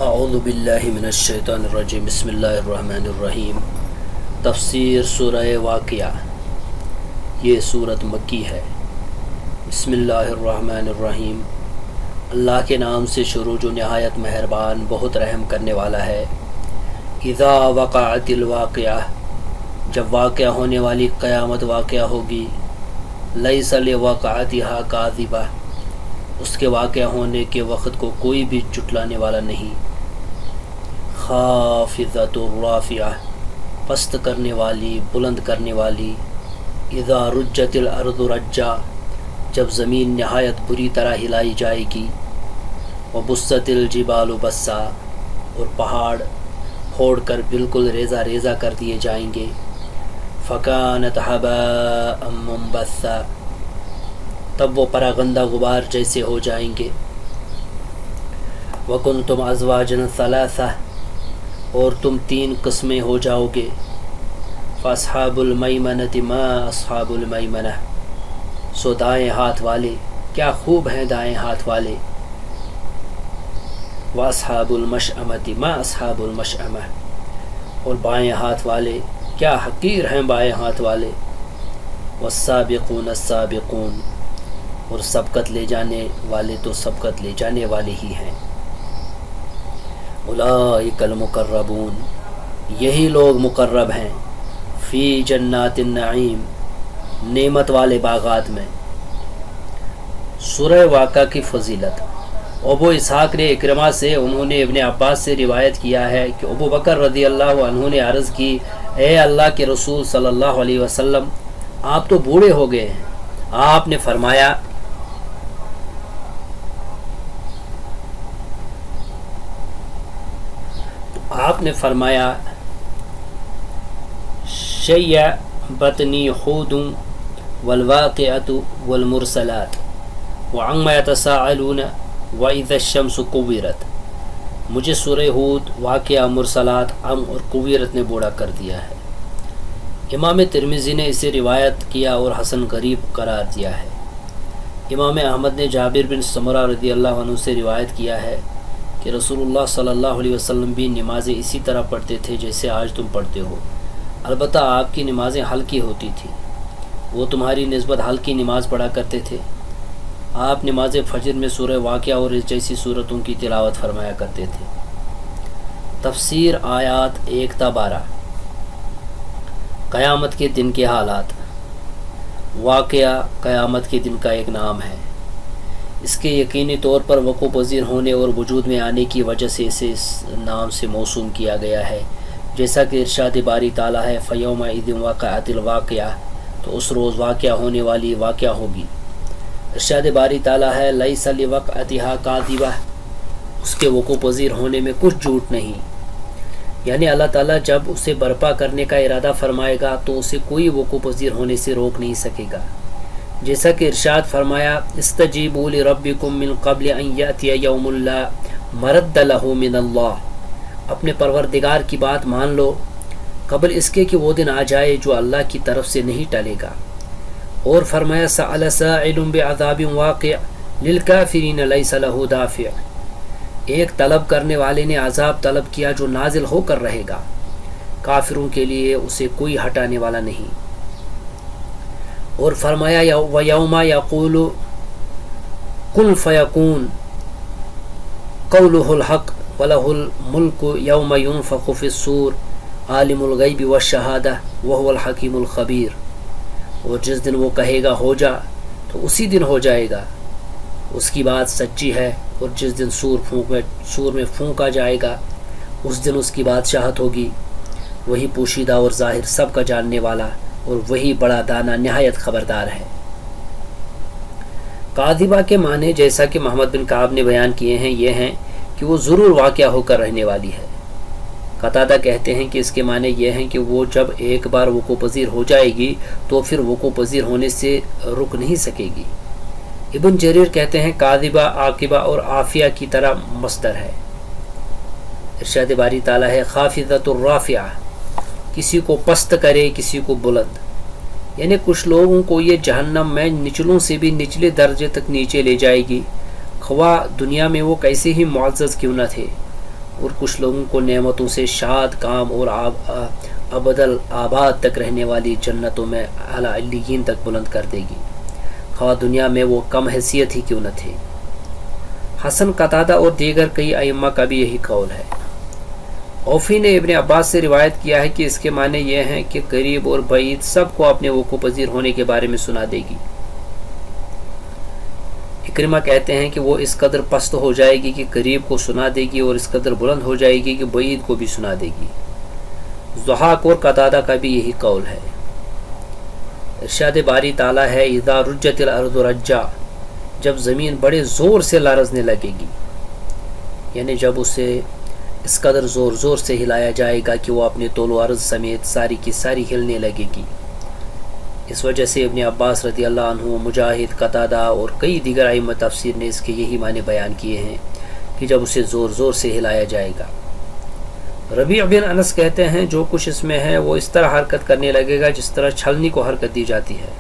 اعوذ باللہ من الشیطان الرجیم بسم اللہ الرحمن الرحیم۔ تفسیر سورہ واقعہ۔ یہ سورت مکی ہے۔ بسم اللہ الرحمن الرحیم۔ اللہ کے نام سے شروع جو نہایت مہربان بہت رحم کرنے والا ہے۔ اذا وقعت الواقعہ، جب واقعہ ہونے والی قیامت واقعہ ہوگی۔ لیس لوقعتھا کاذبہ، اس کے واقع ہونے کے وقت کو کوئی بھی جھٹلانے والا نہیں۔ خافضۃ الرافعہ، پست کرنے والی بلند کرنے والی۔ اذا رجت الارض رجا، جب زمین نہایت بری طرح ہلائی جائے گی۔ وبست الجبال بسا، اور پہاڑ پھوڑ کر بالکل ریزہ ریزہ کر دیے جائیں گے۔ فکانت ہباء منبثا، تب وہ پراگندہ غبار جیسے ہو جائیں گے۔ وکنتم ازواجا ثلاثہ، اور تم تین قسمیں ہو جاؤ گے۔ فاصحاب المیمنۃ ما اصحاب المیمنہ، سو دائیں ہاتھ والے کیا خوب ہیں دائیں ہاتھ والے۔ واصحاب المشأمۃ ما اصحاب المشأمہ، اور بائیں ہاتھ والے کیا حقیر ہیں بائیں ہاتھ والے۔ والسابقون السابقون، اور سبقت لے جانے والے تو سبقت لے جانے والے ہی ہیں۔ اولئک المقربون، یہی لوگ مقرب ہیں۔ فی جنات النعیم، نعمت والے باغات میں۔ سورہ واقعہ کی فضیلت۔ ابو اسحاق نے اکرمہ سے، انہوں نے ابن عباس سے روایت کیا ہے کہ ابو بکر رضی اللہ عنہ نے عرض کی، اے اللہ کے رسول صلی اللہ علیہ وسلم، آپ تو بوڑھے ہو گئے ہیں۔ آپ نے فرمایا شیبتنی ہود والواقعۃ والمرسلات وعما یتساءلون واذا الشمس کورت، مجھے سورہ ہود، واقعہ، مرسلات، عم اور کویرت نے بوڑھا کر دیا ہے۔ امام ترمذی نے اسے روایت کیا اور حسن غریب قرار دیا ہے۔ امام احمد نے جابر بن سمرہ رضی اللہ عنہ سے روایت کیا ہے کہ رسول اللہ صلی اللہ علیہ وسلم بھی نمازیں اسی طرح پڑھتے تھے جیسے آج تم پڑھتے ہو، البتہ آپ کی نمازیں ہلکی ہوتی تھیں، وہ تمہاری نسبت ہلکی نماز پڑھا کرتے تھے۔ آپ نماز فجر میں سورہ واقعہ اور اس جیسی صورتوں کی تلاوت فرمایا کرتے تھے۔ تفسیر آیات 1 تا 12۔ قیامت کے دن کے حالات۔ واقعہ قیامت کے دن کا ایک نام ہے۔ اس کے یقینی طور پر وقوع پذیر ہونے اور وجود میں آنے کی وجہ سے اسے اس نام سے موسوم کیا گیا ہے، جیسا کہ ارشاد باری تعالیٰ ہے، فَيَوْمَئِذٍ وَقَعَتِ الْوَاقِعَةُ، تو اس روز واقعہ ہونے والی واقعہ ہوگی۔ ارشاد باری تعالیٰ ہے، لَيْسَ لِوَقْعَتِهَا كَاذِبَةٌ، اس کے وقوع پذیر ہونے میں کچھ جھوٹ نہیں۔ یعنی اللہ تعالیٰ جب اسے برپا کرنے کا ارادہ فرمائے گا تو اسے کوئی وقوع پذیر ہونے سے روک نہیں سکے گا، جیسا کہ ارشاد فرمایا، استجیبوا لربکم من قبل ان یأتی یوم لا مرد لہ من اللہ، اپنے پروردگار کی بات مان لو قبل اس کے کہ وہ دن آ جائے جو اللہ کی طرف سے نہیں ٹلے گا۔ اور فرمایا، سأل سائل بعذاب واقع للکافرین لیس لہ دافع، ایک طلب کرنے والے نے عذاب طلب کیا جو نازل ہو کر رہے گا، کافروں کے لیے اسے کوئی ہٹانے والا نہیں۔ اور فرمایا، وَيَوْمَ يَقُولُ كُن فَيَكُونُ قَوْلُهُ الْحَقُّ وَلَهُ الْمُلْكُ يَوْمَ يُنفَخُ فِي الصُّورِ عَالِمُ الْغَيْبِ وَالشَّهَادَةِ وَهُوَ الْحَكِيمُ الْخَبِيرُ، اور جس دن وہ کہے گا ہو جا تو اسی دن ہو جائے گا، اس کی بات سچی ہے۔ اور جس دن سور میں پھونکا جائے گا اس دن اس کی بادشاہت ہوگی، وہی پوشیدہ اور ظاہر سب کا جاننے والا، اور وہی بڑا دانا نہایت خبردار ہے۔ کاذبہ کے معنی جیسا کہ محمد بن کعب نے بیان کیے ہیں یہ ہیں کہ وہ ضرور واقعہ ہو کر رہنے والی ہے۔ قتادہ کہتے ہیں کہ اس کے معنی یہ ہیں کہ وہ جب ایک بار وقوع پذیر ہو جائے گی تو پھر وقوع پذیر ہونے سے رک نہیں سکے گی۔ ابن جریر کہتے ہیں کاذبہ عاقبہ اور عافیہ کی طرح مصدر ہے۔ ارشاد باری تعالیٰ ہے، خافضۃ الرافعہ، کسی کو پست کرے کسی کو بلند، یعنی کچھ لوگوں کو یہ جہنم میں نچلوں سے بھی نچلے درجے تک نیچے لے جائے گی، خواہ دنیا میں وہ کیسے ہی معزز کیوں نہ تھے، اور کچھ لوگوں کو نعمتوں سے شاد کام اور ابدل آباد تک رہنے والی جنتوں میں اعلی علیین تک بلند کر دے گی، خواہ دنیا میں وہ کم حیثیت ہی کیوں نہ تھے۔ حسن، قتادہ اور دیگر کئی ائمہ کا بھی یہی قول ہے۔ اوفی نے ابن عباس سے روایت کیا ہے کہ اس کے معنی یہ ہیں کہ قریب اور بعید سب کو اپنے وقوع پذیر ہونے کے بارے میں سنا دے گی۔ اکرمہ کہتے ہیں کہ وہ اس قدر پست ہو جائے گی کہ قریب کو سنا دے گی اور اس قدر بلند ہو جائے گی کہ بعید کو بھی سنا دے گی۔ ضحاک اور قتادہ کا بھی یہی قول ہے۔ ارشاد باری تعالیٰ ہے اذا رجت الارض رجا، جب زمین بڑے زور سے لرزنے لگے گی، یعنی جب اسے اس قدر زور زور سے ہلایا جائے گا کہ وہ اپنے طول و عرض سمیت ساری کی ساری ہلنے لگے گی۔ اس وجہ سے ابن عباس رضی اللہ عنہ، مجاہد، قتادہ اور کئی دیگر ائمہ تفسیر نے اس کے یہی معنی بیان کیے ہیں کہ جب اسے زور زور سے ہلایا جائے گا۔ ربیع بن انس کہتے ہیں جو کچھ اس میں ہے وہ اس طرح حرکت کرنے لگے گا جس طرح چھلنی کو حرکت دی جاتی ہے،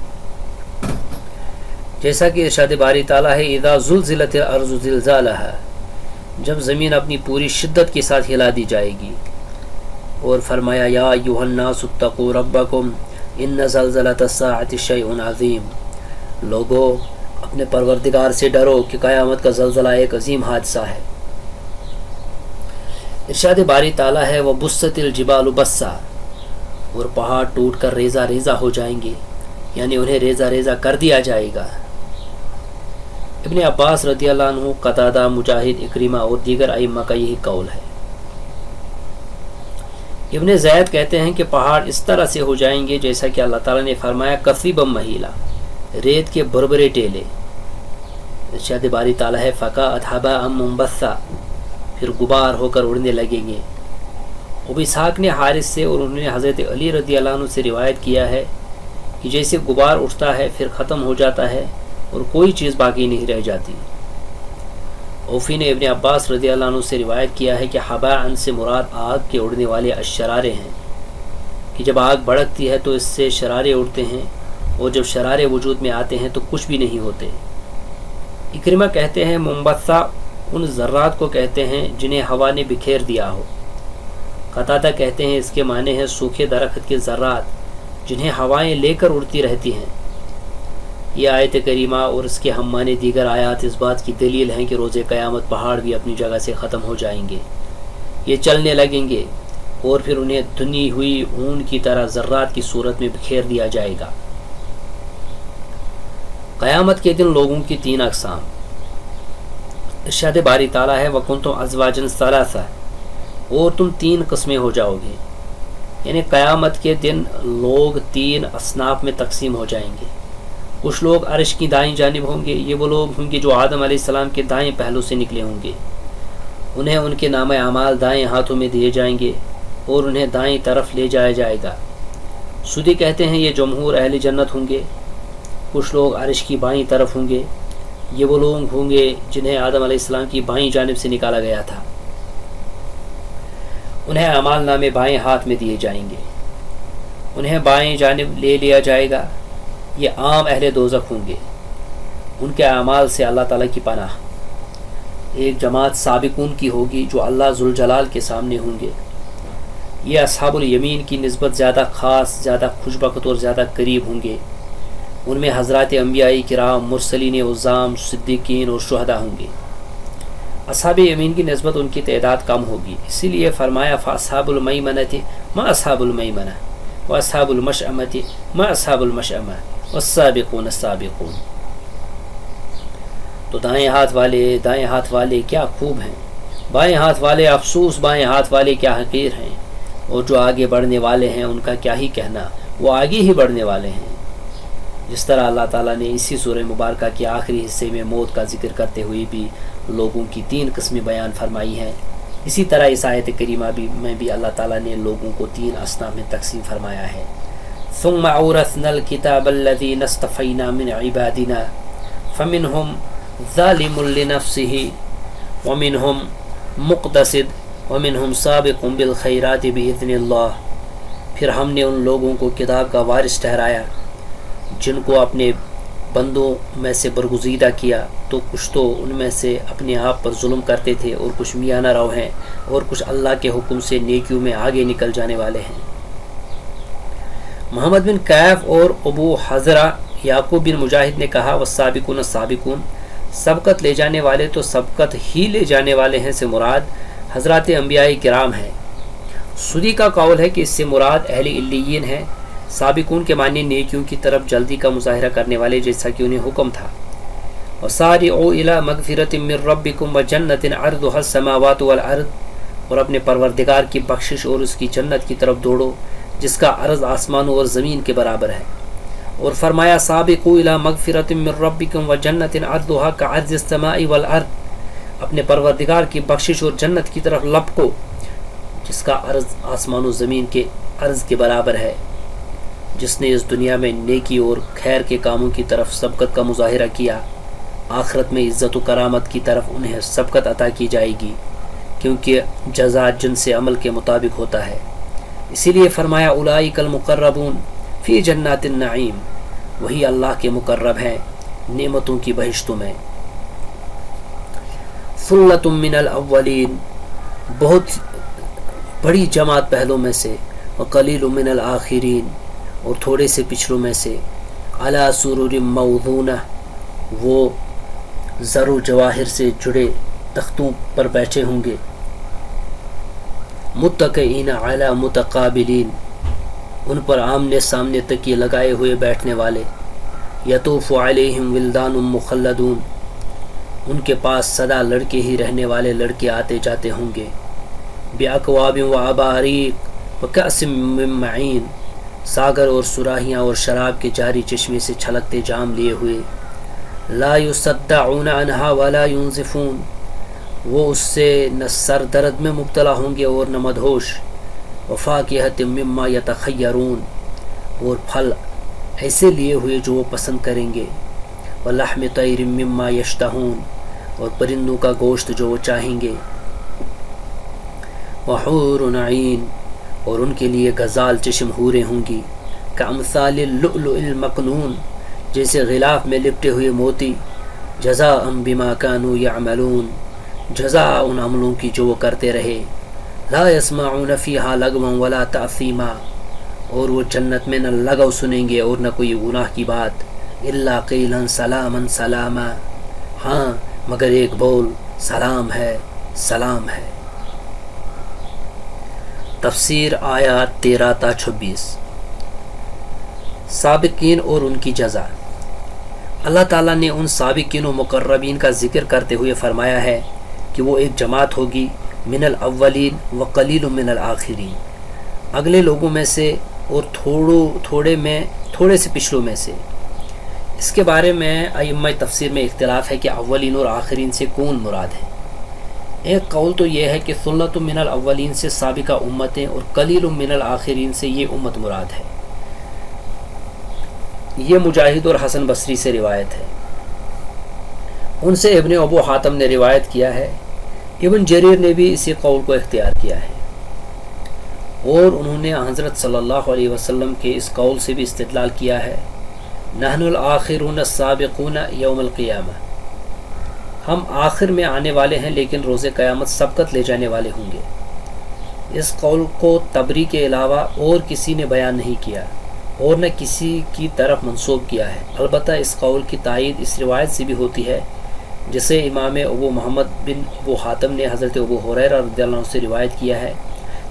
جیسا کہ ارشاد باری تعالیٰ ہے اذا زلزلت الارض زلزالہا، جب زمین اپنی پوری شدت کے ساتھ ہلا دی جائے گی۔ اور فرمایا یا ایھا الناس اتقوا ربکم ان زلزلۃ الساعۃ شیء عظیم، لوگو اپنے پروردگار سے ڈرو کہ قیامت کا زلزلہ ایک عظیم حادثہ ہے۔ ارشاد باری تعالیٰ ہے وبست الجبال بسا، اور پہاڑ ٹوٹ کر ریزہ ریزہ ہو جائیں گے، یعنی انہیں ریزہ ریزہ کر دیا جائے گا۔ ابن عباس رضی اللہ عنہ، قتادہ، مجاہد، اکرمہ اور دیگر ائمہ کا یہی قول ہے۔ ابن زید کہتے ہیں کہ پہاڑ اس طرح سے ہو جائیں گے جیسا کہ اللہ تعالیٰ نے فرمایا کثیبا مہیلا، ریت کے بربرے ٹیلے۔ ارشاد باری تعالیٰ ہے فقاعت ھباء منبثا، پھر غبار ہو کر اڑنے لگیں گے۔ ابو اسحاق نے حارث سے اور انہوں نے حضرت علی رضی اللہ عنہ سے روایت کیا ہے کہ جیسے غبار اٹھتا ہے پھر ختم ہو جاتا ہے اور کوئی چیز باقی نہیں رہ جاتی۔ اوفی نے ابن عباس رضی اللہ عنہ سے روایت کیا ہے کہ ھباء سے مراد آگ کے اڑنے والے الشرارے ہیں، کہ جب آگ بھڑکتی ہے تو اس سے شرارے اڑتے ہیں، اور جب شرارے وجود میں آتے ہیں تو کچھ بھی نہیں ہوتے۔ اکرمہ کہتے ہیں منبثہ ان ذرات کو کہتے ہیں جنہیں ہوا نے بکھیر دیا ہو۔ قتادہ کہتے ہیں اس کے معنی ہیں سوکھے درخت کے ذرات جنہیں ہوائیں لے کر اڑتی رہتی ہیں۔ یہ آیت کریمہ اور اس کے ہم معنی دیگر آیات اس بات کی دلیل ہیں کہ روز قیامت پہاڑ بھی اپنی جگہ سے ختم ہو جائیں گے، یہ چلنے لگیں گے اور پھر انہیں دھنی ہوئی اون کی طرح ذرات کی صورت میں بکھیر دیا جائے گا۔ قیامت کے دن لوگوں کی 3 اقسام۔ ارشاد باری تعالیٰ ہے وَكُنْتُمْ أَزْوَاجًا ثَلَاثَةً، اور تم 3 قسمیں ہو جاؤ گے، یعنی قیامت کے دن لوگ 3 اصناف میں تقسیم ہو جائیں گے۔ کچھ لوگ عرش کی دائیں جانب ہوں گے، یہ وہ لوگ ہوں گے جو آدم علیہ السلام کے دائیں پہلو سے نکلے ہوں گے، انہیں ان کے نامہ اعمال دائیں ہاتھوں میں دیے جائیں گے اور انہیں دائیں طرف لے جایا جائے گا۔ سودی کہتے ہیں یہ جمہور اہل جنت ہوں گے۔ کچھ لوگ عرش کی بائیں طرف ہوں گے، یہ وہ لوگ ہوں گے جنہیں آدم علیہ السلام کی بائیں جانب سے نکالا گیا تھا، انہیں اعمال نامے بائیں ہاتھ میں دیے جائیں گے، انہیں بائیں جانب لے لیا جائے گا۔ یہ عام اہل دوزخ ہوں گے، ان کے اعمال سے اللہ تعالیٰ کی پناہ۔ ایک جماعت سابقون کی ہوگی جو اللہ ذوالجلال کے سامنے ہوں گے، یہ اصحاب الیمین کی نسبت زیادہ خاص، زیادہ خوشبخت اور زیادہ قریب ہوں گے۔ ان میں حضرات انبیاء کرام، مرسلین عظام، صدیقین اور شہداء ہوں گے۔ اصحاب یمین کی نسبت ان کی تعداد کم ہوگی، اسی لیے فرمایا فاصحاب المیمنۃ ما اصحاب المیمنہ واصحاب المشأمۃ ما اصحاب المشأمہ والسابقون السابقون۔ تو دائیں ہاتھ والے کیا خوب ہیں، بائیں ہاتھ والے افسوس، بائیں ہاتھ والے کیا حقیر ہیں، اور جو آگے بڑھنے والے ہیں ان کا کیا ہی کہنا، وہ آگے ہی بڑھنے والے ہیں۔ جس طرح اللہ تعالیٰ نے اسی سورہ مبارکہ کے آخری حصے میں موت کا ذکر کرتے ہوئے بھی لوگوں کی 3 قسمیں بیان فرمائی ہیں، اسی طرح اس آیت کریمہ میں بھی اللہ تعالیٰ نے لوگوں کو 3 اصناف میں تقسیم فرمایا ہے۔ ثم اورثنا الكتاب الذين اصطفينا من عبادنا فمنهم ظالم لنفسه ومنهم مقتصد ومنهم سابق بالخيرات بإذن الله، پھر ہم نے ان لوگوں کو کتاب کا وارث ٹھہرایا جن کو اپنے بندوں میں سے برگزیدہ کیا تو کچھ تو ان میں سے اپنے آپ پر ظلم کرتے تھے اور کچھ میانہ رو ہیں اور کچھ اللہ کے حکم سے نیکیوں میں آگے نکل جانے والے ہیں۔ محمد بن کیف اور ابو حضرہ یعقوب بن مجاہد نے کہا والسابقون السابقون، سبقت لے جانے والے تو سبقت ہی لے جانے والے ہیں سے مراد حضرات انبیاء کرام ہیں۔ سدی کا قول ہے کہ اس سے مراد اہل علیین ہیں۔ سابقون کے معنی نیکیوں کی طرف جلدی کا مظاہرہ کرنے والے، جیسا کہ انہیں حکم تھا وَسَارِعُوا إِلَىٰ مَغْفِرَةٍ مِّن رَّبِّكُمْ وَجَنَّةٍ عَرْضُهَا السَّمَاوَاتُ وَالْأَرْضُ، اور اپنے پروردگار کی بخشش اور اس کی جنت کی طرف دوڑو جس کا عرض آسمانوں اور زمین کے برابر ہے۔ اور فرمایا سابقوا إِلَىٰ مَغْفِرَةٍ مِّن رَّبِّكُمْ وَجَنَّةٍ عَرْضُهَا كَعَرْضِ السَّمَاءِ وَالْأَرْضِ، اپنے پروردگار کی بخشش اور جنت کی طرف لپکو جس کا عرض آسمان و زمین کے عرض کے برابر ہے۔ جس نے اس دنیا میں نیکی اور خیر کے کاموں کی طرف سبقت کا مظاہرہ کیا، آخرت میں عزت و کرامت کی طرف انہیں سبقت عطا کی جائے گی، کیونکہ جزا جن سے عمل کے مطابق ہوتا ہے۔ اسی لیے فرمایا اولئک المقربون فی جنات النعیم، وہی اللہ کے مقرب ہیں نعمتوں کی بہشتوں میں۔ ثلۃ من الاولین، بہت بڑی جماعت پہلوں میں سے، وقلیل من الآخرین، اور تھوڑے سے پچھلوں میں سے، علی سرر موضونہ، وہ زر و جواہر سے جڑے تختوں پر بیٹھے ہوں گے، متکئین علی متقابلین، ان پر آمنے سامنے تکیے لگائے ہوئے بیٹھنے والے، یطوف علیہم ولدان مخلدون، ان کے پاس سدا لڑکے ہی رہنے والے لڑکے آتے جاتے ہوں گے، باکواب و اباریق وکأس من معین، ساگر اور سراہیاں اور شراب کے جاری چشمے سے چھلکتے جام لیے ہوئے، لا یصدعون عنہا ولا ینزفون، وہ اس سے نہ سر درد میں مبتلا ہوں گے اور نہ مدہوش، وفاکہۃ مما یتخیرون، اور پھل ایسے لیے ہوئے جو وہ پسند کریں گے، ولحم طیر مما یشتہون، اور پرندوں کا گوشت جو وہ چاہیں گے، وحور عین، اور ان کے لیے غزال چشم حوریں ہوں گی، کامثال اللؤلؤ المکنون، جیسے غلاف میں لپٹے ہوئے موتی، جزاء بما كانوا يعملون، جزا ان عملوں کی جو وہ کرتے رہے، لا يسمعون فيها لغوا ولا تأثیما، اور وہ جنت میں نہ لغو سنیں گے اور نہ کوئی گناہ کی بات، الا قیلا سلاما سلاما، ہاں مگر ایک بول سلام ہے سلام ہے۔ تفسیر آیات 13 تا 26۔ سابقین اور ان کی جزا۔ اللہ تعالیٰ نے ان سابقین و مقربین کا ذکر کرتے ہوئے فرمایا ہے کہ وہ ایک جماعت ہوگی، من الاولین وقلیل من الآخرین، اگلے لوگوں میں سے اور تھوڑے سے پچھلوں میں سے۔ اس کے بارے میں ائمہ تفسیر میں اختلاف ہے کہ اولین اور آخرین سے کون مراد ہے۔ ایک قول تو یہ ہے کہ ثلۃ من الاولین سے سابقہ امتیں اور قلیل من الآخرین سے یہ امت مراد ہے۔ یہ مجاہد اور حسن بصری سے روایت ہے، ان سے ابن ابو حاتم نے روایت کیا ہے، ابن جریر نے بھی اسی قول کو اختیار کیا ہے، اور انہوں نے حضرت صلی اللہ علیہ وسلم کے اس قول سے بھی استدلال کیا ہے، نحن الآخرون السابقون یوم القیامہ، ہم آخر میں آنے والے ہیں لیکن روز قیامت سبقت لے جانے والے ہوں گے۔ اس قول کو طبری کے علاوہ اور کسی نے بیان نہیں کیا اور نہ کسی کی طرف منسوب کیا ہے، البتہ اس قول کی تائید اس روایت سے بھی ہوتی ہے جسے امام ابو محمد بن ابو حاتم نے حضرت ابو ہریرہ رضی اللہ عنہ سے روایت کیا ہے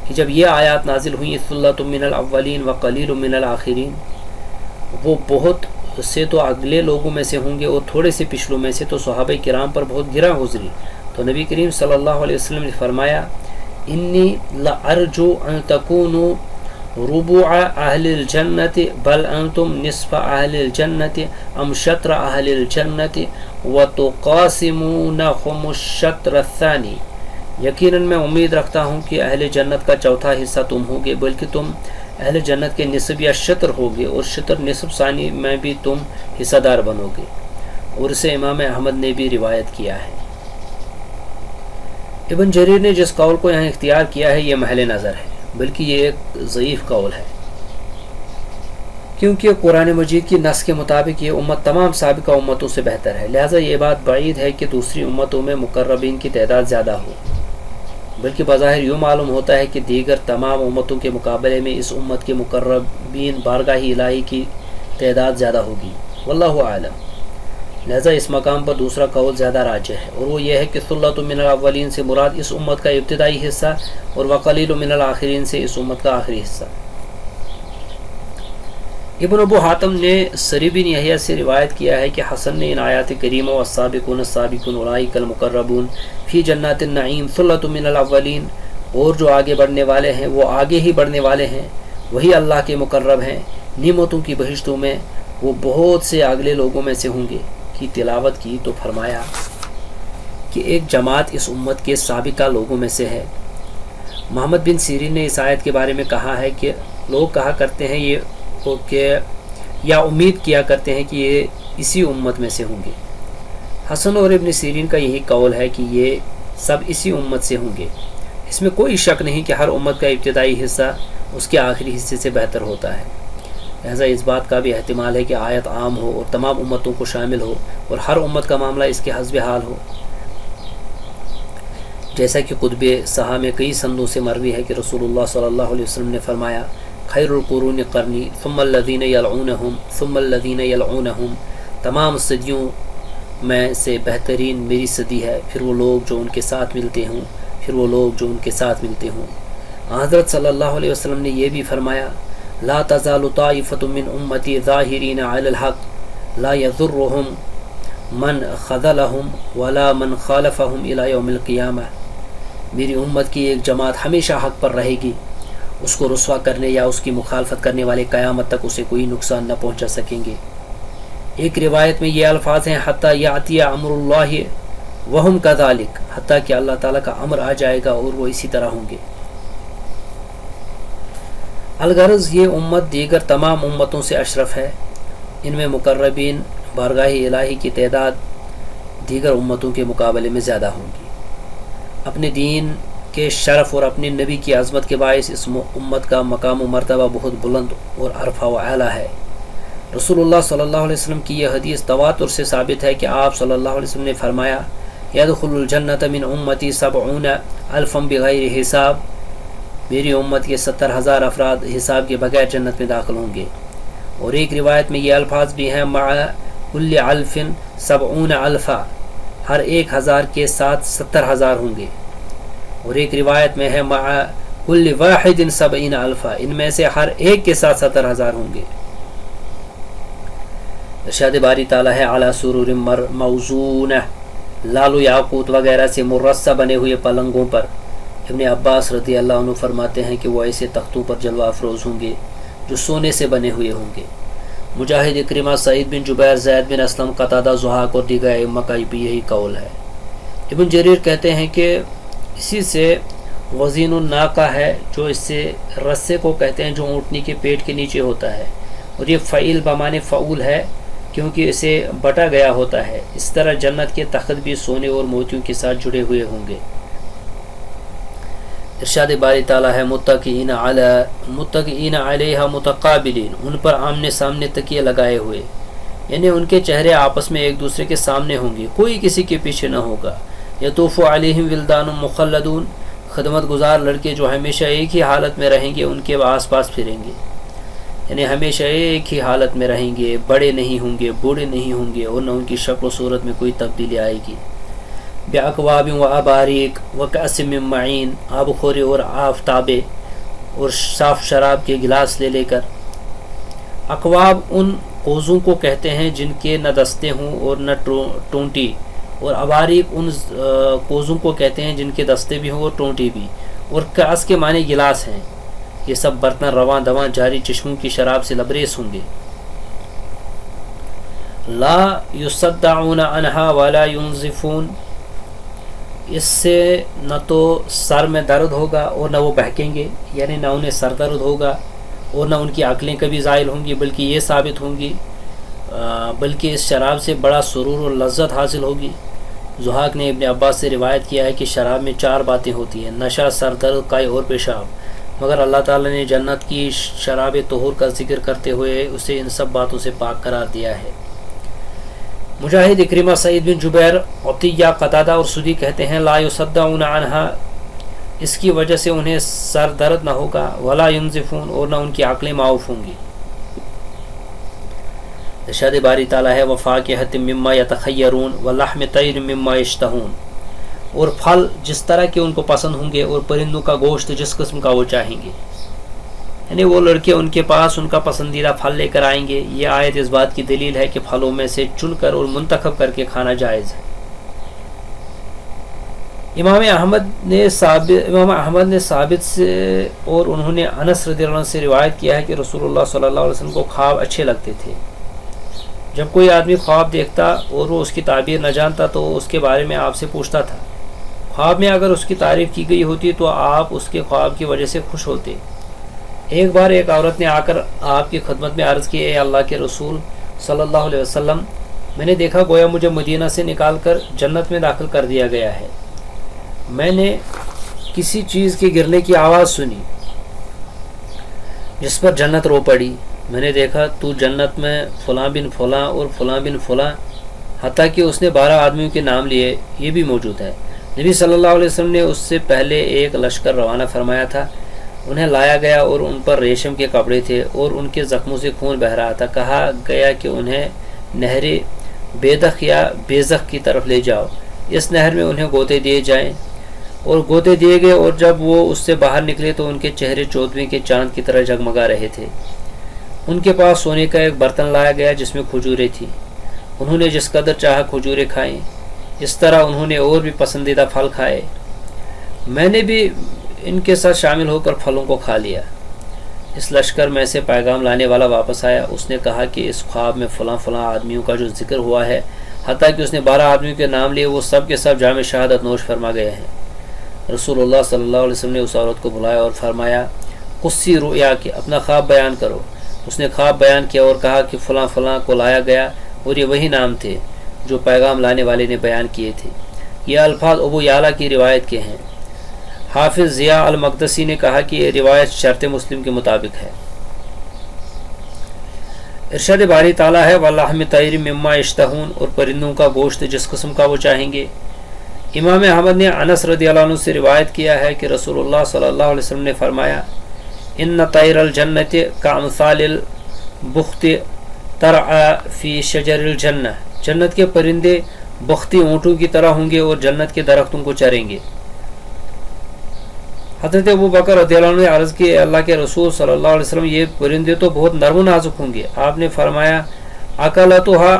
کہ جب یہ آیات نازل ہوئیں ثلۃ من الاولین وقلیل من الآخرین، وہ بہت سے تو اگلے لوگوں میں سے ہوں گے اور تھوڑے سے پچھلوں میں سے، تو صحابہ کرام پر بہت گراں گزری، تو نبی کریم صلی اللہ علیہ وسلم نے فرمایا انی لارجو ان تکونوا ربع اہل الجنت بل انتم نصف اہل الجنت ام شطر اہل الجنت وتقاسمونہم الشطر الثانی، یقیناً میں امید رکھتا ہوں کہ اہل جنت کا چوتھا حصہ تم ہوگے، بلکہ تم اہل جنت کے نصف یا شطر ہوگے، اور شطر نصف ثانی میں بھی تم حصہ دار بنو گے، اور اسے امام احمد نے بھی روایت کیا ہے۔ ابن جریر نے جس قول کو یہاں اختیار کیا ہے یہ محل نظر ہے، بلکہ یہ ایک ضعیف قول ہے، کیونکہ قرآن مجید کی نص کے مطابق یہ امت تمام سابقہ امتوں سے بہتر ہے، لہٰذا یہ بات بعید ہے کہ دوسری امتوں میں مقربین کی تعداد زیادہ ہو، بلکہ بظاہر یوں معلوم ہوتا ہے کہ دیگر تمام امتوں کے مقابلے میں اس امت کے مقربین بارگاہ الہی کی تعداد زیادہ ہوگی، واللہ اعلم۔ لہذا اس مقام پر دوسرا قول زیادہ راجح ہے، اور وہ یہ ہے کہ ثلۃ من الاولین سے مراد اس امت کا ابتدائی حصہ، اور وقلیل من الاخرین سے اس امت کا آخری حصہ۔ ابن ابو حاتم نے سری بن یحییٰ سے روایت کیا ہے کہ حسن نے ان آیات کریمہ والسابقون السابقون اولئک المقربون فی جنات النعیم ثلۃ من الاولین، اور جو آگے بڑھنے والے ہیں وہ آگے ہی بڑھنے والے ہیں، وہی اللہ کے مقرب ہیں نعمتوں کی بہشتوں میں، وہ بہت سے اگلے لوگوں میں سے ہوں گے کی تلاوت کی تو فرمایا کہ ایک جماعت اس امت کے سابقہ لوگوں میں سے ہے۔ محمد بن سیرین نے اس آیت کے بارے میں کہا ہے کہ لوگ کہا کرتے ہیں یا امید کیا کرتے ہیں کہ یہ اسی امت میں سے ہوں گے۔ حسن اور ابن سیرین کا یہی قول ہے کہ یہ سب اسی امت سے ہوں گے۔ اس میں کوئی شک نہیں کہ ہر امت کا ابتدائی حصہ اس کے آخری حصے سے بہتر ہوتا ہے، لہذا اس بات کا بھی احتمال ہے کہ آیت عام ہو اور تمام امتوں کو شامل ہو، اور ہر امت کا معاملہ اس کے حسب حال ہو، جیسا کہ قطب صحا میں کئی سندوں سے مروی ہے کہ رسول اللہ صلی اللہ علیہ وسلم نے فرمایا خیر القرون قرنی ثم الذین یلعونہم ثم الذین یلعونہم، تمام صدیوں میں سے بہترین میری صدی ہے، پھر وہ لوگ جو ان کے ساتھ ملتے ہوں، پھر وہ لوگ جو ان کے ساتھ ملتے ہوں۔ حضرت صلی اللہ علیہ وسلم نے یہ بھی فرمایا لا تزال طائفة من امتی ظاہرین علی الحق لا یضرهم من خذلهم ولا من خالفهم الى یوم القیامہ، میری امت کی ایک جماعت ہمیشہ حق پر رہے گی، اس کو رسوا کرنے یا اس کی مخالفت کرنے والے قیامت تک اسے کوئی نقصان نہ پہنچا سکیں گے۔ ایک روایت میں یہ الفاظ ہیں حتی یاتی امر اللہ وہم کذالک، حتیٰ کہ اللہ تعالیٰ کا امر آ جائے گا اور وہ اسی طرح ہوں گے۔ الغرض یہ امت دیگر تمام امتوں سے اشرف ہے، ان میں مقربین بارگاہ الہی کی تعداد دیگر امتوں کے مقابلے میں زیادہ ہوں گی۔ اپنے دین کے شرف اور اپنے نبی کی عظمت کے باعث اس امت کا مقام و مرتبہ بہت بلند اور عرفہ و اعلیٰ ہے۔ رسول اللہ صلی اللہ علیہ وسلم کی یہ حدیث تواتر سے ثابت ہے کہ آپ صلی اللہ علیہ وسلم نے فرمایا یدخل الجنۃ من امتی 70,000 بغیر حساب، میری امت کے 70,000 افراد حساب کے بغیر جنت میں داخل ہوں گے۔ اور ایک روایت میں یہ الفاظ بھی ہیں مع کل الف 70,000، ہر 1,000 کے ساتھ 70,000 ہوں گے۔ اور ایک روایت میں ہے مع کل واحد 70,000، ان میں سے ہر ایک کے ساتھ 70,000 ہوں گے۔ ارشاد باری تعالیٰ ہے اعلیٰ سرور موضونہ، لال و یاقوت وغیرہ سے مرصع بنے ہوئے پلنگوں پر۔ ابن عباس رضی اللہ عنہ فرماتے ہیں کہ وہ ایسے تختوں پر جلوہ افروز ہوں گے جو سونے سے بنے ہوئے ہوں گے۔ مجاہد، اکرمہ، سعید بن جبیر، زید بن اسلم، قتادہ، ضحاک اور دیگر ائمہ کا بھی یہی قول ہے۔ ابن جریر کہتے ہیں کہ اسی سے وزین الناقہ ہے، جو اس سے رسے کو کہتے ہیں جو اونٹنی کے پیٹ کے نیچے ہوتا ہے، اور یہ فعیل بمعنی فعول ہے کیونکہ اسے بٹا گیا ہوتا ہے۔ اس طرح جنت کے تخت بھی سونے اور موتیوں کے ساتھ جڑے ہوئے ہوں گے۔ ارشاد باری تعالیٰ ہے متکئین علیہا متقابلین، ان پر آمنے سامنے تکیے لگائے ہوئے، یعنی ان کے چہرے آپس میں ایک دوسرے کے سامنے ہوں گے، کوئی کسی کے پیچھے نہ ہوگا۔ یطوف علیہم ولدان مخلدون، خدمت گزار لڑکے جو ہمیشہ ایک ہی حالت میں رہیں گے ان کے آس پاس پھریں گے، یعنی ہمیشہ ایک ہی حالت میں رہیں گے، بڑے نہیں ہوں گے، بوڑھے نہیں ہوں گے، اور نہ ان کی شکل و صورت میں کوئی تبدیلی آئے گی۔ بِأَكْوَابٍ وَأَبَارِيقٍ وَكَأْسٍ مِّن مَّعِينٍ، آب خوری اور آفتابے اور صاف شراب کے گلاس لے لے کر۔ اکواب ان کوزوں کو کہتے ہیں جن کے نہ دستے ہوں اور نہ ٹونٹی، اور اباریق ان کوزوں کو کہتے ہیں جن کے دستے بھی ہوں اور ٹونٹی بھی، اور کاس کے معنی گلاس ہیں۔ یہ سب برتن رواں دواں جاری چشموں کی شراب سے لبریز ہوں گے۔ لا یصدعون عنہا ولا ینزفون، اس سے نہ تو سر میں درد ہوگا اور نہ وہ بہکیں گے، یعنی نہ انہیں سر درد ہوگا اور نہ ان کی عقلیں کبھی زائل ہوں گی، بلکہ یہ ثابت ہوں گی بلکہ اس شراب سے بڑا سرور اور لذت حاصل ہوگی۔ ضحاک نے ابن عباس سے روایت کیا ہے کہ شراب میں 4 باتیں ہوتی ہیں: نشہ، سر درد، قے اور پیشاب۔ مگر اللہ تعالیٰ نے جنت کی شراب طہور کا ذکر کرتے ہوئے اسے ان سب باتوں سے پاک قرار دیا ہے۔ مجاہد، اکرمہ، سعید بن جبیر، عطیہ، قتادہ اور سدی کہتے ہیں لا یصدعون عنہا، اس کی وجہ سے انہیں سر درد نہ ہوگا، ولا ینزفون، اور نہ ان کی عقلیں معاف ہوں گی۔ ارشاد باری تعالیٰ ہے وفاکہۃ مما یتخیرون ولحم طیر مما یشتہون، اور پھل جس طرح کے ان کو پسند ہوں گے اور پرندوں کا گوشت جس قسم کا وہ چاہیں گے، یعنی وہ لڑکے ان کے پاس ان کا پسندیدہ پھل لے کر آئیں گے۔ یہ آیت اس بات کی دلیل ہے کہ پھلوں میں سے چن کر اور منتخب کر کے کھانا جائز ہے۔ امام احمد نے ثابت سے اور انہوں نے انس رضی اللہ عنہ سے روایت کیا ہے کہ رسول اللہ صلی اللہ علیہ وسلم کو خواب اچھے لگتے تھے۔ جب کوئی آدمی خواب دیکھتا اور وہ اس کی تعبیر نہ جانتا تو اس کے بارے میں آپ سے پوچھتا تھا۔ خواب میں اگر اس کی تعریف کی گئی ہوتی تو آپ اس کے خواب کی وجہ سے خوش ہوتے۔ ایک بار ایک عورت نے آ کر آپ کی خدمت میں عرض کی، اے اللہ کے رسول صلی اللہ علیہ وسلم، میں نے دیکھا گویا مجھے مدینہ سے نکال کر جنت میں داخل کر دیا گیا ہے۔ میں نے کسی چیز کے گرنے کی آواز سنی جس پر جنت رو پڑی۔ میں نے دیکھا تو جنت میں فلاں بن فلاں اور فلاں بن فلاں، حتیٰ کہ اس نے 12 آدمیوں کے نام لیے، یہ بھی موجود ہے۔ نبی صلی اللہ علیہ وسلم نے اس سے پہلے ایک لشکر روانہ فرمایا تھا، انہیں لایا گیا اور ان پر ریشم کے کپڑے تھے اور ان کے زخموں سے خون بہہ رہا تھا۔ کہا گیا کہ انہیں نہر بیدخ یا بیزخ کی طرف لے جاؤ، اس نہر میں انہیں گوتے دیے جائیں، اور گوتے دیے گئے، اور جب وہ اس سے باہر نکلے تو ان کے چہرے 14ویں کے چاند کی طرح جگمگا رہے تھے۔ ان کے پاس سونے کا ایک برتن لایا گیا جس میں کھجوریں تھیں، انہوں نے جس قدر چاہا کھجوریں کھائیں، اس طرح انہوں نے اور بھی پسندیدہ پھل کھائے۔ میں نے بھی ان کے ساتھ شامل ہو کر پھلوں کو کھا لیا۔ اس لشکر میں سے پیغام لانے والا واپس آیا، اس نے کہا کہ اس خواب میں فلاں فلاں آدمیوں کا جو ذکر ہوا ہے، حتیٰ کہ اس نے 12 آدمیوں کے نام لیے، وہ سب کے سب جام شہادت نوش فرما گئے ہیں۔ رسول اللہ صلی اللہ علیہ وسلم نے اس عورت کو بلایا اور فرمایا قصی رؤیا کہ اپنا خواب بیان کرو۔ اس نے خواب بیان کیا اور کہا کہ فلاں فلاں کو لایا گیا اور یہ وہی نام تھے جو پیغام لانے والے نے بیان کیے تھے۔ یہ الفاظ ابو یعلا کی روایت کے ہیں۔ حافظ ضیاء المقدسی نے کہا کہ یہ روایت شرط مسلم کے مطابق ہے۔ ارشاد باری تعالیٰ ہے وَلَحْمِ طَيْرٍ مِّمَّا يَشْتَهُونَ، اور پرندوں کا گوشت جس قسم کا وہ چاہیں گے۔ امام احمد نے انس رضی اللہ عنہ سے روایت کیا ہے کہ رسول اللہ صلی اللہ علیہ وسلم نے فرمایا ان طیر الجنت کامثال البخت ترعى فی شجر الجنہ، جنت کے پرندے بختی اونٹوں کی طرح ہوں گے اور جنت کے درختوں کو چریں گے۔ حضرت ابو بکر رضی اللہ عنہ نے عرض کی، اللہ کے رسول صلی اللہ علیہ وسلم، یہ پرندے تو بہت نرم و نازک ہوں گے۔ آپ نے فرمایا اکلتها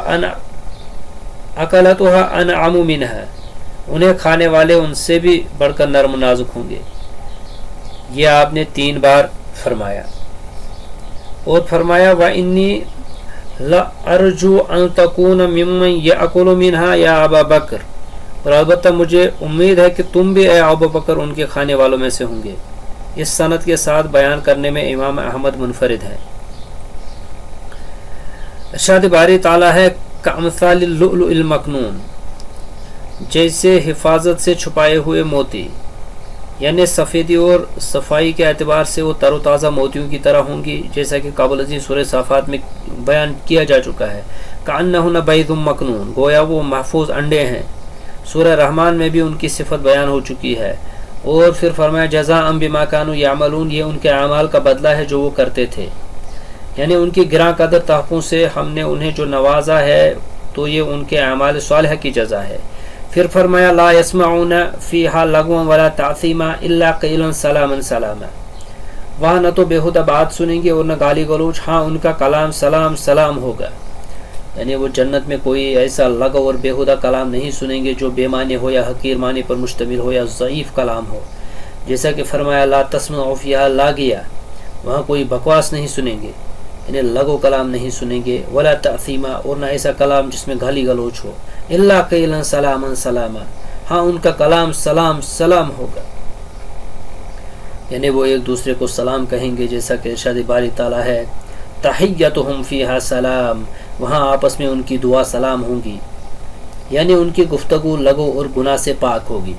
انعم منها، انہیں کھانے والے ان سے بھی بڑھ کر نرم و نازک ہوں گے۔ یہ آپ نے 3 بار فرمایا، اور فرمایا وَإِنِّي لَأَرْجُو أَن تَكُونَ مِمَّن يَأْكُلُ مِنْهَا یا ابا بکر، اور البتہ مجھے امید ہے کہ تم بھی اے ابو بکر ان کے کھانے والوں میں سے ہوں گے۔ اس سند کے ساتھ بیان کرنے میں امام احمد منفرد ہے۔ ارشاد باری تعالیٰ ہے کامثال اللؤلؤ المکنون، جیسے حفاظت سے چھپائے ہوئے موتی، یعنی سفیدی اور صفائی کے اعتبار سے وہ تر و تازہ موتیوں کی طرح ہوں گی، جیسا کہ قبل ازیں سورہ صافات میں بیان کیا جا چکا ہے۔ کأنہن بیض مکنون، گویا وہ محفوظ انڈے ہیں۔ سورہ رحمان میں بھی ان کی صفت بیان ہو چکی ہے۔ اور پھر فرمایا جزاء بما کانوا یعملون، یہ ان کے اعمال کا بدلہ ہے جو وہ کرتے تھے، یعنی ان کی گراں قدر تحفوں سے ہم نے انہیں جو نوازا ہے تو یہ ان کے اعمال صالحہ کی جزا ہے۔ پھر فرمایا لا يسمعون فیہا لغوا ولا تعثیما الا قیلا سلاما سلاما، وہاں نہ تو بیہودہ بات سنیں گے اور نہ گالی گلوچ، ہاں ان کا کلام سلام سلام ہوگا، یعنی وہ جنت میں کوئی ایسا لغو اور بیہودہ کلام نہیں سنیں گے جو بے معنی ہو یا حقیر معنی پر مشتمل ہو یا ضعیف کلام ہو۔ جیسا کہ فرمایا لا تسمعوا فیہا لاغیا، وہاں کوئی بکواس نہیں سنیں گے، یعنی لغو کلام نہیں سنیں گے، ولا تعثیما، اور نہ ایسا کلام جس میں گالی گلوچ ہو، الا قیلا سلاما سلاما، ہاں ان کا کلام سلام سلام ہوگا، یعنی وہ ایک دوسرے کو سلام کہیں گے، جیسا کہ ارشاد باری تعالیٰ ہے تحیتہم فیہا سلام، وہاں آپس میں ان کی دعا سلام ہوں گی، یعنی ان کی گفتگو لغو اور گناہ سے پاک ہوگی۔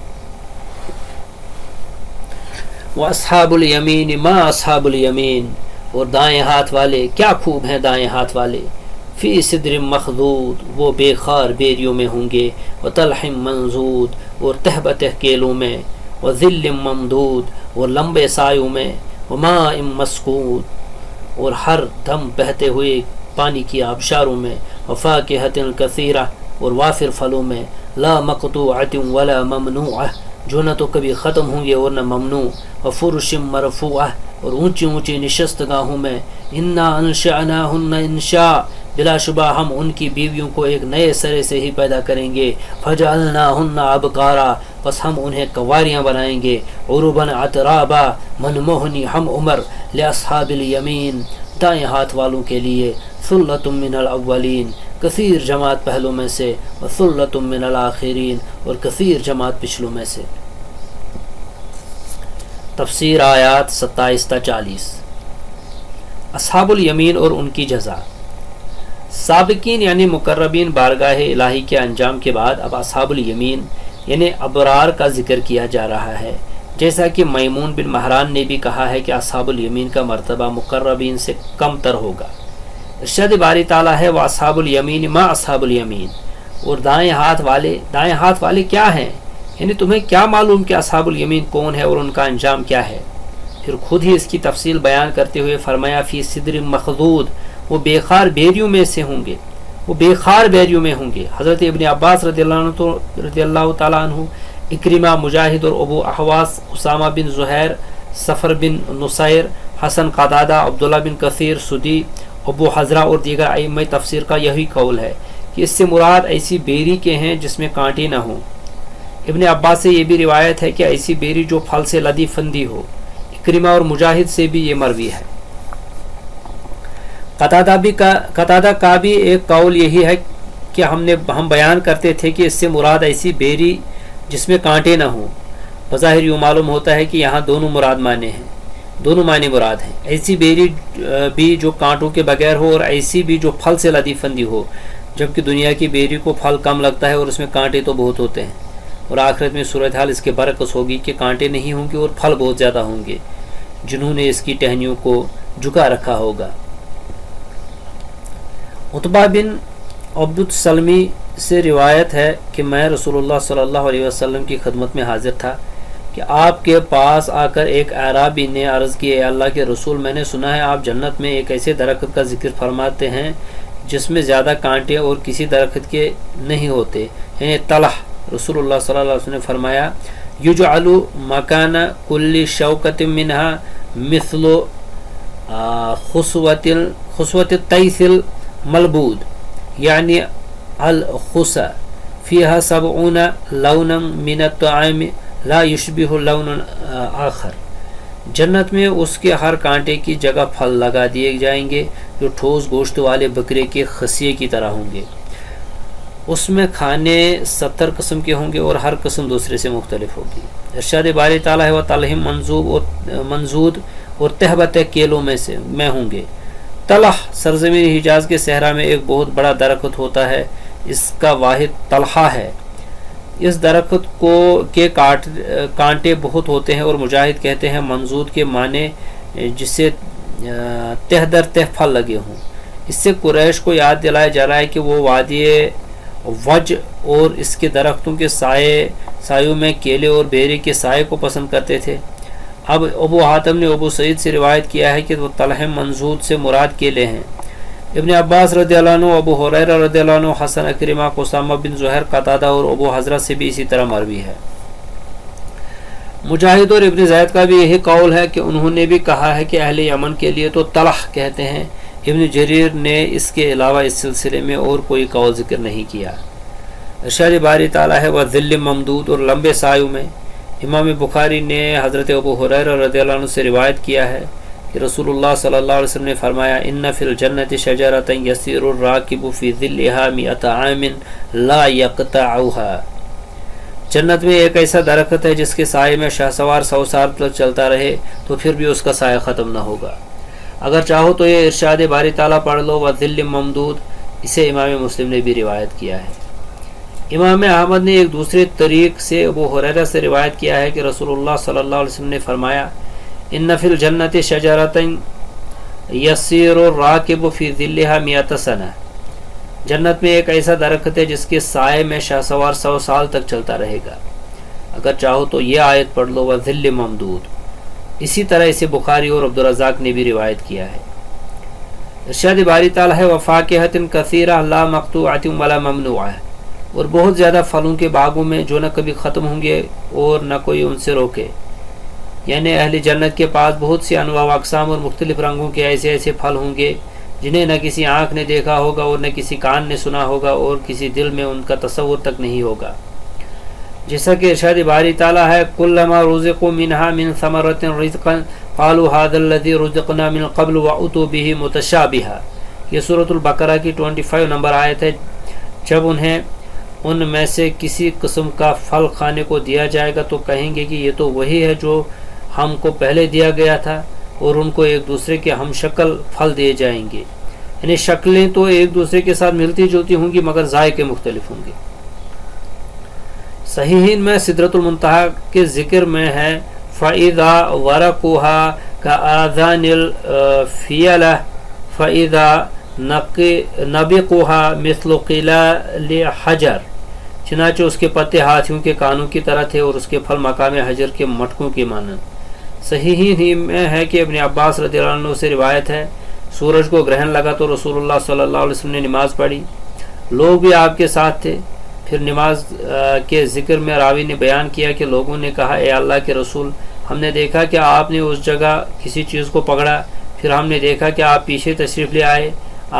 واصحاب الیمین ما اصحاب الیمین، اور دائیں ہاتھ والے کیا خوب ہیں دائیں ہاتھ والے، فی صدر مخضود، وہ بے خار بیریوں میں ہوں گے، وطلح منضود، اور تہ بتہ کیلوں میں، وظل ممدود، اور لمبے سایوں میں، وماء مسکوب، اور ہر دم بہتے ہوئے پانی کی آبشاروں میں، وفاکہۃ کثیرہ، اور وافر پھلوں میں، لا مقطوعۃ ولا ممنوعہ، جو نہ تو کبھی ختم ہوں گے اور نہ ممنوع، وفرش مرفوعہ، اور اونچی اونچی نشست گاہوں میں، انا انشأناہن انشاء، بلا شبہ ہم ان کی بیویوں کو ایک نئے سرے سے ہی پیدا کریں گے، فجعلناہن ابکارا، پس ہم انہیں کنواریاں بنائیں گے، عربا اترابا، منموہنی ہم عمر، لاصحاب الیمین، دائیں ہاتھ والوں کے لیے، ثلۃ من الاولین، کثیر جماعت پہلوں میں سے، وثلۃ من الآخرین، اور کثیر جماعت پچھلوں میں سے۔ تفسیر آیات 27 تا 40۔ اصحاب الیمین اور ان کی جزا۔ سابقین یعنی مقربین بارگاہ الہی کے انجام کے بعد اب اصحاب الیمین یعنی ابرار کا ذکر کیا جا رہا ہے، جیسا کہ میمون بن مہران نے بھی کہا ہے کہ اصحاب الیمین کا مرتبہ مقربین سے کم تر ہوگا۔ ارشاد باری تعالیٰ ہے واصحاب الیمین ما اصحاب الیمین، اور دائیں ہاتھ والے کیا ہیں، یعنی تمہیں کیا معلوم کہ اصحاب الیمین کون ہے اور ان کا انجام کیا ہے۔ پھر خود ہی اس کی تفصیل بیان کرتے ہوئے فرمایا فی صدر مخضود، وہ بے خار بیریوں میں سے ہوں گے، وہ بے خار بیریوں میں ہوں گے۔ حضرت ابن عباس رضی اللہ تعالیٰ عنہ، اکرمہ، مجاہد اور ابو احواس، اسامہ بن زہیر، سفر بن نصیر، حسن قتادہ، عبداللہ بن کثیر، سدی، ابو حضرہ اور دیگر ائمہ تفسیر کا یہی قول ہے کہ اس سے مراد ایسی بیری کے ہیں جس میں کانٹے نہ ہوں۔ ابن عباس سے یہ بھی روایت ہے کہ ایسی بیری جو پھل سے لدی فندی ہو۔ اکرمہ اور مجاہد سے بھی یہ مروی ہے۔ قتادہ کا بھی ایک قول یہی ہے کہ ہم بیان کرتے تھے کہ اس سے مراد ایسی بیری جس میں کانٹے نہ ہوں۔ بظاہر یوں معلوم ہوتا ہے کہ یہاں دونوں معنی مراد ہیں، ایسی بیری بھی جو کانٹوں کے بغیر ہو اور ایسی بھی جو پھل سے لدی فندی ہو، جبکہ دنیا کی بیری کو پھل کم لگتا ہے اور اس میں کانٹے تو بہت ہوتے ہیں، اور آخرت میں صورتحال اس کے برعکس ہوگی کہ کانٹے نہیں ہوں گے اور پھل بہت زیادہ ہوں گے، جنہوں نے اس کی ٹہنیوں کو جھکا رکھا ہوگا۔ عتبہ بن عبد السلمی سے روایت ہے کہ میں رسول اللہ صلی اللہ علیہ وسلم کی خدمت میں حاضر تھا کہ آپ کے پاس آ کر ایک اعرابی نے عرض کی، اے اللہ کے رسول، میں نے سنا ہے آپ جنت میں ایک ایسے درخت کا ذکر فرماتے ہیں جس میں زیادہ کانٹے اور کسی درخت کے نہیں ہوتے، یعنی طلح۔ رسول اللہ صلی اللہ علیہ وسلم نے فرمایا یجعل مکان کل شوکت منہا مثل خصوت التیس الملبود، یعنی الخصا فیہا 70 لونا من الطعام لا یشبہ لون آخر۔ جنت میں اس کے ہر کانٹے کی جگہ پھل لگا دیے جائیں گے جو ٹھوس گوشت والے بکرے کے خصیے کی طرح ہوں گے، اس میں کھانے 70 قسم کے ہوں گے اور ہر قسم دوسرے سے مختلف ہوگی۔ ارشاد باری تعالیٰ ہے وطلح منضود، اور تہ بتہ کیلوں میں ہوں گے۔ طلح سرزمین حجاز کے صحرا میں ایک بہت بڑا درخت ہوتا ہے، اس کا واحد طلحہ ہے۔ اس درخت کے کانٹے بہت ہوتے ہیں، اور مجاہد کہتے ہیں منضود کے معنی جسے تہ در تہ پھل لگے ہوں۔ اس سے قریش کو یاد دلایا جا رہا ہے کہ وہ وادی وج اور اس کے درختوں کے سایوں میں کیلے اور بیری کے سائے کو پسند کرتے تھے۔ اب ابو حاتم نے ابو سعید سے روایت کیا ہے کہ وہ طلح منضود سے مراد کیلے ہیں۔ ابن عباس رضی اللہ عنہ، ابو ہریرہ رضی اللہ عنہ، حسن، اکرمہ، اسامہ بن زہیر، قتادہ اور ابو حضرہ سے بھی اسی طرح مروی ہے۔ مجاہد اور ابن زید کا بھی یہی قول ہے کہ انہوں نے بھی کہا ہے کہ اہل یمن کے لیے تو طلح کہتے ہیں۔ ابن جریر نے اس کے علاوہ اس سلسلے میں اور کوئی قول ذکر نہیں کیا۔ ارشاد باری تعالیٰ ہے وَذِلٍّ ممدود، اور لمبے سایوں میں۔ امام بخاری نے حضرت ابو ہریرہ رضی اللہ عنہ سے روایت کیا ہے کہ رسول اللہ صلی اللہ علیہ وسلم نے فرمایا ان فی الجنت شجرۃ یسیر الراکب فی ظلھا 100 عام لا یقطعها، جنت میں ایک ایسا درخت ہے جس کے سائے میں شہسوار 100 سال تک چلتا رہے تو پھر بھی اس کا سایہ ختم نہ ہوگا۔ اگر چاہو تو یہ ارشاد باری تعالیٰ پڑھ لو وَذِلٍّ ممدود، اسے امام مسلم نے بھی روایت کیا ہے۔ امام احمد نے ایک دوسرے طریق سے ابو ہریرہ سے روایت کیا ہے کہ رسول اللہ صلی اللہ علیہ وسلم نے فرمایا ان فی الجنت شجرۃ یسیر الراکب فی ظلها 100 سنہ، جنت میں ایک ایسا درخت ہے جس کے سائے میں شاہسوار 100 سال تک چلتا رہے گا۔ اگر چاہو تو یہ آیت پڑھ لو وَظِلٍّ ممدود۔ اسی طرح اسے بخاری اور عبدالرزاق نے بھی روایت کیا ہے۔ ارشاد باری تعالیٰ ہے وَفَاكِهَةٍ كَثِيرَةٍ لَا مَقْطُوعَةٍ وَلَا مَمْنُوعَةٍ، اور بہت زیادہ پھلوں کے باغوں میں جو نہ کبھی ختم ہوں گے اور نہ کوئی ان سے روکے، یعنی اہل جنت کے پاس بہت سی انواع و اقسام اور مختلف رنگوں کے ایسے ایسے پھل ہوں گے جنہیں نہ کسی آنکھ نے دیکھا ہوگا اور نہ کسی کان نے سنا ہوگا اور کسی دل میں ان کا تصور تک نہیں ہوگا۔ جیسا کہ ارشاد باری تعالیٰ ہے کلما رزقوا منها من ثمرۃ رزقا قالوا هذا الذي رزقنا من قبل واتوا به متشابها، یہ سورۃ البقرہ کی 25 نمبر آیت ہے۔ جب انہیں ان میں سے کسی قسم کا پھل کھانے کو دیا جائے گا تو کہیں گے کہ یہ تو وہی ہے جو ہم کو پہلے دیا گیا تھا، اور ان کو ایک دوسرے کے ہم شکل پھل دیے جائیں گے، یعنی شکلیں تو ایک دوسرے کے ساتھ ملتی جلتی ہوں گی مگر ذائقے مختلف ہوں گے۔ صحیحین میں سدرۃ المنتہا کے ذکر میں ہے فَإِذَا وَرَقُهَا كَآذَانِ الْفِيَلَةِ فَإِذَا نَبِقُهَا مِثْلُ قِلَالِ حَجَرٍ، چنانچہ اس کے پتے ہاتھیوں کے کانوں کی طرح تھے اور اس کے پھل مقام حجر کے مٹکوں کے مانند۔ صحیح ہی میں ہے کہ ابن عباس رضی اللہ عنہ سے روایت ہے سورج کو گرہن لگا تو رسول اللہ صلی اللہ علیہ وسلم نے نماز پڑھی، لوگ بھی آپ کے ساتھ تھے۔ پھر نماز کے ذکر میں راوی نے بیان کیا کہ لوگوں نے کہا اے اللہ کے رسول، ہم نے دیکھا کہ آپ نے اس جگہ کسی چیز کو پکڑا، پھر ہم نے دیکھا کہ آپ پیچھے تشریف لے آئے،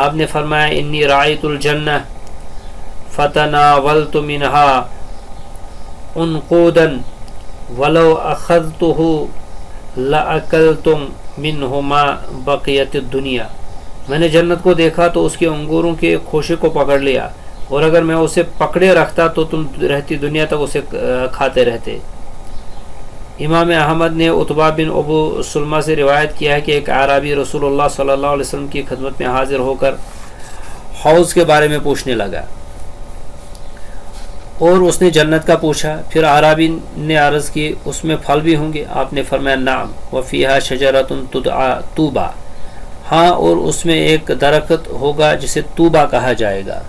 آپ نے فرمایا انی رأیت الجنہ فتناولت منها عنقودا ولو اخذته لأکلتم منه ما بقیت الدنیا، میں نے جنت کو دیکھا تو اس کے انگوروں کے خوشے کو پکڑ لیا، اور اگر میں اسے پکڑے رکھتا تو تم رہتی دنیا تک اسے کھاتے رہتے۔ امام احمد نے عتبہ بن ابو سلمہ سے روایت کیا ہے کہ ایک اعرابی رسول اللہ صلی اللہ علیہ وسلم کی خدمت میں حاضر ہو کر حوض کے بارے میں پوچھنے لگا، اور اس نے جنت کا پوچھا۔ پھر اعرابی نے عرض کی اس میں پھل بھی ہوں گے؟ آپ نے فرمایا نعم وفیہا شجرۃ تدعی طوبیٰ، ہاں اور اس میں ایک درخت ہوگا جسے طوبیٰ کہا جائے گا۔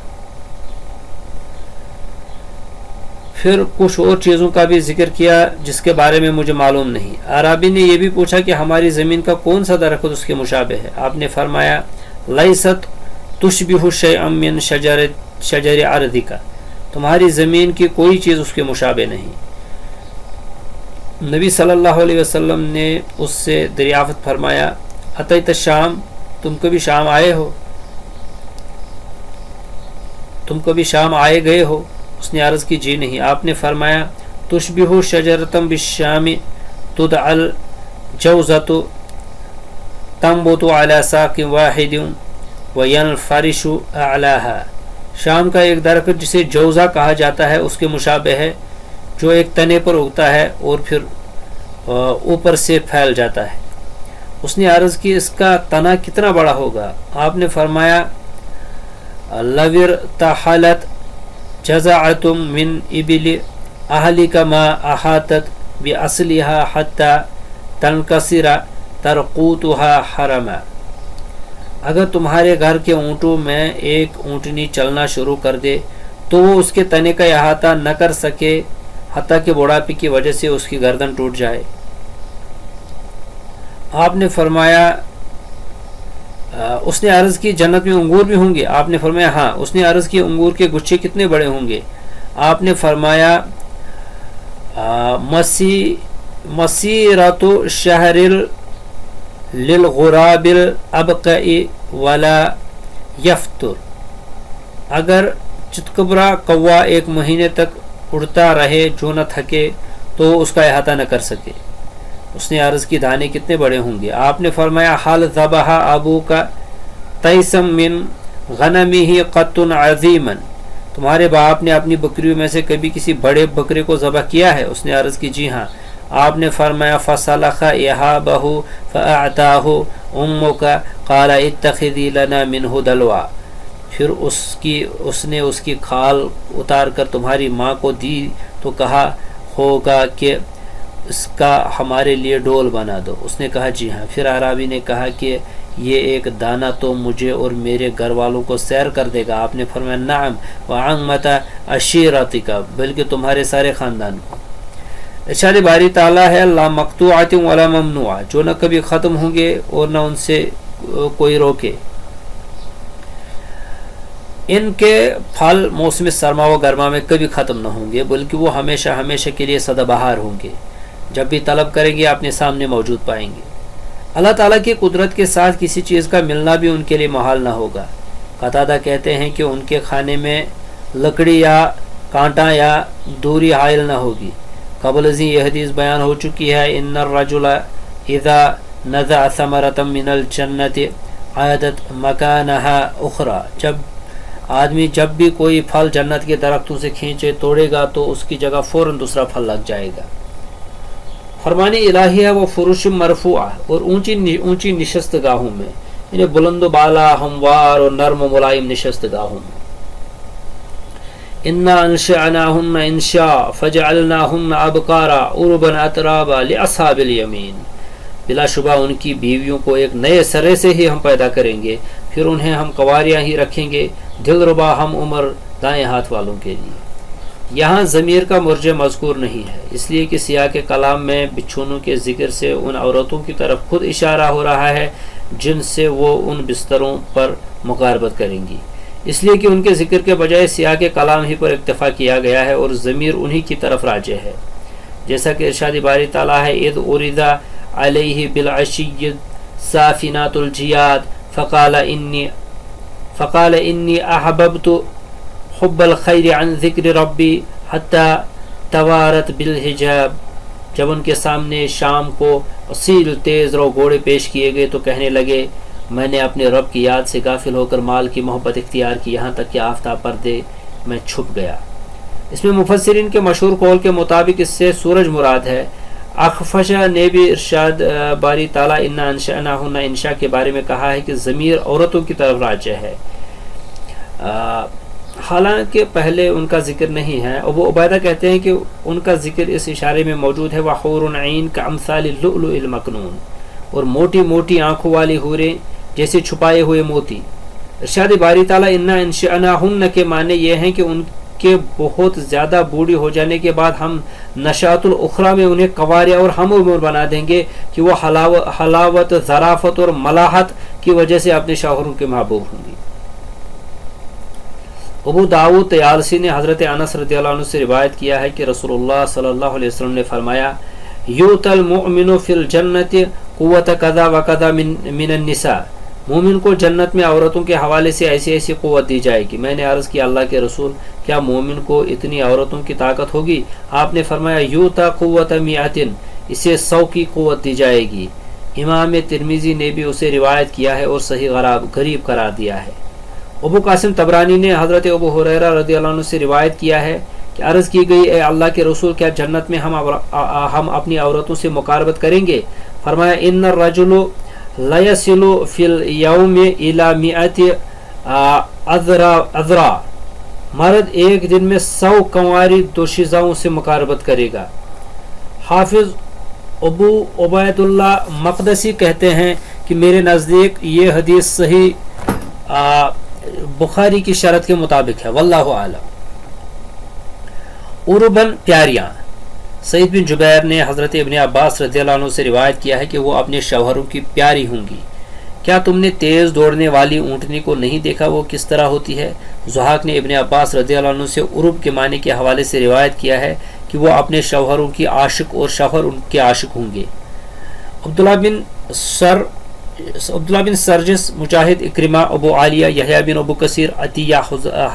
پھر کچھ اور چیزوں کا بھی ذکر کیا جس کے بارے میں مجھے معلوم نہیں۔ اعرابی نے یہ بھی پوچھا کہ ہماری زمین کا کون سا درخت اس کے مشابہ ہے؟ آپ نے فرمایا لیست تشبہ شیئا من شجر ارضک، تمہاری زمین کی کوئی چیز اس کے مشابہ نہیں۔ نبی صلی اللہ علیہ وسلم نے اس سے دریافت فرمایا اتیت الشام، تم کبھی شام آئے ہو؟ تم کبھی شام آئے گئے ہو؟ اس نے عرض کی جی نہیں۔ آپ نے فرمایا تشبہ شجرۃ بالشام تدعی الجوزۃ تنبت علی ساق واحد وینفرش اعلاها، شام کا ایک درخت جسے جوزہ کہا جاتا ہے اس کے مشابہ ہے، جو ایک تنے پر اگتا ہے اور پھر اوپر سے پھیل جاتا ہے۔ اس نے عرض کی اس کا تنا کتنا بڑا ہوگا؟ آپ نے فرمایا لو ارتحلت جزعۃ من ابل اہلک ما احاطت باصلها حتى تنکسر ترقوتها حرما، اگر تمہارے گھر کے اونٹوں میں ایک اونٹنی چلنا شروع کر دے تو وہ اس کے تنے کا احاطہ نہ کر سکے حتیٰ کہ بڑھاپے کی وجہ سے اس کی گردن ٹوٹ جائے۔ آپ نے فرمایا اس نے عرض کی جنت میں انگور بھی ہوں گے؟ آپ نے فرمایا ہاں۔ اس نے عرض کی انگور کے گچھے کتنے بڑے ہوں گے؟ آپ نے فرمایا مسیرۃ شہر للغراب الابقع ولا یفتر، اگر چتکبرا کوا ایک مہینے تک اڑتا رہے جو نہ تھکے تو اس کا احاطہ نہ کر سکے۔ اس نے عرض کی دانے کتنے بڑے ہوں گے؟ آپ نے فرمایا حل ذبح ابوک تیسم من غنمہ قط عظیما، تمہارے باپ نے اپنی بکریوں میں سے کبھی کسی بڑے بکرے کو ذبح کیا ہے؟ اس نے عرض کی جی ہاں۔ آپ نے فرمایا فسلخ احابہ فاعطاہ امک قال اتخذی لنا منہ دلوا، پھر اس نے اس کی کھال اتار کر تمہاری ماں کو دی تو کہا ہوگا کہ اس کا ہمارے لیے ڈول بنا دو۔ اس نے کہا جی ہاں۔ پھر اعرابی نے کہا کہ یہ ایک دانہ تو مجھے اور میرے گھر والوں کو سیر کر دے گا۔ آپ نے فرمایا نعم وعامت عشیرتک، بلکہ تمہارے سارے خاندان کو۔ ارشاد باری تعالیٰ ہے لا مقطوعۃ ولا ممنوع، جو نہ کبھی ختم ہوں گے اور نہ ان سے کوئی روکے۔ ان کے پھل موسم سرما و گرما میں کبھی ختم نہ ہوں گے، بلکہ وہ ہمیشہ ہمیشہ کے لیے سدا بہار ہوں گے۔ جب بھی طلب کریں گے اپنے سامنے موجود پائیں گے۔ اللہ تعالیٰ کی قدرت کے ساتھ کسی چیز کا ملنا بھی ان کے لیے محال نہ ہوگا۔ قتادہ کہتے ہیں کہ ان کے کھانے میں لکڑی یا کانٹا یا دوری حائل نہ ہوگی۔ قبل ازیں یہ حدیث بیان ہو چکی ہے ان الرجل اذا نزع ثمرۃ من الجنۃ عادت مکانها اخرى، جب بھی کوئی پھل جنت کے درختوں سے کھینچے توڑے گا تو اس کی جگہ فوراً دوسرا پھل لگ جائے گا۔ فرمان الہی ہے وہ فروش مرفوعہ اور اونچی نشست گاہوں میں، یعنی بلند و بالا ہموار اور نرم و ملائم نشست گاہوں میں۔ انا انشأناہن انشاء فجعلناہن ابکارا عربا اترابا لاصحاب الیمین، بلا شبہ ان کی بیویوں کو ایک نئے سرے سے ہی ہم پیدا کریں گے، پھر انہیں ہم قواریاں ہی رکھیں گے، دل ربا ہم عمر دائیں ہاتھ والوں کے لیے۔ یہاں ضمیر کا مرجع مذکور نہیں ہے، اس لیے کہ سیاق کلام میں بچھونوں کے ذکر سے ان عورتوں کی طرف خود اشارہ ہو رہا ہے جن سے وہ ان بستروں پر مقاربت کریں گی، اس لیے کہ ان کے ذکر کے بجائے سیاق کلام ہی پر اکتفا کیا گیا ہے اور ضمیر انہی کی طرف راجع ہے، جیسا کہ ارشاد باری تعالیٰ ہے اذ عرض علیہ بالعشی صافنات الجیاد فقال انی احببت حب الخیر عن ذکر ربی حتی توارت بالحجاب، جب ان کے سامنے شام کو اصیل تیز رو گھوڑے پیش کیے گئے تو کہنے لگے میں نے اپنے رب کی یاد سے غافل ہو کر مال کی محبت اختیار کی، یہاں تک کہ آفتاب پردے میں چھپ گیا۔ اس میں مفسرین کے مشہور قول کے مطابق اس سے سورج مراد ہے۔ اخفشہ نے بھی ارشاد باری تعالیٰ انا انشأناہن انشاء کے بارے میں کہا ہے کہ ضمیر عورتوں کی طرف راجع ہے، حالانکہ پہلے ان کا ذکر نہیں ہے۔ ابو عبیدہ کہتے ہیں کہ ان کا ذکر اس اشارے میں موجود ہے وحور عین کامثال اللؤلؤ المکنون، اور موٹی موٹی آنکھوں والی حوریں جیسے چھپائے ہوئے موتی۔ ارشاد باری تعالیٰ انا انشأناہن کے معنی یہ ہیں کہ ان کے بہت زیادہ بوڑھی ہو جانے کے بعد ہم نشاط الاخرى میں انہیں قواریہ اور ہم عمر بنا دیں گے کہ وہ حلاوت ظرافت اور ملاحت کی وجہ سے اپنے شوہروں کے محبوب ہوں گی۔ ابو داؤد طیالسی نے حضرت انس رضی اللہ عنہ سے روایت کیا ہے کہ رسول اللہ صلی اللہ علیہ وسلم نے فرمایا یؤتی المؤمن فی الجنۃ قوت کذا و کذا من النساء، مومن کو جنت میں عورتوں کے حوالے سے ایسی ایسی قوت دی جائے گی۔ میں نے عرض کیا اللہ کے رسول کیا مومن کو اتنی عورتوں کی طاقت ہوگی؟ آپ نے فرمایا یؤتی قوت مئۃ، اسے 100 کی قوت دی جائے گی۔ امام ترمذی نے بھی اسے روایت کیا ہے اور صحیح غریب قرار دیا ہے۔ ابو قاسم طبرانی نے حضرت ابو ہریرہ رضی اللہ عنہ سے روایت کیا ہے کہ عرض کی گئی اے اللہ کے رسول کیا جنت میں ہم اپنی عورتوں سے مقاربت کریں گے؟ فرمایا ان الرجل لیصل فی اليوم الی 100 اذرا، مرد ایک دن میں 100 کنواری دوشیزاؤں سے مقاربت کرے گا۔ حافظ ابو عبید اللہ مقدسی کہتے ہیں کہ میرے نزدیک یہ حدیث صحیح بخاری کی شرط کے مطابق ہے، واللہ اعلم۔ عرباً پیاریاں، سعید بن جبیر نے حضرت ابن عباس رضی اللہ عنہ سے روایت کیا ہے کہ وہ اپنے شوہروں کی پیاری ہوں گی۔ کیا تم نے تیز دوڑنے والی اونٹنی کو نہیں دیکھا وہ کس طرح ہوتی ہے؟ ضحاک نے ابن عباس رضی اللہ عنہ سے عرب کے معنی کے حوالے سے روایت کیا ہے کہ وہ اپنے شوہروں کی عاشق اور شوہر ان کے عاشق ہوں گے۔ عبداللہ بن سرجس، مجاہد، اکرمہ، ابو عالیہ، یحییٰ بن ابو کثیر، عطیہ،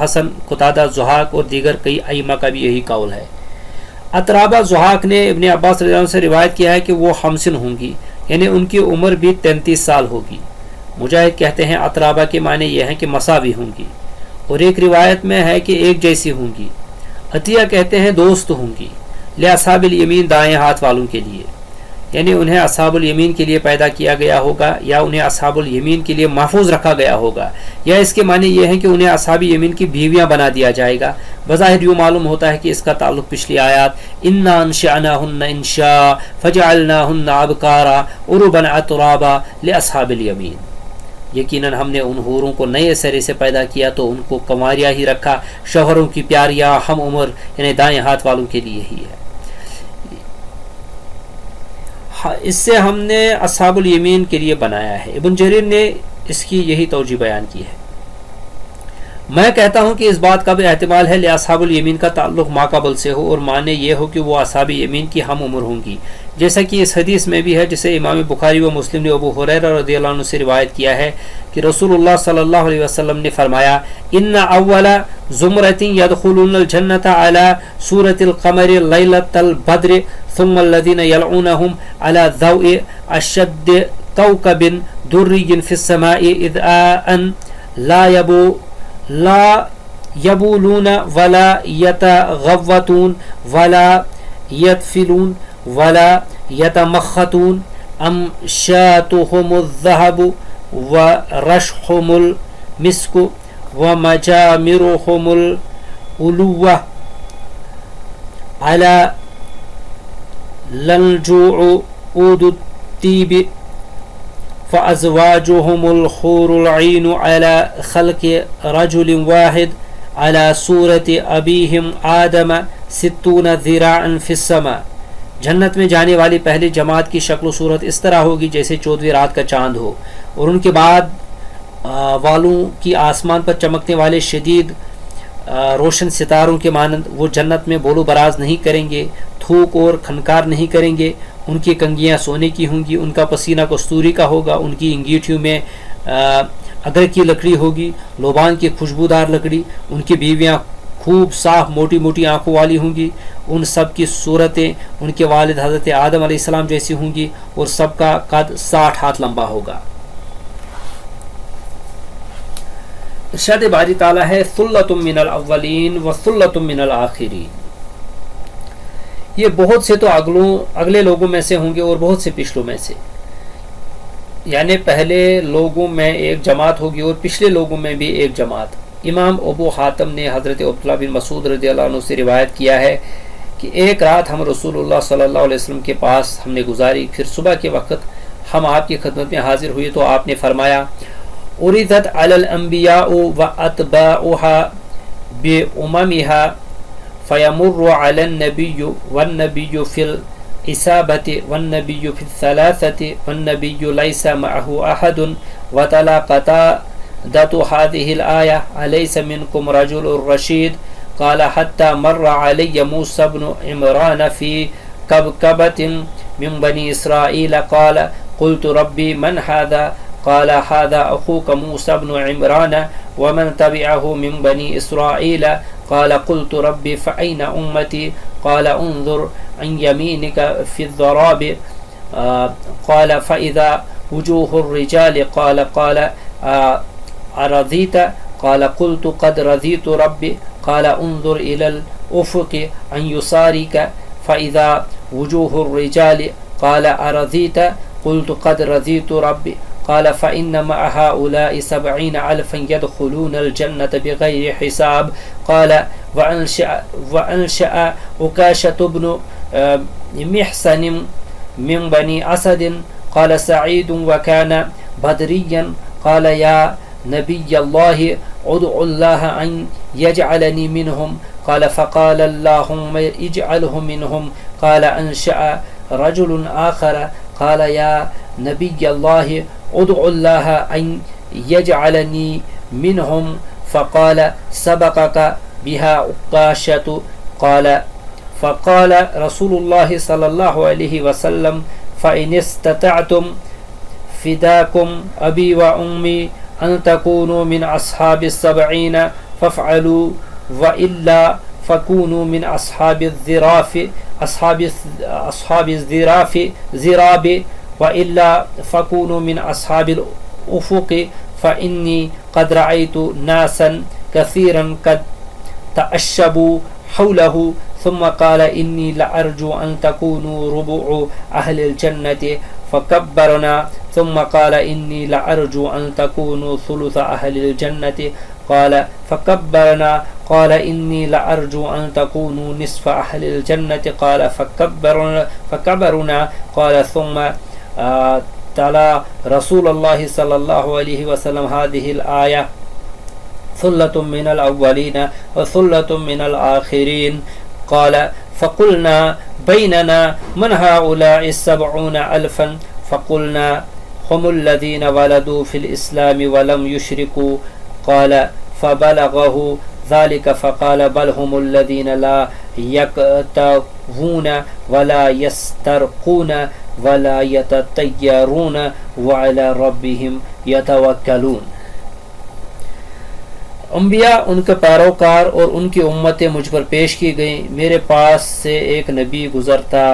حسن، قتادہ، ضحاک اور دیگر کئی ائمہ کا بھی یہی قول ہے۔ اترابہ ضحاک نے ابن عباس رضی اللہ عنہ سے روایت کیا ہے کہ وہ خمسن ہوں گی، یعنی ان کی عمر بھی 33 سال ہوگی۔ مجاہد کہتے ہیں اترابہ کے معنی یہ ہیں کہ مساوی ہوں گی، اور ایک روایت میں ہے کہ ایک جیسی ہوں گی۔ عطیہ کہتے ہیں دوست ہوں گی، لاصحاب الیمین دائیں ہاتھ والوں کے لیے۔ یعنی انہیں اصحاب الیمین کے لیے پیدا کیا گیا ہوگا یا انہیں اصحاب الیمین کے لیے محفوظ رکھا گیا ہوگا، یا اس کے معنی یہ ہے کہ انہیں اصحاب یمین کی بیویاں بنا دیا جائے گا۔ بظاہر یوں معلوم ہوتا ہے کہ اس کا تعلق پچھلی آیات انا انشأناہن انشاء فجعلناہن ابکارا عربا اترابا لاصحاب الیمین، یقیناً ہم نے ان حوروں کو نئے سرے سے پیدا کیا تو ان کو کنواریاں ہی رکھا، شوہروں کی پیاریاں ہم عمر یعنی دائیں ہاتھ والوں کے لیے ہی ہے۔ اس سے ہم نے اصحاب الیمین کے لیے بنایا ہے۔ ابن جریر نے اس کی یہی توجہ بیان کی ہے۔ میں کہتا ہوں کہ اس بات کا بھی احتمال ہے اصحاب الیمین کا تعلق ماقبل سے ہو اور معنی یہ ہو کہ وہ اصحاب یمین کی ہم عمر ہوں گی، جیسا کہ اس حدیث میں بھی ہے جسے امام بخاری و مسلم نے ابو ہریرہ رضی اللہ عنہ سے روایت کیا ہے کہ رسول اللہ صلی اللہ علیہ وسلم نے فرمایا ان اول زمرۃ يدخلون الجنۃ علی صورۃ القمر لیلۃ البدر ثم الذين يلعونهم على ضوء اشد كوكب دري في السماء اذ ان لا يبولون ولا يتغوطون ولا يتفلون ولا يتمخطون أمشاتهم الذهب ورشحهم المسك ومجامرهم الألوة على لنجوع عود الطيب فأزواجهم الحور العين على خلق رجل واحد على صورة أبيهم آدم 60 ذراعا في السماء۔ جنت میں جانے والی پہلی جماعت کی شکل و صورت اس طرح ہوگی جیسے 14ویں رات کا چاند ہو، اور ان کے بعد والوں کی آسمان پر چمکنے والے شدید روشن ستاروں کے مانند وہ جنت میں بول و براز نہیں کریں گے، تھوک اور کھنکار نہیں کریں گے، ان کی کنگیاں سونے کی ہوں گی، ان کا پسینہ کستوری کا ہوگا، ان کی انگیٹھیوں میں اگر کی لکڑی ہوگی، لوبان کی خوشبودار لکڑی، ان کی بیویاں خوب صاف موٹی موٹی آنکھوں والی ہوں گی، ان سب کی صورتیں ان کے والد حضرت آدم علیہ السلام جیسی ہوں گی، اور سب کا قد 60 ہاتھ لمبا ہوگا۔ ارشاد باری تعالیٰ ہے ثلۃ من الاولین وثلۃ من الآخرین، یہ بہت سے تو اگلے لوگوں میں سے ہوں گے اور بہت سے پچھلوں میں سے، یعنی پہلے لوگوں میں ایک جماعت ہوگی اور پچھلے لوگوں میں بھی ایک جماعت۔ امام ابو حاتم نے حضرت عبداللہ بن مسعود رضی اللہ عنہ سے روایت کیا ہے کہ ایک رات ہم رسول اللہ صلی اللہ علیہ وسلم کے پاس ہم نے گزاری، پھر صبح کے وقت ہم آپ کی خدمت میں حاضر ہوئے تو آپ نے فرمایا اُرِدَتْ عَلَى الْأَنْبِيَاءُ وَأَتْبَاعُهَا بِأُمَمِهَا فَيَمُرُّ عَلَى النَّبِيُّ وَالنَّبِيُّ فِي الْإِصَابَةِ وَالنَّبِيُّ فِي الثَّلَاثَةِ وَالنَّبِيُّ لَيْسَ مَعَهُ أَحَدٌ وَتَلَا قَتَادَةُ هَذِهِ الْآيَةَ أَلَيْسَ مِنكُمْ رَجُلٌ رَشِيدٌ قال حتى مر علي موسى بن عمران في كبكبة من بني إسرائيل قال قلت ربي من هذا قال هذا أخوك موسى بن عمران ومن تبعه من بني إسرائيل قال قلت ربي فأين أمتي قال انظر عن يمينك في الضراب قال فإذا وجوه الرجال قال أرضيت قال قلت قد رضيت ربي قال انظر إلى الأفق عن يسارك فإذا وجوه الرجال قال أرضيت قلت قد رضيت ربي قال فإن مع هؤلاء 70,000 يدخلون الجنة بغير حساب قال وأنشأ عكاشة بن محسن من بني أسد قال سعيد وكان بدريا قال يا نبي الله ادعو الله أن يجعلني منهم قال فقال اللهم اجعله منهم قال أنشأ رجل آخر قال يا نبي الله ادعو الله أن يجعلني منهم فقال سبقك بها عكاشة قال فقال رسول الله صلى الله عليه وسلم فإن استطعتم فداكم أبي وأمي أن تكونوا من أصحاب 70 فافعلوا وإلا فكونوا من أصحاب الذراف أصحاب الذراف ذراب وإلا فكونوا من أصحاب الأفق فإني قد رأيت ناسا كثيرا قد تأشبوا حوله ثم قال إني لأرجو أن تكونوا ربع أهل الجنة فكبرنا ثم قال إني لأرجو أن تكونوا ثلث أهل الجنة قال فكبرنا قال إني لأرجو أن تكونوا نصف أهل الجنة قال فكبرنا قال ثم تلا رسول الله صلى الله عليه وسلم هذه الآية ثلة من الأولين وثلة من الآخرين قال فقلنا بيننا من هؤلاء السبعون ألفا فقلنا هم الذين ولدوا في الإسلام ولم يشركوا قال فبلغه ذلك فقال بل هم الذين لا يكتوون ولا يسترقون ولا يتطيرون وعلى ربهم يتوكلون. انبیاء ان کے پیروکار اور ان کی امتیں مجھ پر پیش کی گئیں. میرے پاس سے ایک نبی گزرتا،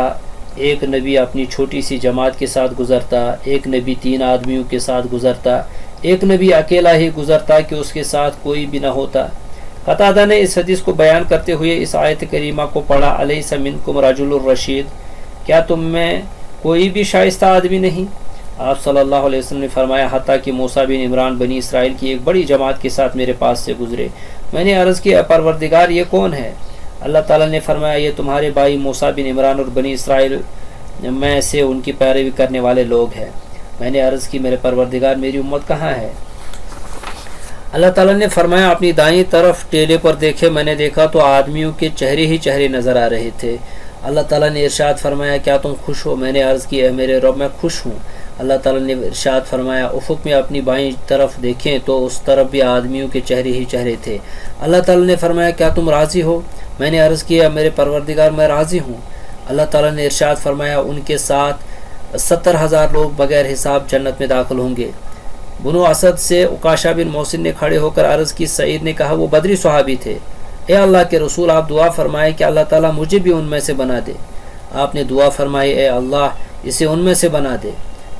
ایک نبی اپنی چھوٹی سی جماعت کے ساتھ گزرتا، ایک نبی 3 آدمیوں کے ساتھ گزرتا، ایک نبی اکیلا ہی گزرتا کہ اس کے ساتھ کوئی بھی نہ ہوتا. قتادہ نے اس حدیث کو بیان کرتے ہوئے اس آیت کریمہ کو پڑھا، الیس منکم رجل الرشید، کیا تم میں کوئی بھی شائستہ آدمی نہیں؟ آپ صلی اللہ علیہ وسلم نے فرمایا حتیٰ کہ موسیٰ بن عمران بنی اسرائیل کی ایک بڑی جماعت کے ساتھ میرے پاس سے گزرے. میں نے عرض کیا پروردگار یہ کون ہے؟ اللہ تعالیٰ نے فرمایا یہ تمہارے بھائی موسیٰ بن عمران اور بنی اسرائیل میں سے ان کی پیروی کرنے والے لوگ ہیں. میں نے عرض کی میرے پروردگار میری امت کہاں ہے؟ اللہ تعالیٰ نے فرمایا اپنی دائیں طرف ٹیلے پر دیکھے، میں نے دیکھا تو آدمیوں کے چہرے ہی چہرے نظر آ رہے تھے. اللہ تعالیٰ نے ارشاد فرمایا کیا تم خوش ہو؟ میں نے عرض کی اے میرے رب میں خوش ہوں. اللہ تعالیٰ نے ارشاد فرمایا افق میں اپنی بائیں طرف دیکھیں تو اس طرف بھی آدمیوں کے چہرے ہی چہرے تھے. اللہ تعالیٰ نے فرمایا کیا تم راضی ہو؟ میں نے عرض کیا میرے پروردگار میں راضی ہوں. اللہ تعالیٰ نے ارشاد فرمایا ان کے ساتھ 70,000 لوگ بغیر حساب جنت میں داخل ہوں گے. بنو اسد سے عکاشہ بن محسن نے کھڑے ہو کر عرض کی. سعید نے کہا وہ بدری صحابی تھے. اے اللہ کے رسول آپ دعا فرمائے کہ اللہ تعالیٰ مجھے بھی ان میں سے بنا دے. آپ نے دعا فرمائی اے اللہ اسے ان میں سے بنا دے.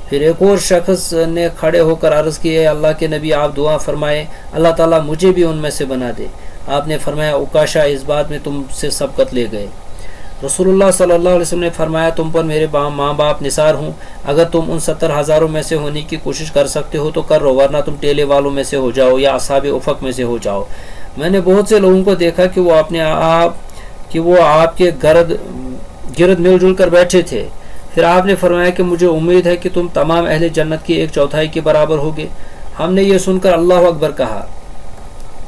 پھر ایک اور شخص نے کھڑے ہو کر عرض کی اے اللہ کے نبی آپ دعا فرمائے اللہ تعالیٰ مجھے بھی ان میں سے بنا دے. آپ نے فرمایا عکاشہ اس بات میں تم سے سبقت لے گئے. رسول اللہ صلی اللہ علیہ وسلم نے فرمایا تم پر میرے ماں باپ نثار ہوں. اگر تم ان 70,000 میں سے ہونے کی کوشش کر سکتے ہو تو کر رہو، ورنہ تم ٹیلے والوں میں سے ہو جاؤ یا اصحاب افق میں سے ہو جاؤ. میں نے بہت سے لوگوں کو دیکھا کہ وہ آپ کے گرد مل جل کر بیٹھے تھے. پھر آپ نے فرمایا کہ مجھے امید ہے کہ تم تمام اہل جنت کی 1/4 کے برابر ہوگے. ہم نے یہ سن کر اللہ اکبر کہا.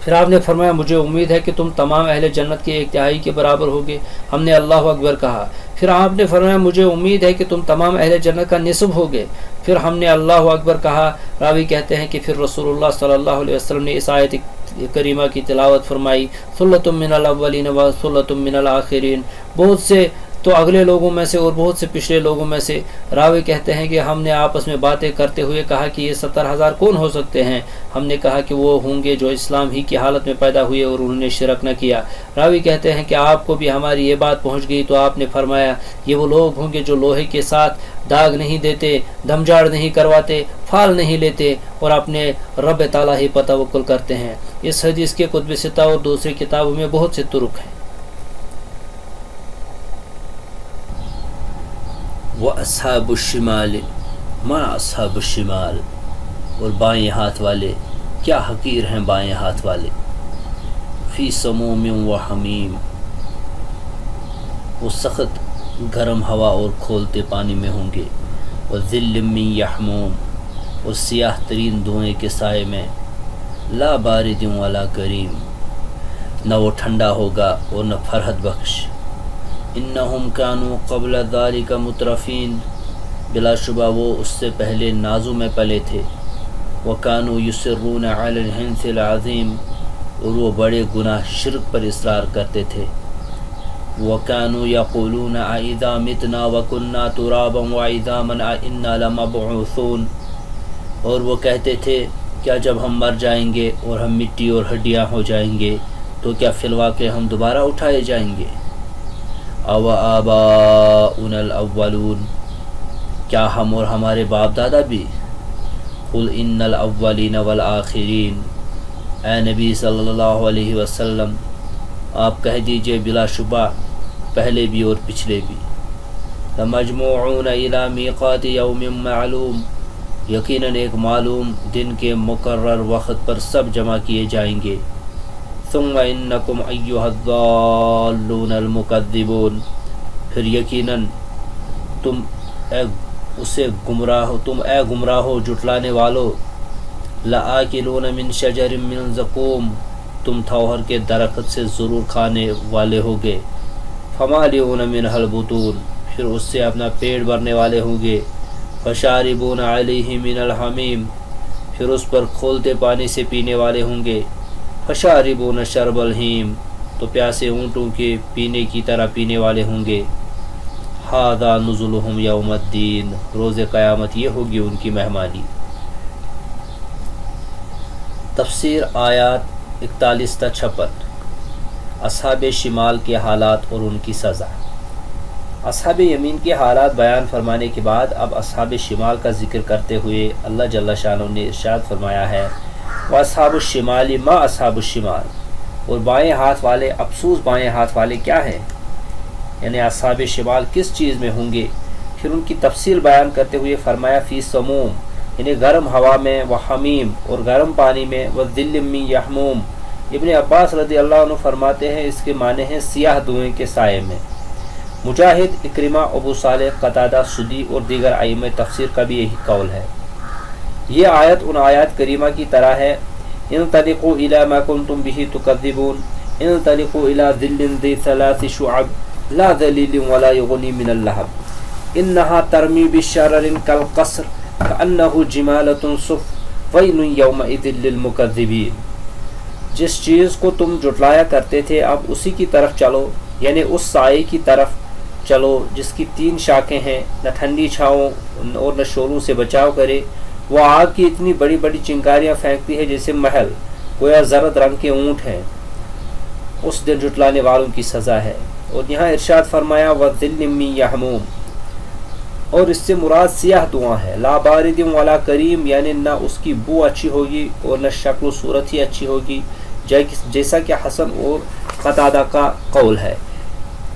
پھر آپ نے فرمایا مجھے امید ہے کہ تم تمام اہل جنت کے 1/3 کے برابر ہوگے. ہم نے اللہ اکبر کہا. پھر آپ نے فرمایا مجھے امید ہے کہ تم تمام اہل جنت کا نصف ہوگے. پھر ہم نے اللہ اکبر کہا. راوی کہتے ہیں کہ پھر رسول اللہ صلی اللہ علیہ وسلم نے اس آیت کریمہ کی تلاوت فرمائی ثلۃ من الاولین و ثلۃ من الآخرین. بہت سے تو اگلے لوگوں میں سے اور بہت سے پچھلے لوگوں میں سے. راوی کہتے ہیں کہ ہم نے آپس میں باتیں کرتے ہوئے کہا کہ یہ 70,000 کون ہو سکتے ہیں؟ ہم نے کہا کہ وہ ہوں گے جو اسلام ہی کی حالت میں پیدا ہوئے اور انہوں نے شرک نہ کیا. راوی کہتے ہیں کہ آپ کو بھی ہماری یہ بات پہنچ گئی تو آپ نے فرمایا یہ وہ لوگ ہوں گے جو لوہے کے ساتھ داغ نہیں دیتے، دمجاڑ نہیں کرواتے، پھال نہیں لیتے اور اپنے رب تعالیٰ ہی پر توکل کرتے ہیں. اس حدیث کے کتب ستہ اور دوسری کتابوں میں بہت سے طرق ہیں. وَأَصْحَابُ الشِّمَالِ مَا أَصْحَابُ الشِّمَالِ، اور بائیں ہاتھ والے کیا حقیر ہیں بائیں ہاتھ والے. فِي سَمُومٍ وَحَمِيمٍ، وہ سخت گرم ہوا اور کھولتے پانی میں ہوں گے. وَظِلٍّ مِّن يَحْمُومٍ، اور سیاہ ترین دھوئیں کے سائے میں. لا بارد ولا کریم، نہ وہ ٹھنڈا ہوگا اور نہ فرحت بخش. انہم کانوا قبل ذالک مترفین، بلا شبہ وہ اس سے پہلے نازوں میں پلے تھے. وکانوا یصرون علی الحنث العظیم، اور وہ بڑے گناہ شرک پر اصرار کرتے تھے. وکانوا یقولون اذا متنا وکنا ترابا وعظاما انا لمبعوثون، اور وہ کہتے تھے کیا جب ہم مر جائیں گے اور ہم مٹی اور ہڈیاں ہو جائیں گے تو کیا فی الواقع ہم دوبارہ اٹھائے جائیں گے. او آباؤنا الاولون، کیا ہم اور ہمارے باپ دادا بھی. قل ان الاولین والآخرین، اے نبی صلی اللہ علیہ وسلم آپ کہہ دیجئے بلا شبہ پہلے بھی اور پچھلے بھی۔ لمجموعون الی میقات یوم معلوم، یقیناً ایک معلوم دن کے مقرر وقت پر سب جمع کیے جائیں گے۔ ثم انکم ایھا الضالون المکذبون، پھر یقیناً تم اے گمراہو جھٹلانے والو، لآکلون من شجر من زقوم، تم تھوہر کے درخت سے ضرور کھانے والے ہوگے۔ فمالئون منھا البطون، پھر اس سے اپنا پیٹ بھرنے والے ہوں گے۔ فشاربون علیہ من الحمیم، پھر اس پر کھولتے پانی سے پینے والے ہوں گے۔ فشاربون شرب الہیم، تو پیاسے اونٹوں کے پینے کی طرح پینے والے ہوں گے۔ ھذا نزلہم یوم الدین، روز قیامت یہ ہوگی ان کی مہمانی۔ تفسیر آیات 41 تا 56۔ اصحاب شمال کے حالات اور ان کی سزا۔ اصحاب یمین کے حالات بیان فرمانے کے بعد اب اصحاب شمال کا ذکر کرتے ہوئے اللہ جل شانہ نے ارشاد فرمایا ہے، وَأَصْحَابُ الشِّمَالِ مَا أَصْحَابُ الشِّمَالِ، اور بائیں ہاتھ والے، افسوس بائیں ہاتھ والے کیا ہیں، یعنی اصحاب شمال کس چیز میں ہوں گے۔ پھر ان کی تفصیل بیان کرتے ہوئے فرمایا فی سموم، یعنی گرم ہوا میں، وحمیم، اور گرم پانی میں، وَذِلٍّ مِّن یحموم۔ ابن عباس رضی اللہ عنہ فرماتے ہیں اس کے معنی ہیں سیاہ دھوئیں کے سائے میں۔ مجاہد، اکرمہ، ابو صالح، قتادہ، سدی اور دیگر ائمہ تفسیر کا بھی یہی قول ہے۔ یہ آیت ان آیات کریمہ کی طرح ہے، انطلقوا الی ما کنتم بہ تکذبون، انطلقوا الی ظل ذی ثلاث شعب لا ذلیل ولا یغنی من اللہب انہا ترمی بشرر کالقصر کأنہ جمالۃ صفر ویل یومئذ للمکذبین۔ جس چیز کو تم جھٹلایا کرتے تھے اب اسی کی طرف چلو، یعنی اس سائے کی طرف چلو جس کی 3 شاخیں ہیں، نہ ٹھنڈی چھاؤں اور نہ شوروں سے بچاؤ کرے۔ وہ آگ کی اتنی بڑی بڑی چنگاریاں پھینکتی ہے جیسے محل، گویا زرد رنگ کے اونٹ ہیں۔ اس دن جھٹلانے والوں کی سزا ہے۔ اور یہاں ارشاد فرمایا وَظِلٍّ مِّن یحموم، اور اس سے مراد سیاہ دھواں ہے، لا بارد ولا کریم، یعنی نہ اس کی بو اچھی ہوگی اور نہ شکل و صورت ہی اچھی ہوگی، جیسا کہ حسن اور قتادہ کا قول ہے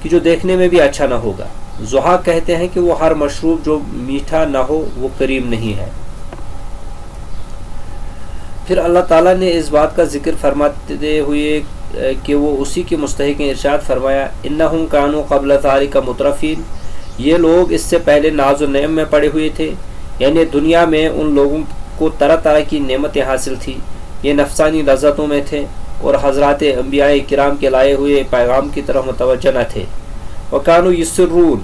کہ جو دیکھنے میں بھی اچھا نہ ہوگا۔ ضحاک کہتے ہیں کہ وہ ہر مشروب جو میٹھا نہ ہو وہ کریم نہیں ہے۔ پھر اللہ تعالیٰ نے اس بات کا ذکر فرماتے ہوئے کہ وہ اسی کے مستحق ہیں ارشاد فرمایا انہم کانوا قبل ذالک مترفین، یہ لوگ اس سے پہلے ناز و نعم میں پڑے ہوئے تھے، یعنی دنیا میں ان لوگوں کو طرح طرح کی نعمتیں حاصل تھی، یہ نفسانی لذتوں میں تھے اور حضرات انبیاء کرام کے لائے ہوئے پیغام کی طرف متوجہ نہ تھے۔ وَكَانُوا يُصِرُّونَ،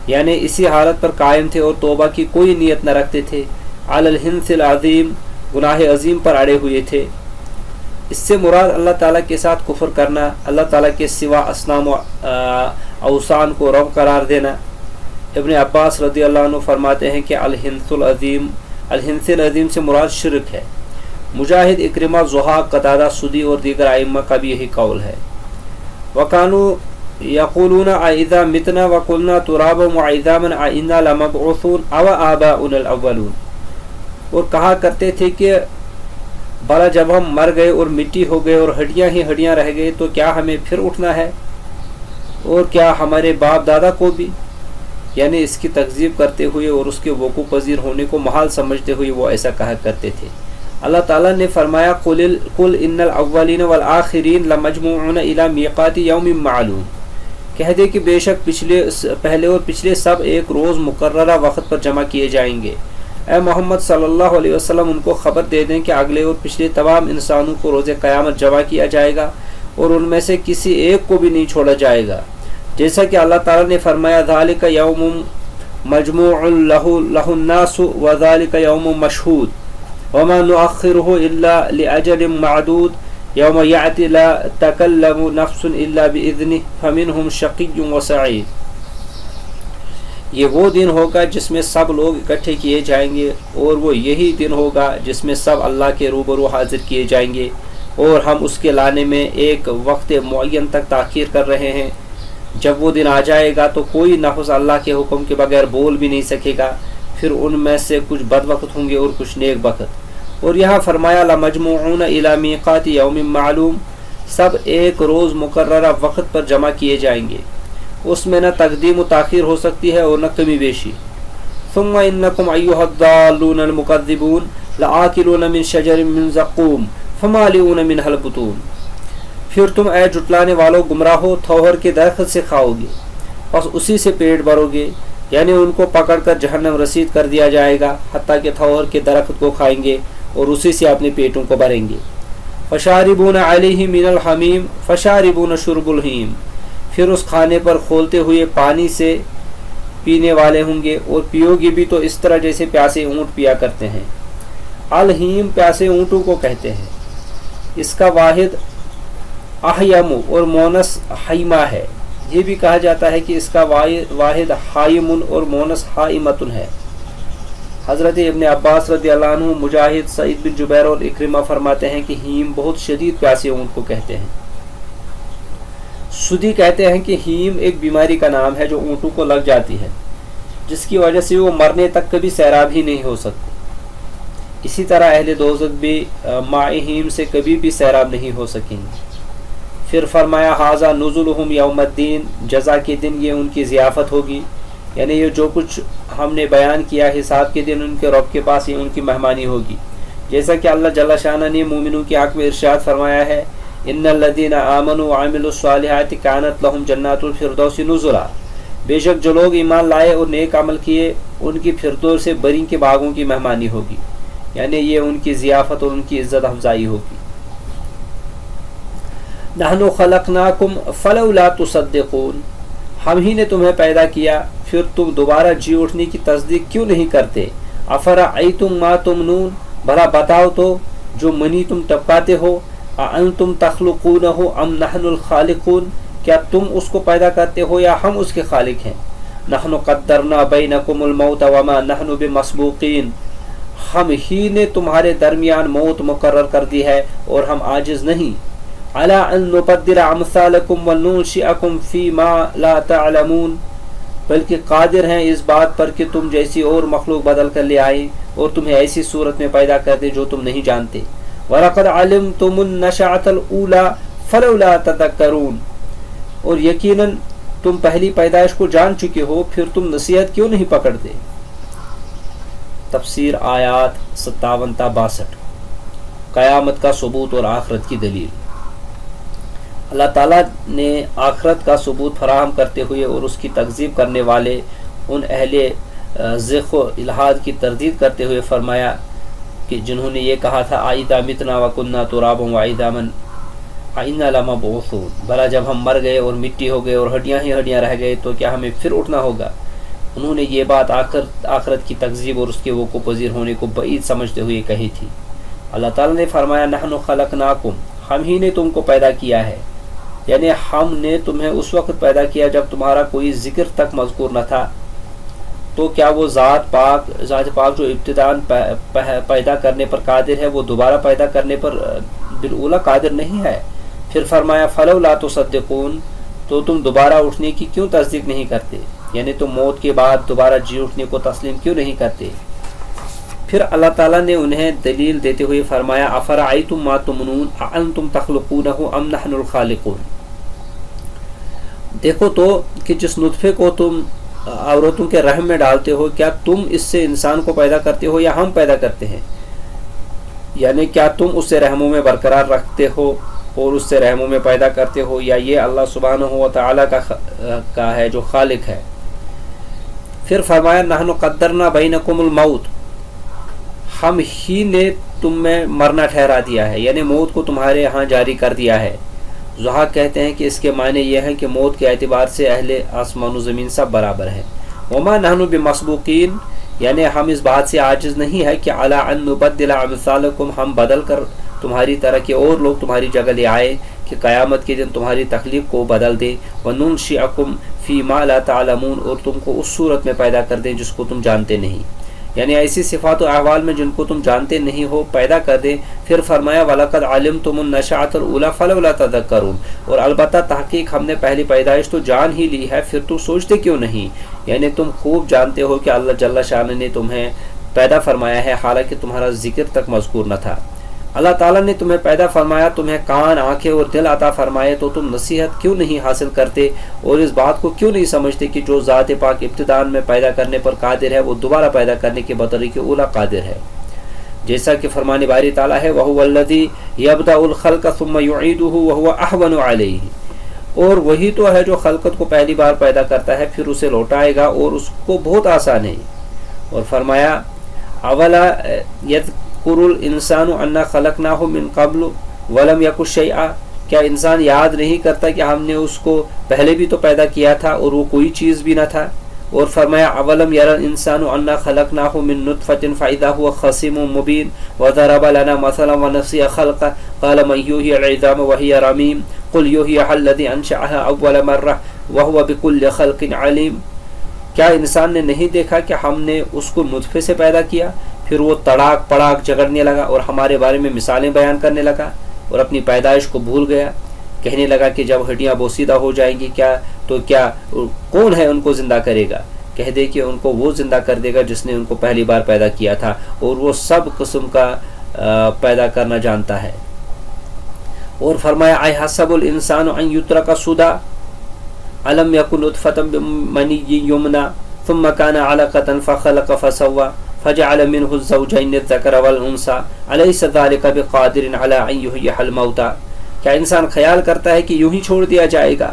یعنی اسی حالت پر قائم تھے اور توبہ کی کوئی نیت نہ رکھتے تھے، عَلَى الْحِنْثِ الْعَظِيمِ، گناہ عظیم پر اڑے ہوئے تھے۔ اس سے مراد اللہ تعالیٰ کے ساتھ کفر کرنا، اللہ تعالیٰ کے سوا اصنام و اوثان کو رب قرار دینا۔ ابن عباس رضی اللہ عنہ فرماتے ہیں کہ الحنث العظیم سے مراد شرک ہے۔ مجاہد، اکرمہ، ضحاک، قتادہ، سدی اور دیگر ائمہ کا بھی یہی قول ہے۔ وَكَانُوا يَقُولُونَ أَإِذَا مِتْنَا وَكُنَّا تُرَابًا وَعِظَامًا أَإِنَّا لَمَبْعُوثُونَ أَوْ آبَاؤُنَا الْأَوَّلُونَ، اور کہا کرتے تھے کہ بھلا جب ہم مر گئے اور مٹی ہو گئے اور ہڈیاں ہی ہڈیاں رہ گئے تو کیا ہمیں پھر اٹھنا ہے، اور کیا ہمارے باپ دادا کو بھی، یعنی اس کی تکذیب کرتے ہوئے اور اس کے وقوع پذیر ہونے کو محال سمجھتے ہوئے وہ ایسا کہا کرتے تھے۔ اللہ تعالیٰ نے فرمایا قل ان الاولین والآخرین لمجموعون الی میقات یوم معلوم، کہہ دے کہ بے شک پہلے اور پچھلے سب ایک روز مقررہ وقت پر جمع کیے جائیں گے۔ اے محمد صلی اللہ علیہ وسلم ان کو خبر دے دیں کہ اگلے اور پچھلے تمام انسانوں کو روز قیامت جمع کیا جائے گا اور ان میں سے کسی ایک کو بھی نہیں چھوڑا جائے گا، جیسا کہ اللہ تعالیٰ نے فرمایا ذالک یوم مجموع لہ الناس وذالک یوم مشہود وما نؤخرہ الا لأجل معدود یوم یأتی لا تکلم نفس الا بإذنہ فمنہم شقی وسعید۔ یہ وہ دن ہوگا جس میں سب لوگ اکٹھے کیے جائیں گے، اور وہ یہی دن ہوگا جس میں سب اللہ کے روبرو حاضر کیے جائیں گے، اور ہم اس کے لانے میں ایک وقت معین تک تاخیر کر رہے ہیں۔ جب وہ دن آ جائے گا تو کوئی نفس اللہ کے حکم کے بغیر بول بھی نہیں سکے گا، پھر ان میں سے کچھ بد وقت ہوں گے اور کچھ نیک وقت۔ اور یہاں فرمایا لمجموعون الی میقات یوم معلوم، سب ایک روز مقررہ وقت پر جمع کیے جائیں گے۔ اس میں نہ تقدیم و تاخیر ہو سکتی ہے اور نہ کمی بیشی۔ ثم انکم ایھا الضالون المکذبون لآکلون من شجر من زقوم فمالئون منها البطون، پھر تم اے جھٹلانے والو گمراہو تھوہر کے درخت سے کھاؤ گے، بس اسی سے پیٹ بھرو گے، یعنی ان کو پکڑ کر جہنم رسید کر دیا جائے گا حتیٰ کہ تھوہر کے درخت کو کھائیں گے اور اسی سے اپنے پیٹوں کو بھریں گے۔ فشاربون علیہ من الحمیم فشاربون شرب الہیم، پھر اس کھانے پر کھولتے ہوئے پانی سے پینے والے ہوں گے، اور پیو گے بھی تو اس طرح جیسے پیاسے اونٹ پیا کرتے ہیں۔ الہیم پیاسے اونٹوں کو کہتے ہیں، اس کا واحد احیم اور مونس حیمہ ہے، یہ بھی کہا جاتا ہے کہ اس کا واحد حائم اور مونس حائمتن ہے۔ حضرت ابن عباس رضی اللہ عنہ، مجاہد، سعید بن جبیر اور اکرمہ فرماتے ہیں کہ ہیم بہت شدید پیاسے اونٹ کو کہتے ہیں۔ سدی کہتے ہیں کہ ہیم ایک بیماری کا نام ہے جو اونٹوں کو لگ جاتی ہے، جس کی وجہ سے وہ مرنے تک کبھی سیراب ہی نہیں ہو سکتے۔ اسی طرح اہل دوزخ بھی ماء ہیم سے کبھی بھی سیراب نہیں ہو سکیں گے۔ پھر فرمایا ھذا نزلہم یوم الدین، جزا کے دن یہ ان کی ضیافت ہوگی، یعنی یہ جو کچھ ہم نے بیان کیا حساب کے دن ان کے رب کے پاس یہ ان کی مہمانی ہوگی، جیسا کہ اللہ جل شانہ نے مومنوں کے حق میں ارشاد فرمایا ہے ان الذین آمنوا وعملوا الصالحات کانت لہم جنات الفردوس نزلا، بے شک جو لوگ ایمان لائے اور نیک عمل کیے ان کی فردوس سے بری کے باغوں کی مہمانی ہوگی، یعنی یہ ان کی ضیافت اور ان کی عزت افزائی ہوگی۔ نحن خلقناکم فلولا تصدقون، ہم ہی نے تمہیں پیدا کیا، پھر تم دوبارہ جی اٹھنے کی تصدیق کیوں نہیں کرتے؟ افرأیتم ما تمنون، بھلا بتاؤ تو جو منی تم ٹپکاتے ہو، اانتم تخلقونہ ام نحن الخالقون، کیا تم اس کو پیدا کرتے ہو یا ہم اس کے خالق ہیں؟ نحن قدرنا بینکم الموت وما نحن بمسبوقین، ہم ہی نے تمہارے درمیان موت مقرر کر دی ہے اور ہم عاجز نہیں۔ علی ان نبدل امثالکم وننشئکم فی ما لا تعلمون، بلکہ قادر ہیں اس بات پر کہ تم جیسی اور مخلوق بدل کر لے آئیں اور تمہیں ایسی صورت میں پیدا کر دے جو تم نہیں جانتے۔ وَلَقَدْ عَلِمْتُمُ النَّشَأَةَ الْأُولَىٰ فَلَوْلَا تَذَكَّرُونَ، اور یقیناً تم پہلی پیدائش کو جان چکے ہو، پھر تم نصیحت کیوں نہیں پکڑتے؟ تفسیر آیات 57 تا 62، قیامت کا ثبوت اور آخرت کی دلیل۔ اللہ تعالیٰ نے آخرت کا ثبوت فراہم کرتے ہوئے اور اس کی تکذیب کرنے والے ان اہل زیغ و الحاد کی تردید کرتے ہوئے فرمایا کہ جنہوں نے یہ کہا تھا اذا متنا وکننا ترابا وعظاما انا لمبعوثون، بھلا جب ہم مر گئے اور مٹی ہو گئے اور ہڈیاں ہی ہڈیاں رہ گئے تو کیا ہمیں پھر اٹھنا ہوگا؟ انہوں نے یہ بات آخرت کی تکذیب اور اس کے وقوع پذیر ہونے کو بعید سمجھتے ہوئے کہی تھی۔ اللہ تعالیٰ نے فرمایا نحن خلقناکم، ہم ہی نے تم کو پیدا کیا ہے، یعنی ہم نے تمہیں اس وقت پیدا کیا جب تمہارا کوئی ذکر تک مذکور نہ تھا، تو کیا وہ ذات پاک جو ابتداءً پیدا کرنے پر قادر ہے وہ دوبارہ پیدا کرنے پر بالأولی قادر نہیں ہے؟ پھر فرمایا فلولا تصدقون، تو تم دوبارہ اٹھنے کی کیوں تصدیق نہیں کرتے، یعنی تم موت کے بعد دوبارہ جی اٹھنے کو تسلیم کیوں نہیں کرتے؟ پھر اللہ تعالیٰ نے انہیں دلیل دیتے ہوئے فرمایا افرأیتم ما تمنون اانتم تخلقونہ ام نحن الخالقون، دیکھو تو کہ جس نطفے کو تم عورتوں کے رحم میں ڈالتے ہو، کیا تم اس سے انسان کو پیدا کرتے ہو یا ہم پیدا کرتے ہیں؟ یعنی کیا تم اس سے رحموں میں برقرار رکھتے ہو اور اس سے رحموں میں پیدا کرتے ہو، یا یہ اللہ سبحانہ و تعالیٰ کا ہے جو خالق ہے؟ پھر فرمایا نحن قدرنا بینکم الموت، ہم ہی نے تم میں مرنا ٹھہرا دیا ہے، یعنی موت کو تمہارے ہاں جاری کر دیا ہے۔ ضحاک کہتے ہیں کہ اس کے معنی یہ ہیں کہ موت کے اعتبار سے اہل آسمان و زمین سب برابر ہیں۔ وما نحن بمسبوقین، یعنی ہم اس بات سے عاجز نہیں ہے کہ علی ان نبدل امثالکم، ہم بدل کر تمہاری طرح کے اور لوگ تمہاری جگہ لے آئے کہ قیامت کے دن تمہاری تخلیق کو بدل دے، وننشئکم فی ما لا تعلمون، اور تم کو اس صورت میں پیدا کر دیں جس کو تم جانتے نہیں، یعنی ایسی صفات و احوال میں جن کو تم جانتے نہیں ہو پیدا کر دیں۔ پھر فرمایا وَلَقَدْ عَلِمْتُمُ النَّشَأَةَ الْأُولَىٰ فَلَوْلَا تَذَكَّرُونَ، اور البتہ تحقیق ہم نے پہلی پیدائش تو جان ہی لی ہے، پھر تم سوچتے کیوں نہیں؟ یعنی تم خوب جانتے ہو کہ اللہ جل شانہ نے تمہیں پیدا فرمایا ہے حالانکہ تمہارا ذکر تک مذکور نہ تھا۔ اللہ تعالیٰ نے تمہیں پیدا فرمایا، تمہیں کان، آنکھیں اور دل عطا فرمائے، تو تم نصیحت کیوں نہیں حاصل کرتے اور اس بات کو کیوں نہیں سمجھتے کہ جو ذات پاک ابتداءً میں پیدا کرنے پر قادر ہے وہ دوبارہ پیدا کرنے کے بطریق اولا قادر ہے، جیسا کہ فرمان باری تعالیٰ ہے وَهُوَ الَّذِي يَبْدَأُ الْخَلْقَ ثُمَّ يُعِيدُهُ وَهُوَ أَهْوَنُ عَلَيْهِ، اور وہی تو ہے جو خلقت کو پہلی بار پیدا کرتا ہے پھر اسے لوٹائے گا اور اس کو بہت آسان ہے۔ اور فرمایا اولا یذکر الانسان انا خلقناہ من قبل ولم یک شیئا، کیا انسان یاد نہیں کرتا کہ ہم نے اس کو پہلے بھی تو پیدا کیا تھا اور وہ کوئی چیز بھی نہ تھا۔ اور فرمایا اولم یر الانسان انا خلقناہ من نطفۃ فاذا هو خصیم مبین وضرب لنا مثلا ونسی خلقہ قال من یحیی العظام وهي رمیم قل یحییها الذی انشأها اول مرہ وهو بكل خلق علیم، کیا انسان نے نہیں دیکھا کہ ہم نے اس کو نطفے سے پیدا کیا، پھر وہ تڑاک پڑاک جگڑنے لگا اور ہمارے بارے میں مثالیں بیان کرنے لگا اور اپنی پیدائش کو بھول گیا، کہنے لگا کہ جب ہڈیاں بوسیدہ ہو جائیں گی کیا کون ہے ان کو زندہ کرے گا؟ کہہ دے کہ ان کو وہ زندہ کر دے گا جس نے ان کو پہلی بار پیدا کیا تھا اور وہ سب قسم کا پیدا کرنا جانتا ہے۔ اور فرمایا اَیْحَسَبُ الْإِنسَانُ أَن يُتْرَكَ سُدًى أَلَمْ يَكُن نُطْفَةً مِّن مَّنِيٍّ يُمْنَىٰ ثُمَّ كَانَ عَلَقَةً فَخَلَقَ فَسَوَّىٰ فَجَعَلَ مِنْهُ الزَّوْجَيْنِ الذَّكَرَ وَالْأُنثَىٰ أَلَيْسَ ذَٰلِكَ بِقَادِرٍ عَلَىٰ أَن يُحْيِيَ الْمَوْتَىٰ، کیا انسان خیال کرتا ہے کہ یوں ہی چھوڑ دیا جائے گا؟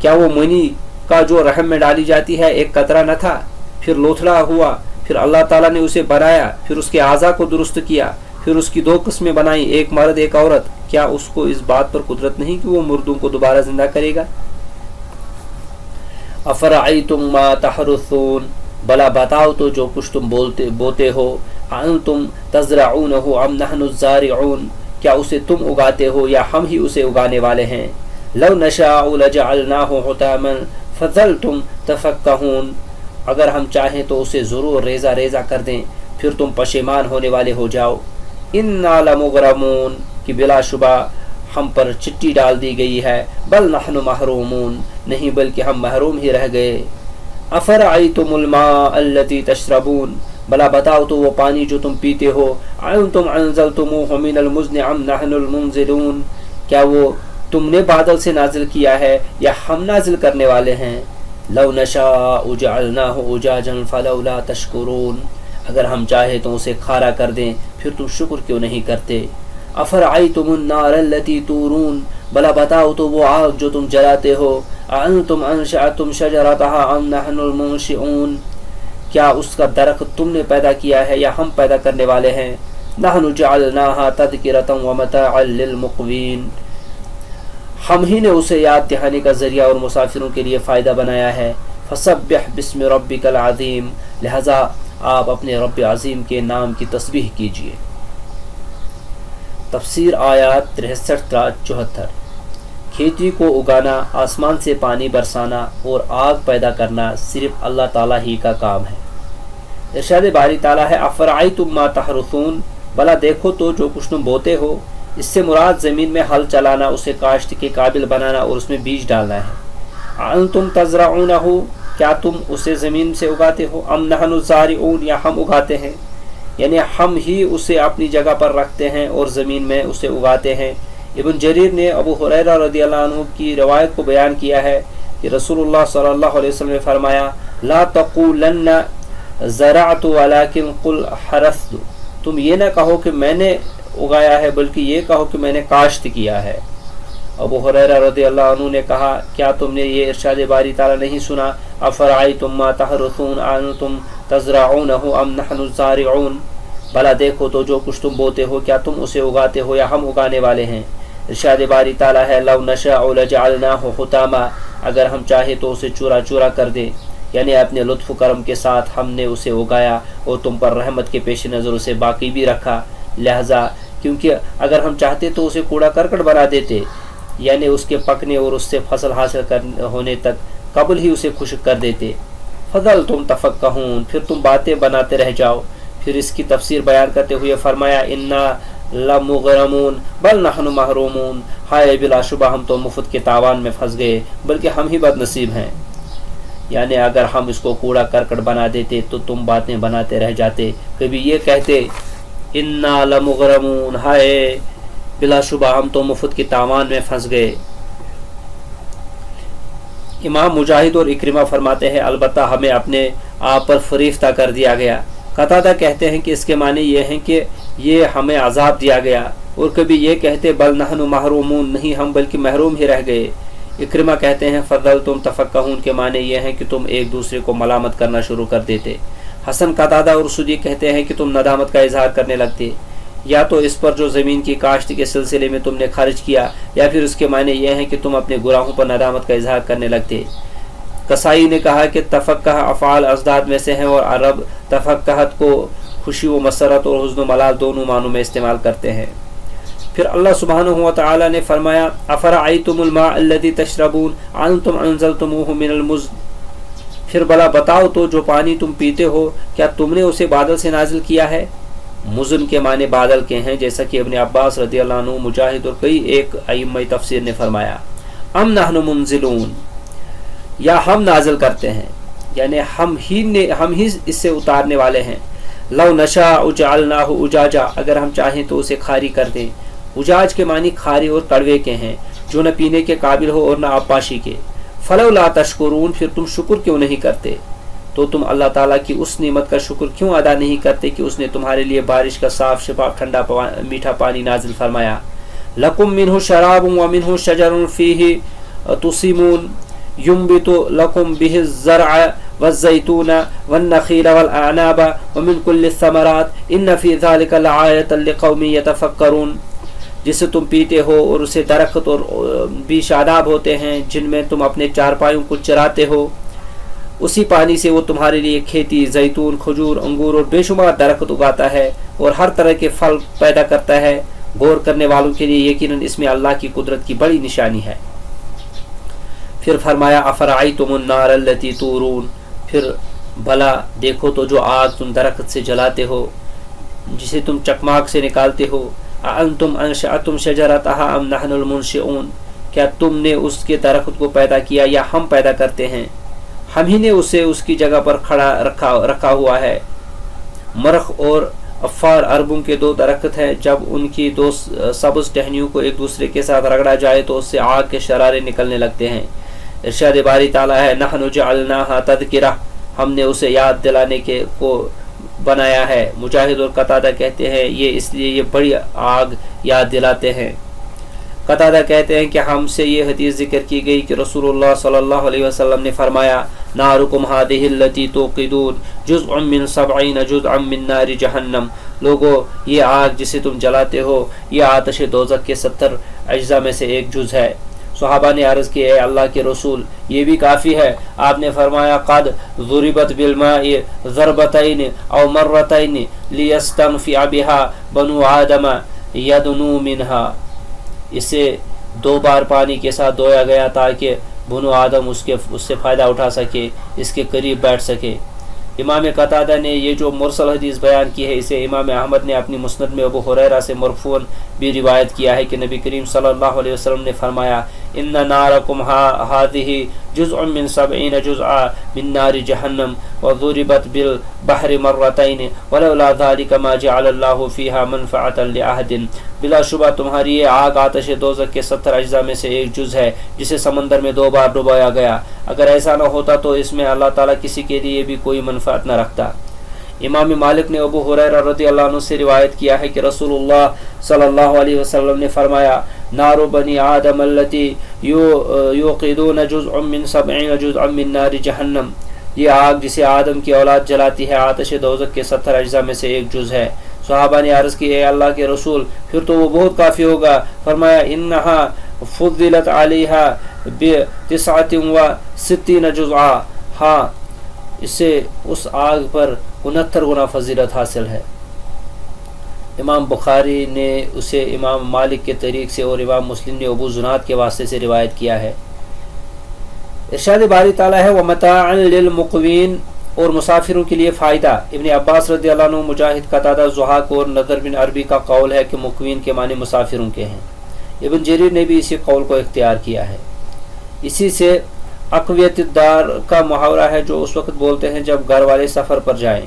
کیا وہ منی کا جو رحم میں ڈالی جاتی ہے ایک قطرہ نہ تھا، پھر لوتھڑا ہوا، پھر اللہ تعالیٰ نے اسے بنایا، پھر اس کے اعضاء کو درست کیا، پھر اس کی دو قسمیں بنائیں، ایک مرد ایک عورت، کیا اس کو اس بات پر قدرت نہیں کہ وہ مردوں کو دوبارہ زندہ کرے گا؟ افرأیتم ما تحرثون، بلا بتاؤ تو جو کچھ تم بوتے ہو، انتم تزرعونہ ام نحن الزارعون، کیا اسے تم اگاتے ہو یا ہم ہی اسے اگانے والے ہیں؟ لو نشاء لجعلناہ حطاما فظلتم تفکہون، اگر ہم چاہیں تو اسے ضرور ریزہ ریزہ کر دیں پھر تم پشیمان ہونے والے ہو جاؤ۔ انا لمغرمون، کہ بلا شبہ ہم پر چٹی ڈال دی گئی ہے، بل نحن محرومون، نہیں بلکہ ہم محروم ہی رہ گئے۔ افرأیتم الماء الذی تشربون، بلا بتاؤ تو وہ پانی جو تم پیتے ہو، انتم انزلتموہ من المزن ام نحن المنزلون، کیا وہ تم نے بادل سے نازل کیا ہے یا ہم نازل کرنے والے ہیں؟ لو نشاء جعلناہ اجاجا فلولا تشکرون، اگر ہم چاہے تو اسے کھارا کر دیں پھر تم شکر کیوں نہیں کرتے؟ افرأیتم النار التي تورون، بلا بتاؤ تو وہ آگ جو تم جلاتے ہو، انتم انشأتم شجرتها ام نحن المنشئون، کیا اس کا درخت تم نے پیدا کیا ہے یا ہم پیدا کرنے والے ہیں؟ نحن جعلناها تذکرة ومتاعا للمقوین، ہم ہی نے اسے یاد دہانے کا ذریعہ اور مسافروں کے لیے فائدہ بنایا ہے۔ فسبح باسم ربک العظیم، لہذا آپ اپنے رب عظیم کے نام کی تسبیح کیجیے۔ تفسیر آیات 63 تا 74۔ کھیتی کو اگانا، آسمان سے پانی برسانا اور آگ پیدا کرنا صرف اللہ تعالیٰ ہی کا کام ہے۔ ارشاد باری تعالیٰ ہے افرأیتم ما تحرثون، بلا دیکھو تو جو کچھ تم بوتے ہو، اس سے مراد زمین میں ہل چلانا، اسے کاشت کے قابل بنانا اور اس میں بیج ڈالنا ہے۔ انتم تزرعونہ، کیا تم اسے زمین سے اگاتے ہو، ام نحن الزارعون، یا ہم اگاتے ہیں، یعنی ہم ہی اسے اپنی جگہ پر رکھتے ہیں اور زمین میں اسے اگاتے ہیں۔ ابن جریر نے ابو ہریرہ رضی اللہ عنہ کی روایت کو بیان کیا ہے کہ رسول اللہ صلی اللہ علیہ وسلم نے فرمایا لا تقولن زرعت ولکن قل حرثت، تم یہ نہ کہو کہ میں نے اگایا ہے بلکہ یہ کہو کہ میں نے کاشت کیا ہے۔ ابو ہریرہ رضی اللہ عنہ نے کہا کیا تم نے یہ ارشاد باری تعالیٰ نہیں سنا افرأیتم ما تحرثون انتم تزرعونہ ام نحن الزارعون، بھلا دیکھو تو جو کچھ تم بوتے ہو کیا تم اسے اگاتے ہو یا ہم اگانے والے ہیں۔ ارشاد باری تعالیٰ ہے لو نشاء لجعلناہ حطاما، اگر ہم چاہے تو اسے چورا چورا کر دیں، یعنی اپنے لطف و کرم کے ساتھ ہم نے اسے اگایا اور تم پر رحمت کے پیش نظر اسے باقی بھی رکھا، لہذا کیونکہ اگر ہم چاہتے تو اسے کوڑا کرکٹ بنا دیتے، یعنی اس کے پکنے اور اس سے فصل حاصل ہونے تک قبل ہی اسے خشک کر دیتے۔ فضلتم تفکہون، پھر تم باتیں بناتے رہ جاؤ۔ پھر اس کی تفسیر بیان کرتے ہوئے فرمایا انا لمغرمون بل نحن محرومون، ہائے بلا شبہ ہم تو مفت کے تاوان میں پھنس گئے بلکہ ہم ہی بد نصیب ہیں، یعنی اگر ہم اس کو کوڑا کرکٹ بنا دیتے تو تم باتیں بناتے رہ جاتے، کبھی یہ کہتے انا لمغرمون، ہائے بلا شبہ ہم تو مفت کی تاوان میں پھنس گئے۔ امام مجاہد اور اکرمہ فرماتے ہیں البتہ ہمیں اپنے آپ پر فریفتہ کر دیا گیا۔ قتادہ کہتے ہیں کہ اس کے معنی یہ ہیں کہ یہ ہمیں عذاب دیا گیا، اور کبھی یہ کہتے بل نحن محرومون، نہیں ہم بلکہ محروم ہی رہ گئے۔ اکرمہ کہتے ہیں فضلتم تفقہون کے معنی یہ ہیں کہ تم ایک دوسرے کو ملامت کرنا شروع کر دیتے۔ حسن قتادہ اور سدی کہتے ہیں کہ تم ندامت کا اظہار کرنے لگتے، یا تو اس پر جو زمین کی کاشت کے سلسلے میں تم نے خرچ کیا، یا پھر اس کے معنی یہ ہیں کہ تم اپنے گناہوں پر ندامت کا اظہار کرنے لگتے۔ قصائی نے کہا کہ تفقہ افعال ازداد میں سے ہیں، اور عرب تفقہت کو خوشی و مسرت اور حزن و ملال دونوں معنوں میں استعمال کرتے ہیں۔ پھر اللہ سبحانہ و تعالی نے فرمایا افرأیتم الماء الذی تشربون انتم انزلتموہ من المزن، پھر بلا بتاؤ تو جو پانی تم پیتے ہو کیا تم نے اسے بادل سے نازل کیا ہے؟ مزن کے معنی بادل کے ہیں، جیسا کہ ابن عباس رضی اللہ عنہ، مجاہد اور کئی ایک ائمہ تفسیر نے فرمایا ام نحن منزلون، یا ہم نازل کرتے ہیں، یعنی ہم ہی اس سے اتارنے والے ہیں۔ لو نشاء جعلناہ اجاجا، اگر ہم چاہیں تو اسے کھاری کر دیں۔ اجاج کے معنی کھارے اور کڑوے کے ہیں، جو نہ پینے کے قابل ہو اور نہ آبپاشی کے۔ فلولا تشکرون، پھر تم شکر کیوں نہیں کرتے؟ تو تم اللہ تعالیٰ کی اس نعمت کا شکر کیوں ادا نہیں کرتے کہ اس نے تمہارے لیے بارش کا صاف شفاف ٹھنڈا میٹھا پانی نازل فرمایا۔ لکم منہ شراب ومنہ شجر فیہ تسیمون ينبت لكم به الزرع والزيتون والنخيل والأعناب ومن كل الثمرات إن في ذلك لآية لقوم يتفكرون، جسے تم پیتے ہو اور اسے درخت اور بھی شاداب ہوتے ہیں جن میں تم اپنے چارپایوں کو چراتے ہو، اسی پانی سے وہ تمہارے لیے کھیتی، زیتون، کھجور، انگور اور بے شمار درخت اگاتا ہے اور ہر طرح کے پھل پیدا کرتا ہے۔ غور کرنے والوں کے لیے یقیناً اس میں اللہ کی قدرت کی بڑی نشانی ہے۔ پھر فرمایا افرأیتم النار التی تورون، پھر بھلا دیکھو تو جو آگ تم درخت سے جلاتے ہو، جسے تم چکماک سے نکالتے ہو، اانتم انشأتم شجرتها ام نحن المنشئون، کیا تم نے اس کے درخت کو پیدا کیا یا ہم پیدا کرتے ہیں؟ ہم ہی نے اسے اس کی جگہ پر کھڑا رکھا ہوا ہے۔ مرخ اور افار عربوں کے دو درخت ہیں، جب ان کی دو سبز ٹہنیوں کو ایک دوسرے کے ساتھ رگڑا جائے تو اس سے آگ کے شرارے نکلنے لگتے ہیں۔ ارشاد باری تعالیٰ ہے نحن جعلناها تذکرہ، ہم نے اسے یاد دلانے کے کو بنایا ہے۔ مجاہد اور قتادہ کہتے ہیں یہ اس لیے یہ بڑی آگ یاد دلاتے ہیں۔ قتادہ کہتے ہیں کہ ہم سے یہ حدیث ذکر کی گئی کہ رسول اللہ صلی اللہ علیہ وسلم نے فرمایا نارکم هذه التي توقدون جزء من 70 جزءا من نار جہنم، لوگو یہ آگ جسے تم جلاتے ہو یہ آتش دوزخ کے 70 اجزاء میں سے ایک جز ہے۔ صحابہ نے عرض کی اے اللہ کے رسول یہ بھی کافی ہے؟ آپ نے فرمایا قد ضربت بالماء ضربتین او مرتین لیستنفع بها بنو آدم یدنو منها، اسے 2 بار پانی کے ساتھ دھویا گیا تاکہ بنو آدم اس سے فائدہ اٹھا سکے، اس کے قریب بیٹھ سکے۔ امام قتادہ نے یہ جو مرسل حدیث بیان کی ہے اسے امام احمد نے اپنی مسند میں ابو ہریرہ سے مرفوعاً بھی روایت کیا ہے کہ نبی کریم صلی اللہ علیہ وسلم نے فرمایا ان نارکم هذه جزء من 70 جزءا من نار جہنم وضربت بالبحر مرتين ولولا ذلك ما جعل الله فيها منفعة لأحد، بلا شبہ تمہاری یہ آگ آتش دوزخ کے 70 اجزاء میں سے ایک جز ہے جسے سمندر میں 2 بار ڈبویا گیا، اگر ایسا نہ ہوتا تو اس میں اللہ تعالیٰ کسی کے لیے بھی کوئی منفعت نہ رکھتا۔ امام مالک نے ابو ہریرہ رضی اللہ عنہ سے روایت کیا ہے کہ رسول اللہ صلی اللہ علیہ وسلم نے فرمایا نار بنی آدم التی یوقدون جزء من 70 جزءا من نار جہنم، یہ آگ جسے آدم کی اولاد جلاتی ہے آتش دوزخ کے 70 اجزاء میں سے ایک جز ہے۔ صحابہ نے عرض کی اے اللہ کے رسول پھر تو وہ بہت کافی ہوگا۔ فرمایا انہا فضلت علیہا ب69 جزءا، ہاں اسے اس آگ پر 69 گنا فضیلت حاصل ہے۔ امام بخاری نے اسے امام مالک کے طریق سے اور امام مسلم نے ابو زناد کے واسطے سے روایت کیا ہے۔ ارشاد باری تعالیٰ ہے ومتاعا للمقوین، اور مسافروں کے لیے فائدہ۔ ابن عباس رضی اللہ عنہ، مجاہد، قتادہ، ضحاک اور نضر بن عربی کا قول ہے کہ مقوین کے معنی مسافروں کے ہیں۔ ابن جریر نے بھی اسی قول کو اختیار کیا ہے۔ اسی سے اقویت الدار کا محاورہ ہے جو اس وقت بولتے ہیں جب گھر والے سفر پر جائیں۔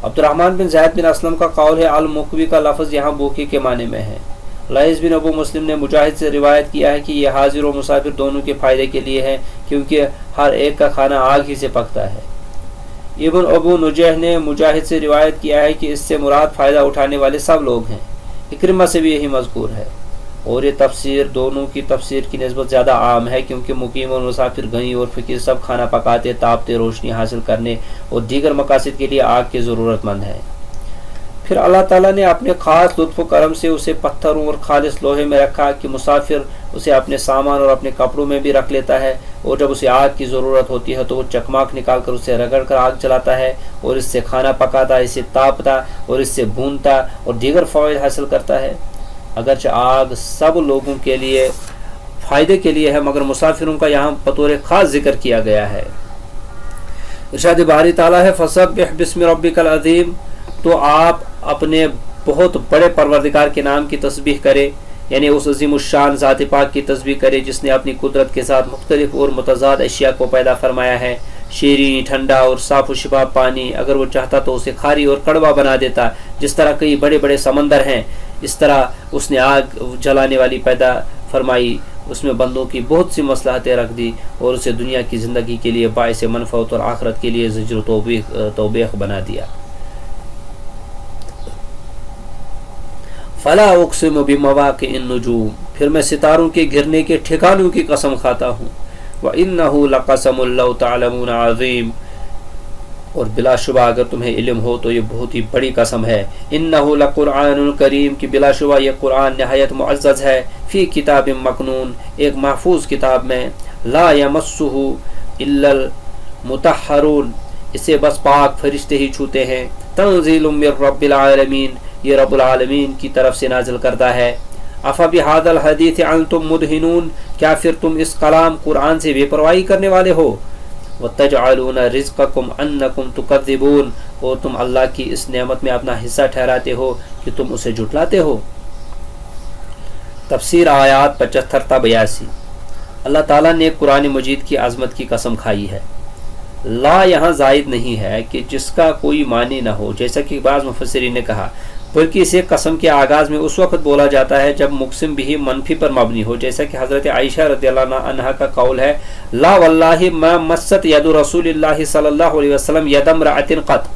عبدالرحمن بن زید بن اسلم کا قول ہے المقوی کا لفظ یہاں بھوکے کے معنی میں ہے۔ لائث بن ابو مسلم نے مجاہد سے روایت کیا ہے کہ یہ حاضر و مسافر دونوں کے فائدے کے لیے ہے، کیونکہ ہر ایک کا کھانا آگ ہی سے پکتا ہے۔ ابن ابو نجیح نے مجاہد سے روایت کیا ہے کہ اس سے مراد فائدہ اٹھانے والے سب لوگ ہیں۔ اکرمہ سے بھی یہی مذکور ہے، اور یہ تفسیر دونوں کی تفسیر کی نسبت زیادہ عام ہے، کیونکہ مقیم اور مسافر، غنی اور فقیر سب کھانا پکاتے، تاپتے، روشنی حاصل کرنے اور دیگر مقاصد کے لیے آگ کے ضرورت مند ہیں۔ پھر اللہ تعالیٰ نے اپنے خاص لطف و کرم سے اسے پتھروں اور خالص لوہے میں رکھا کہ مسافر اسے اپنے سامان اور اپنے کپڑوں میں بھی رکھ لیتا ہے، اور جب اسے آگ کی ضرورت ہوتی ہے تو وہ چکماک نکال کر اسے رگڑ کر آگ جلاتا ہے اور اس سے کھانا پکاتا، اسے تاپتا اور اس سے بھونتا اور دیگر فوائد حاصل کرتا ہے۔ اگرچہ آگ سب لوگوں کے لیے فائدے کے لیے ہے، مگر مسافروں کا یہاں بطور خاص ذکر کیا گیا ہے۔ ارشاد باری تعالیٰ ہے فسبح بسم ربک العظیم، تو آپ اپنے بہت بڑے پروردگار کے نام کی تسبیح کرے، یعنی اس عظیم الشان ذات پاک کی تسبیح کرے جس نے اپنی قدرت کے ساتھ مختلف اور متضاد اشیاء کو پیدا فرمایا ہے، شیرین، ٹھنڈا اور صاف و شفاف پانی۔ اگر وہ چاہتا تو اسے کھاری اور کڑوا بنا دیتا، جس طرح کئی بڑے بڑے سمندر ہیں، اس طرح اس نے آگ جلانے والی پیدا فرمائی، اس میں بندوں کی بہت سی مصلحتیں رکھ دی اور اسے دنیا کی زندگی کے لیے باعث منفعت اور آخرت کے لیے زجر و توبیخ بنا دیا۔ فلا اقسم بمواقع النجوم، پھر میں ستاروں کے گرنے کے ٹھکانوں کی قسم کھاتا ہوں۔ وَإِنَّهُ لَقَسَمٌ لَوْ تَعْلَمُونَ عَظِيمٌ، اور بلا شبہ اگر تمہیں علم ہو تو یہ بہت ہی بڑی قسم ہے۔ إِنَّهُ لَقُرْآنٌ کریم، کہ بلا شبہ یہ قرآن نہایت معزز ہے، فی کتاب مکنون، ایک محفوظ کتاب میں، لا يَمَسُّهُ إِلَّا الْمُطَهَّرُونَ، اسے بس پاک فرشتے ہی چھوتے ہیں۔ تنزیل من رب العالمین، یہ رب العالمین کی طرف سے نازل کردہ ہے۔ افبہذا الحدیث انتم مدہنون، کیا پھر تم اس کلام قرآن سے بے پرواہی کرنے والے ہو؟ وتجعلون رزقکم انکم تکذبون، اور تم اللہ کی اس نعمت میں اپنا حصہ ٹھہراتے ہو کہ تم اسے جھٹلاتے ہو۔ تفسیر آیات 75 تا 82۔ اللہ تعالیٰ نے قرآن مجید کی عظمت کی قسم کھائی ہے۔ لا یہاں زائد نہیں ہے کہ جس کا کوئی معنی نہ ہو، جیسا کہ بعض مفسرین نے کہا، بلکہ اسے قسم کے آغاز میں اس وقت بولا جاتا ہے جب مقسم بھی منفی پر مبنی ہو، جیسا کہ حضرت عائشہ رضی اللہ عنہا کا قول ہے لا واللہ ما مست ید رسول اللہ صلی اللہ علیہ وسلم ید امرأۃ قط،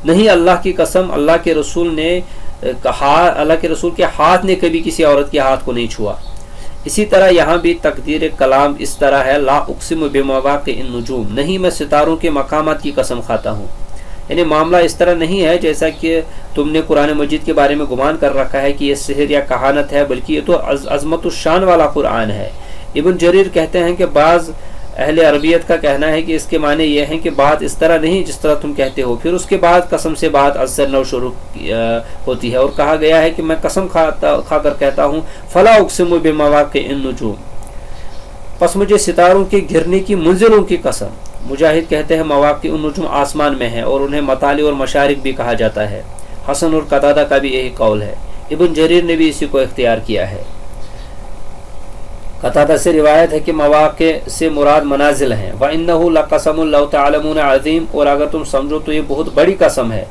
نہیں اللہ کی قسم، اللہ کے رسول کے ہاتھ نے کبھی کسی عورت کے ہاتھ کو نہیں چھوا۔ اسی طرح یہاں بھی تقدیر کلام اس طرح ہے لا اقسم بمواقع النجوم، نہیں میں ستاروں کے مقامات کی قسم کھاتا ہوں۔ یعنی معاملہ اس طرح نہیں ہے جیسا کہ تم نے قرآن مجید کے بارے میں گمان کر رکھا ہے کہ یہ سحر یا کہانت ہے، بلکہ یہ تو عظمت الشان والا قرآن ہے۔ ابن جریر کہتے ہیں کہ بعض اہل عربیت کا کہنا ہے کہ اس کے معنی یہ ہیں کہ بات اس طرح نہیں جس طرح تم کہتے ہو، پھر اس کے بعد قسم سے بات از سے نو شروع ہوتی ہے، اور کہا گیا ہے کہ میں قسم کھا کر کہتا ہوں فلا اقسم بمواقع النجوم، پس مجھے ستاروں کے گرنے کی منزلوں کی قسم۔ مجاہد کہتے ہیں مواقع النجوم آسمان میں ہیں، اور انہیں مطالع اور مشارق بھی کہا جاتا ہے۔ حسن اور قتادہ کا بھی یہی قول ہے، ابن جریر نے بھی اسی کو اختیار کیا ہے۔ قتادہ سے روایت ہے کہ مواقع سے مراد منازل ہیں۔ وَإِنَّهُ لَقَسَمٌ لَوْ تَعْلَمُونَ عَظِيمٌ، اور اگر تم سمجھو تو یہ بہت بڑی قسم ہے،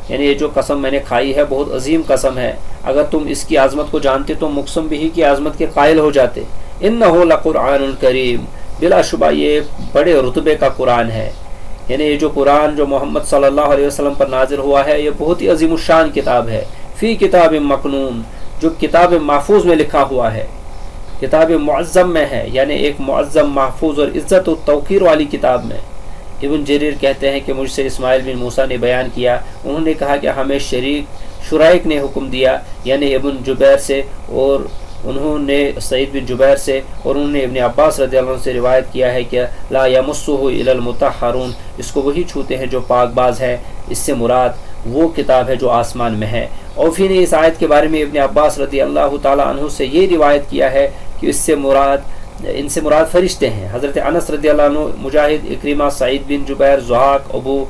یعنی یہ جو قسم میں نے کھائی ہے بہت عظیم قسم ہے، اگر تم اس کی عظمت کو جانتے تو مقسم بھی کی عظمت کے قائل ہو جاتے۔ إِنَّهُ لَقُرْآنٌ کریم، بلا شبہ یہ بڑے رتبے کا قرآن ہے، یعنی یہ جو قرآن جو محمد صلی اللہ علیہ وسلم پر نازل ہوا ہے یہ بہت ہی عظیم الشان کتاب ہے۔ فی کتاب مکنون، جو کتاب محفوظ میں لکھا ہوا ہے، کتاب معظم میں ہے، یعنی ایک معظم، محفوظ اور عزت و توقیر والی کتاب میں۔ ابن جریر کہتے ہیں کہ مجھ سے اسماعیل بن موسیٰ نے بیان کیا، انہوں نے کہا کہ ہمیں شرائک نے حکم دیا، یعنی ابن جبیر سے، اور انہوں نے سعید بن جبیر سے، اور انہوں نے ابن عباس رضی اللہ عنہ سے روایت کیا ہے کہ لا یمسہ الا المطہرون، اس کو وہی چھوتے ہیں جو پاک باز ہے، اس سے مراد وہ کتاب ہے جو آسمان میں ہے۔ اوفی نے اس آیت کے بارے میں ابن عباس رضی اللہ تعالی عنہ سے یہ روایت کیا ہے کہ ان سے مراد فرشتے ہیں۔ حضرت انس رضی اللہ عنہ، مجاہد، اکرمہ، سعید بن جبیر، زحاق، ابو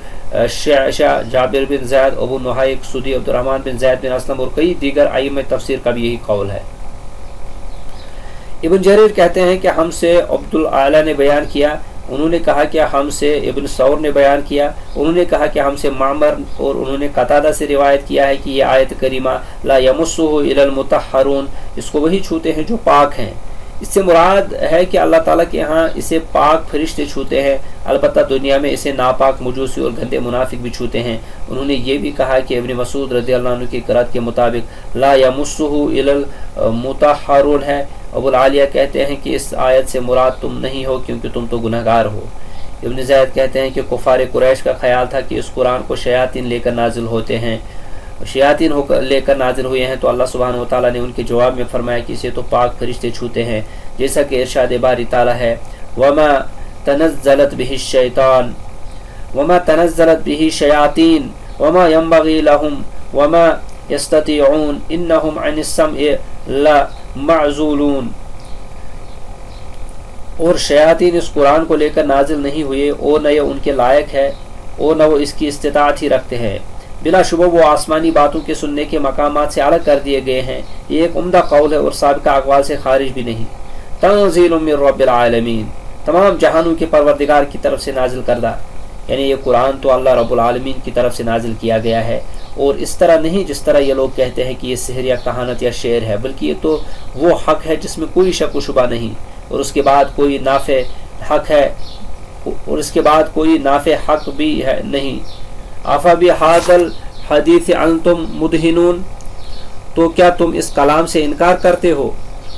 شعشع، جابر بن زید، ابو نحیق، سدی، عبدالرحمن بن زید بن اسلم اور کئی دیگر ائمہ تفسیر کا بھی یہی قول ہے۔ ابن جریر کہتے ہیں کہ ہم سے عبد الاعلی نے بیان کیا، انہوں نے کہا کہ ہم سے ابن ثور نے بیان کیا، انہوں نے کہا کہ ہم سے معمر، اور انہوں نے قتادہ سے روایت کیا ہے کہ یہ آیت کریمہ لا یمسہ الا المطہرون، اس کو وہی چھوتے ہیں جو پاک ہیں۔ اس سے مراد ہے کہ اللہ تعالیٰ کے ہاں اسے پاک فرشتے چھوتے ہیں، البتہ دنیا میں اسے ناپاک مجوسی اور گندے منافق بھی چھوتے ہیں۔ انہوں نے یہ بھی کہا کہ ابن مسعود رضی اللہ عنہ کی قرأت کے مطابق لا یمسہ الا المطہرون ہے۔ ابو العالیہ کہتے ہیں کہ اس آیت سے مراد تم نہیں ہو کیونکہ تم تو گنہگار ہو۔ ابن زید کہتے ہیں کہ کفار قریش کا خیال تھا کہ اس قرآن کو شیاطین لے کر نازل ہوتے ہیں، شیاطین لے کر نازل ہوئے ہیں، تو اللہ سبحانہ و تعالیٰ نے ان کے جواب میں فرمایا کہ اسے تو پاک فرشتے چھوتے ہیں، جیسا کہ ارشاد باری تعالیٰ ہے وما تنزلت به الشیطان وما تنزلت به الشیاطین وما ينبغي لهم وما يستطيعون انهم عن السمع لمعزولون۔ اور شیاطین اس قرآن کو لے کر نازل نہیں ہوئے اور نہ یہ ان کے لائق ہے اور نہ وہ اس کی استطاعت ہی رکھتے ہیں، بلا شبہ وہ آسمانی باتوں کے سننے کے مقامات سے الگ کر دیے گئے ہیں۔ یہ ایک عمدہ قول ہے اور سابقہ اقوال سے خارج بھی نہیں۔ تنزیل من رب العالمین، تمام جہانوں کے پروردگار کی طرف سے نازل کردہ، یعنی یہ قرآن تو اللہ رب العالمین کی طرف سے نازل کیا گیا ہے، اور اس طرح نہیں جس طرح یہ لوگ کہتے ہیں کہ یہ سحر یا کہانت یا شعر ہے، بلکہ یہ تو وہ حق ہے جس میں کوئی شک و شبہ نہیں، اور اس کے بعد کوئی نافع حق ہے، اور اس کے بعد کوئی نافع حق بھی ہے نہیں۔ افبہذا الحدیث انتم مدہنون، تو کیا تم اس کلام سے انکار کرتے ہو؟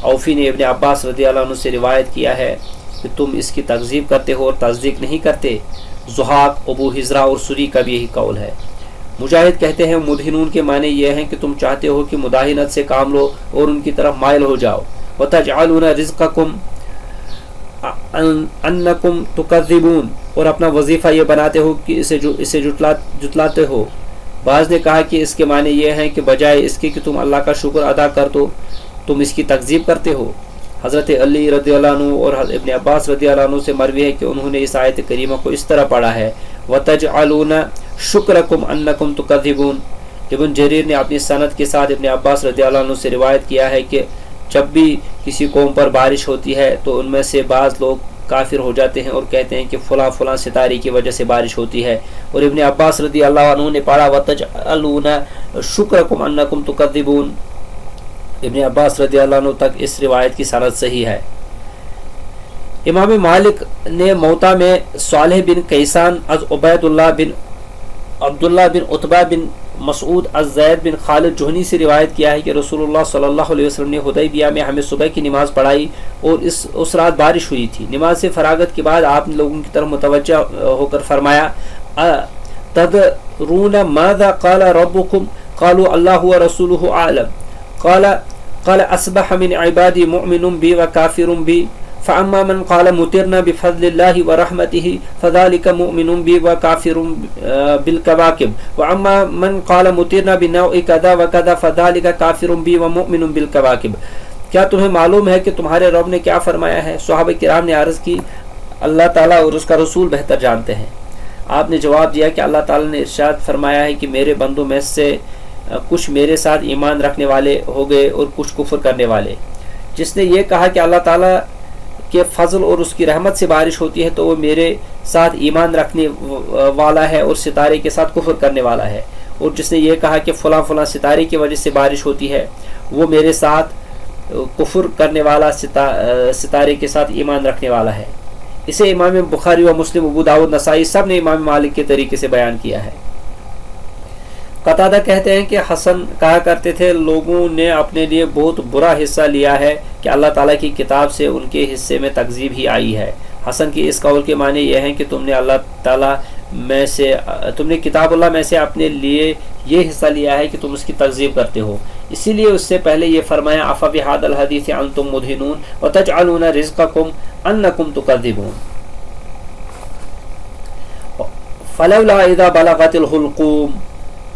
اوفی نے ابن عباس رضی اللہ عنہ سے روایت کیا ہے کہ تم اس کی تکذیب کرتے ہو اور تصدیق نہیں کرتے۔ ضحاک، ابو حزرہ اور سری کا بھی یہی قول ہے۔ مجاہد کہتے ہیں مدہنون کے معنی یہ ہیں کہ تم چاہتے ہو کہ مداہنت سے کام لو اور ان کی طرف مائل ہو جاؤ۔ وَتَجْعَلُونَ رِزْقَكُمْ أَنَّكُمْ تُكَذِّبُونَ، اور اپنا وظیفہ یہ بناتے ہو کہ اسے جٹلاتے ہو۔ بعض نے کہا کہ اس کے معنی یہ ہیں کہ بجائے اس کے کہ تم اللہ کا شکر ادا کر دو، تم اس کی تکذیب کرتے ہو۔ حضرت علی رضی اللہ عنہ اور ابن عباس رضی اللہ عنہ سے مروی ہے کہ انہوں نے اس آیت کریمہ کو اس طرح پڑھا ہے وَتَجْعَلُونَ شُكْرَكُمْ أَنَّكُمْ تُكَذِّبُونَ۔ ابن جریر نے اپنی سند کے ساتھ ابن عباس رضی اللہ عنہ سے روایت کیا ہے کہ جب بھی کسی قوم پر بارش ہوتی ہے تو ان میں سے بعض لوگ کافر ہو جاتے ہیں اور کہتے ہیں کہ فلاں فلاں ستارے کی وجہ سے بارش ہوتی ہے، اور ابن عباس رضی اللہ عنہ نے پڑھا وَتَجْعَلُونَ شُكْرَكُمْ أَنَّكُمْ تُكَذِّبُونَ۔ ابن عباس رضی اللہ عنہ تک اس روایت کی سند صحیح ہے۔ امام مالک نے موطا میں صالح بن کیسان از عبید اللہ بن عبداللہ بن عتبہ بن مسعود از زید بن خالد جہنی سے روایت کیا ہے کہ رسول اللہ صلی اللہ علیہ وسلم نے حدیبیہ میں ہمیں صبح کی نماز پڑھائی اور اس رات بارش ہوئی تھی۔ نماز سے فراغت کے بعد آپ نے لوگوں کی طرف متوجہ ہو کر فرمایا تدرون ماذا قال ربكم قالوا اللہ ورسولہ اعلم قال اصبح من عبادی مؤمن بی وکافر بی فاما من قال مطرنا بفضل اللہ ورحمته فذلك مؤمن بی وکافر بالکواکب واما من قال مطرنا بنوع کذا وکذا فذلك کافر بی ومؤمن بالکواکب۔ کیا تمہیں معلوم ہے کہ تمہارے رب نے کیا فرمایا ہے؟ صحابہ کرام نے عرض کی اللہ تعالیٰ اور اس کا رسول بہتر جانتے ہیں۔ آپ نے جواب دیا کہ اللہ تعالیٰ نے ارشاد فرمایا ہے کہ میرے بندوں میں سے کچھ میرے ساتھ ایمان رکھنے والے ہو گئے اور کچھ کفر کرنے والے۔ جس نے یہ کہا کہ اللہ تعالیٰ کے فضل اور اس کی رحمت سے بارش ہوتی ہے تو وہ میرے ساتھ ایمان رکھنے والا ہے اور ستارے کے ساتھ کفر کرنے والا ہے، اور جس نے یہ کہا کہ فلاں فلاں ستارے کی وجہ سے بارش ہوتی ہے وہ میرے ساتھ کفر کرنے والا ستارے کے ساتھ ایمان رکھنے والا ہے۔ اسے امام بخاری و مسلم، ابو داؤد، نسائی سب نے امام مالک کے طریقے سے بیان کیا ہے۔ قتادہ کہتے ہیں کہ حسن کہا کرتے تھے لوگوں نے اپنے لیے بہت برا حصہ لیا ہے کہ اللہ تعالیٰ کی کتاب سے ان کے حصے میں تکذیب ہی آئی ہے۔ حسن کی اس قول کے معنی یہ ہیں کہ تم نے کتاب اللہ میں سے اپنے لیے یہ حصہ لیا ہے کہ تم اس کی تکذیب کرتے ہو، اسی لیے اس سے پہلے یہ فرمایا افبہذا الحدیث انتم مدہنون وتجعلون رزقکم انکم تکذبون۔ فلولا اذا بلغت الحلقوم،